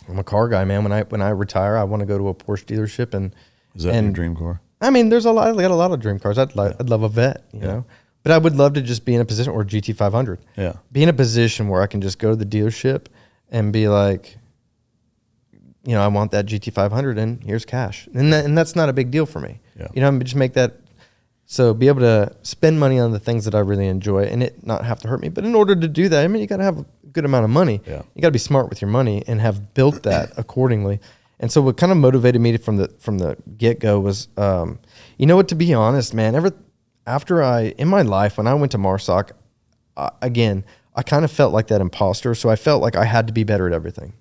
I'm a car guy, man. When I retire, I want to go to a Porsche dealership and. Is that your dream car? I got a lot of dream cars. I'd love a Vet, you know, but I would love to just be in a position, or GT500. Yeah. Be in a position where I can just go to the dealership and be like, I want that GT500 and here's cash. And that's not a big deal for me. Yeah. Just make that. So be able to spend money on the things that I really enjoy and it not have to hurt me. But in order to do that, you got to have a good amount of money. Yeah. You got to be smart with your money and have built that accordingly. And so what kind of motivated me from the get-go was, to be honest, man, in my life, when I went to MARSOC, I kind of felt like that imposter. So I felt like I had to be better at everything.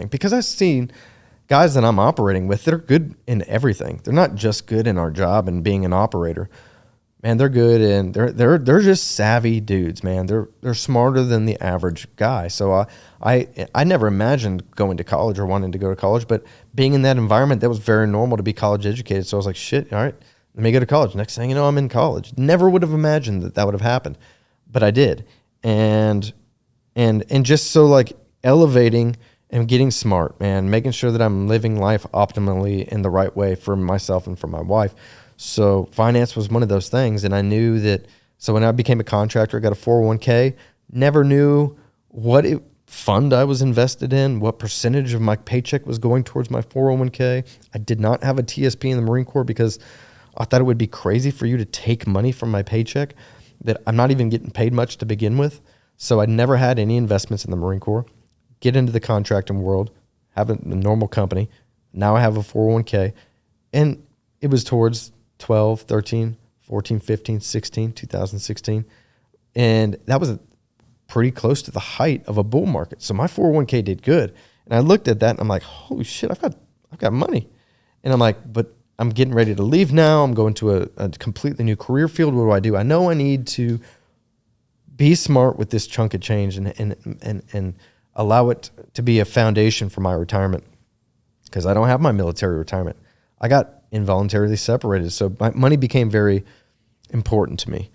Because I've seen guys that I'm operating with that are good in everything. They're not just good in our job and being an operator. Man, they're good and they're just savvy dudes, man. They're smarter than the average guy. So I never imagined going to college or wanting to go to college, but being in that environment, that was very normal to be college educated. So I was like, shit, all right, let me go to college. Next thing you know, I'm in college. Never would have imagined that would have happened, but I did. And just so like elevating and getting smart, man, making sure that I'm living life optimally in the right way for myself and for my wife. So finance was one of those things. And I knew that, so when I became a contractor, I got a 401k, never knew what fund I was invested in, what percentage of my paycheck was going towards my 401k. I did not have a TSP in the Marine Corps because I thought it would be crazy for you to take money from my paycheck that I'm not even getting paid much to begin with. So I never had any investments in the Marine Corps. Get into the contracting world, have a normal company. Now I have a 401k. And it was towards 12, 13, 14, 15, 16, 2016. And that was pretty close to the height of a bull market. So my 401k did good. And I looked at that and I'm like, holy shit, I've got money. And I'm like, but I'm getting ready to leave now. I'm going to a completely new career field. What do? I know I need to be smart with this chunk of change and allow it to be a foundation for my retirement, because I don't have my military retirement. I got involuntarily separated. So my money became very important to me.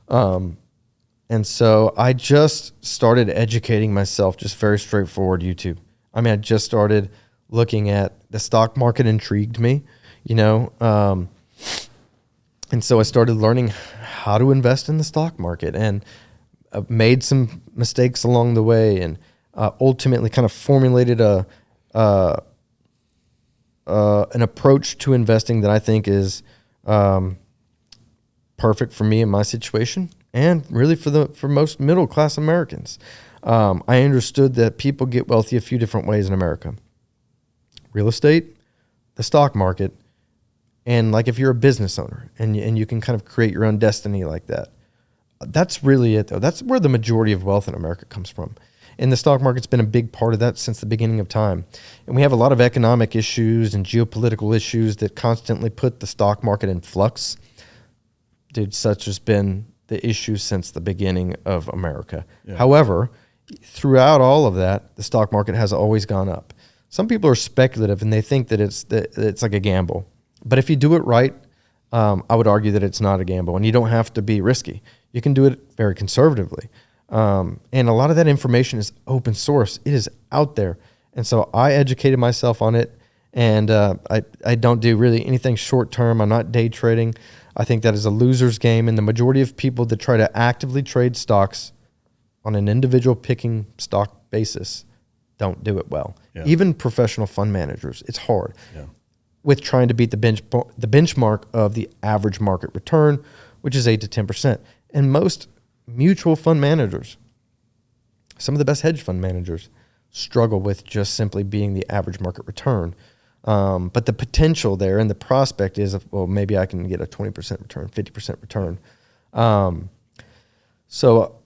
And so I just started educating myself, just very straightforward YouTube. I just started looking at the stock market, intrigued me, and so I started learning how to invest in the stock market and made some mistakes along the way and ultimately kind of formulated an approach to investing that I think is perfect for me in my situation and really for most middle class Americans. I understood that people get wealthy a few different ways in America: real estate, the stock market, and like if you're a business owner and you can kind of create your own destiny like that. That's really it, though. That's where the majority of wealth in America comes from. And the stock market's been a big part of that since the beginning of time. And we have a lot of economic issues and geopolitical issues that constantly put the stock market in flux. Dude, such has been the issue since the beginning of America. Yeah. However, throughout all of that, the stock market has always gone up. Some people are speculative and they think that it's like a gamble. But if you do it right, I would argue that it's not a gamble and you don't have to be risky. You can do it very conservatively. And a lot of that information is open source. It is out there. And so I educated myself on it. And I don't do really anything short term. I'm not day trading. I think that is a loser's game. And the majority of people that try to actively trade stocks on an individual picking stock basis don't do it well. Yeah. Even professional fund managers, it's hard. Yeah. With trying to beat the benchmark of the average market return, which is 8 to 10%. And most mutual fund managers, some of the best hedge fund managers, struggle with just simply being the average market return. But the potential there and the prospect is, well, maybe I can get a 20% return, 50% return. So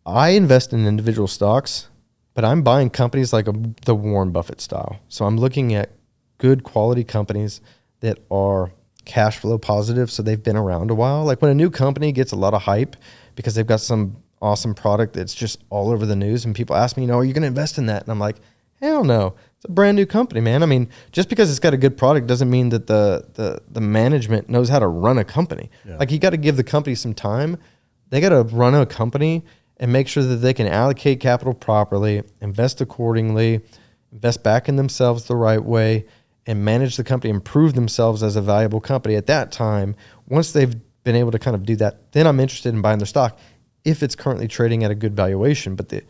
I invest in individual stocks, but I'm buying companies like the Warren Buffett style. So I'm looking at good quality companies that are cash flow positive, so they've been around a while. Like when a new company gets a lot of hype because they've got some awesome product that's just all over the news, and people ask me, are you going to invest in that? And I'm like, hell no. It's a brand new company, man. I mean, just because it's got a good product doesn't mean that the management knows how to run a company. Yeah. Like you got to give the company some time. They got to run a company and make sure that they can allocate capital properly, invest accordingly, invest back in themselves the right way, and manage the company, improve themselves as a valuable company. At that time, once they've been able to kind of do that, then I'm interested in buying their stock if it's currently trading at a good valuation. But the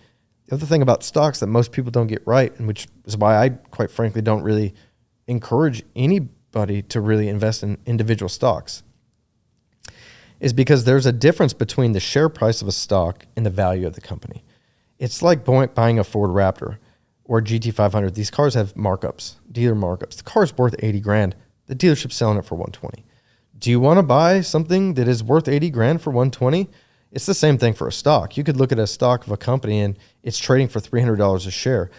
other thing about stocks that most people don't get right, and which is why I quite frankly don't really encourage anybody to really invest in individual stocks, is because there's a difference between the share price of a stock and the value of the company. It's like buying a Ford Raptor or GT500. These cars have markups, dealer markups. The car's worth 80 grand. The dealership's selling it for 120. Do you want to buy something that is worth 80 grand for 120? It's the same thing for a stock. You could look at a stock of a company and it's trading for $300 a share.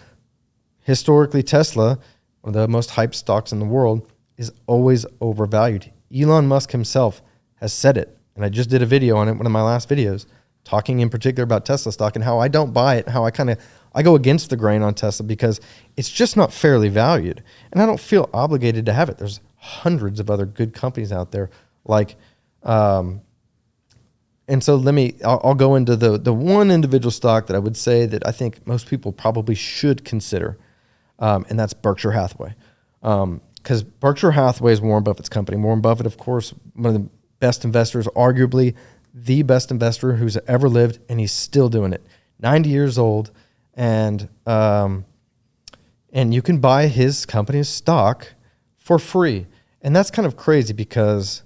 Historically, Tesla, one of the most hyped stocks in the world, is always overvalued. Elon Musk himself has said it, and I just did a video on it, one of my last videos, talking in particular about Tesla stock and how I don't buy it, how I go against the grain on Tesla because it's just not fairly valued, and I don't feel obligated to have it. There's hundreds of other good companies out there, and so I'll go into the one individual stock that I would say that I think most people probably should consider, and that's Berkshire Hathaway. Because Berkshire Hathaway is Warren Buffett's company. Warren Buffett, of course, one of the best investors, arguably the best investor who's ever lived, and he's still doing it. 90 years old, and you can buy his company's stock for free. And that's kind of crazy because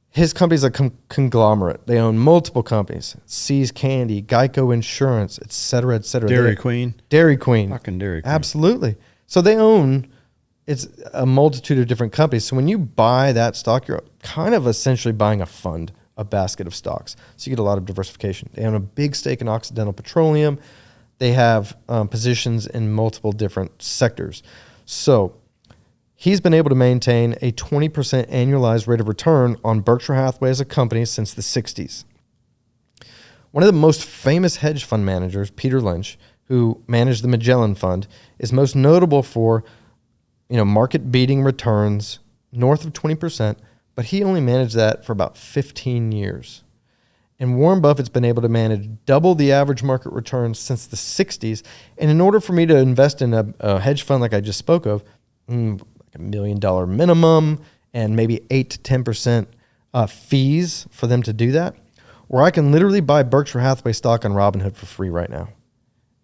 his company's a conglomerate. They own multiple companies. See's Candy, Geico Insurance, et cetera, et cetera. Dairy Queen. Fucking Dairy Queen. Absolutely. So they own, it's a multitude of different companies. So when you buy that stock, you're kind of essentially buying a fund, a basket of stocks. So you get a lot of diversification. They own a big stake in Occidental Petroleum. They have positions in multiple different sectors. So he's been able to maintain a 20% annualized rate of return on Berkshire Hathaway as a company since the 60s. One of the most famous hedge fund managers, Peter Lynch, who managed the Magellan Fund, is most notable for market-beating returns north of 20%, but he only managed that for about 15 years. And Warren Buffett's been able to manage double the average market returns since the 60s. And in order for me to invest in a hedge fund like I just spoke of, $1 million minimum and maybe 8 to 10% fees for them to do that, where I can literally buy Berkshire Hathaway stock on Robinhood for free right now.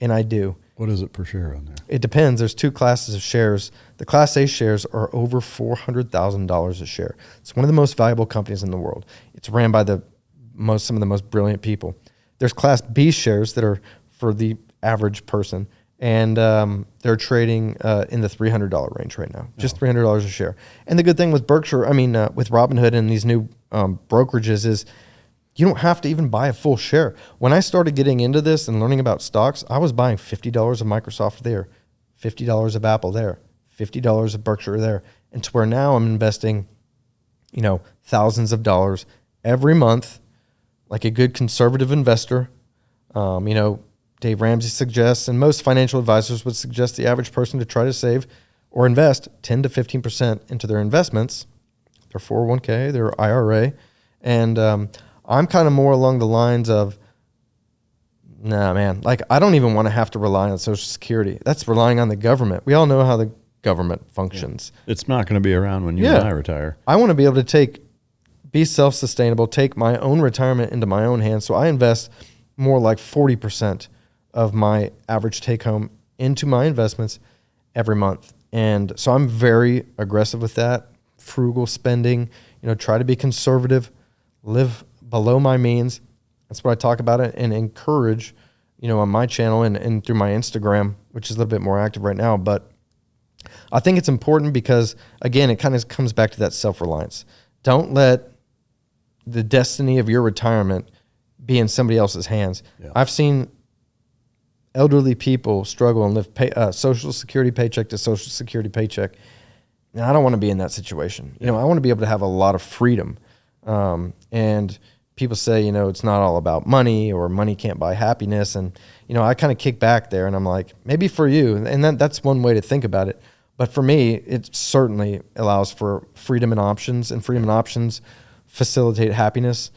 And I do. What is it per share on there? It depends. There's two classes of shares. The Class A shares are over $400,000 a share. It's one of the most valuable companies in the world. It's ran by some of the most brilliant people. There's Class B shares that are for the average person, and they're trading in the $300 range right now, just $300 a share. And the good thing with with Robinhood and these new brokerages is you don't have to even buy a full share. When I started getting into this and learning about stocks, I was buying $50 of Microsoft there, $50 of Apple there, $50 of Berkshire there, and to where now I'm investing, thousands of dollars every month, like a good conservative investor. Dave Ramsey suggests, and most financial advisors would suggest the average person to try to save or invest 10 to 15% into their investments, their 401k, their IRA. And I'm kind of more along the lines of, nah, man, I don't even want to have to rely on Social Security. That's relying on the government. We all know how the government functions. Yeah. It's not going to be around when you and I retire. I want to be able to be self-sustainable, take my own retirement into my own hands. So I invest more like 40% of my average take home into my investments every month. And so I'm very aggressive with that, frugal spending, try to be conservative, live below my means. That's what I talk about it and encourage, on my channel and through my Instagram, which is a little bit more active right now. But I think it's important because, again, it kind of comes back to that self-reliance. Don't let the destiny of your retirement be in somebody else's hands. Yeah. I've seen elderly people struggle and live Social Security paycheck to Social Security paycheck. And I don't want to be in that situation. I want to be able to have a lot of freedom. And people say, it's not all about money or money can't buy happiness. And, I kind of kick back there and I'm like, maybe for you. And that's one way to think about it. But for me, it certainly allows for freedom and options, and freedom and options facilitate happiness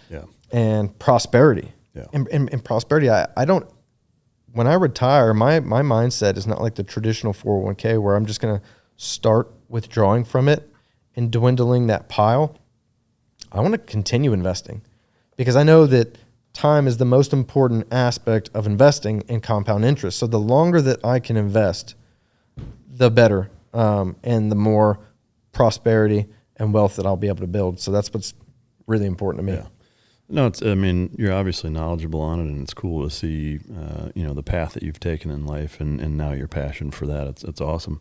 and prosperity. Yeah. And prosperity, I don't, when I retire, my mindset is not like the traditional 401k where I'm just going to start withdrawing from it and dwindling that pile. I want to continue investing because I know that time is the most important aspect of investing in compound interest. So the longer that I can invest, the better, and the more prosperity and wealth that I'll be able to build. So that's what's really important to me. Yeah. No, you're obviously knowledgeable on it, and it's cool to see, the path that you've taken in life and now your passion for that. It's awesome.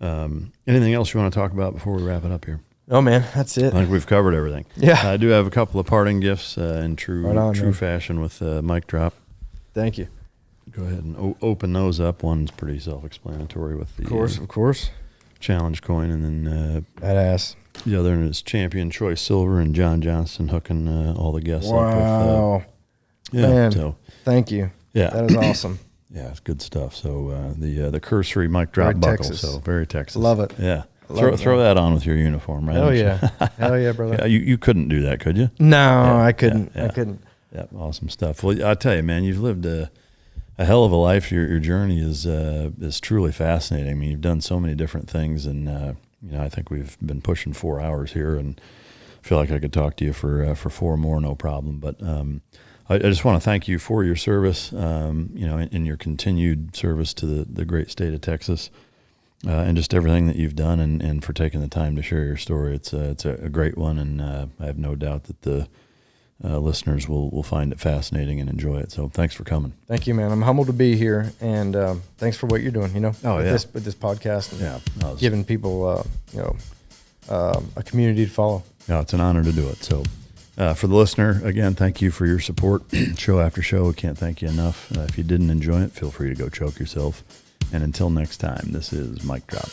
Anything else you want to talk about before we wrap it up here? Oh man, that's it. I think we've covered everything. Yeah. I do have a couple of parting gifts in true fashion with Mic Drop. Thank you. Go ahead and open those up. One's pretty self-explanatory with the of course challenge coin, and then badass. The other one is Champion Choice Silver and John Johnston hooking all the guests up with. Man, so, thank you. Yeah, that is awesome. Yeah, it's good stuff. So the cursory Mic Drop very buckle. Texas. So very Texas. Love it. Yeah. Throw that on with your uniform, right? Hell yeah. Hell yeah, brother. Yeah, you couldn't do that, could you? No, I couldn't. I couldn't. Yeah, awesome stuff. Well, I tell you, man, you've lived a hell of a life. Your journey is truly fascinating. I mean, you've done so many different things, and I think we've been pushing 4 hours here, and I feel like I could talk to you for 4 more, no problem. But I just want to thank you for your service, in your continued service to the great state of Texas. And just everything that you've done, and for taking the time to share your story. It's a great one, and I have no doubt that the listeners will find it fascinating and enjoy it. So thanks for coming. Thank you, man. I'm humbled to be here, and thanks for what you're doing. With this podcast, and giving people a community to follow. Yeah, it's an honor to do it. So for the listener, again, thank you for your support, show after show. We can't thank you enough. If you didn't enjoy it, feel free to go choke yourself. And until next time, this is Mic Drop.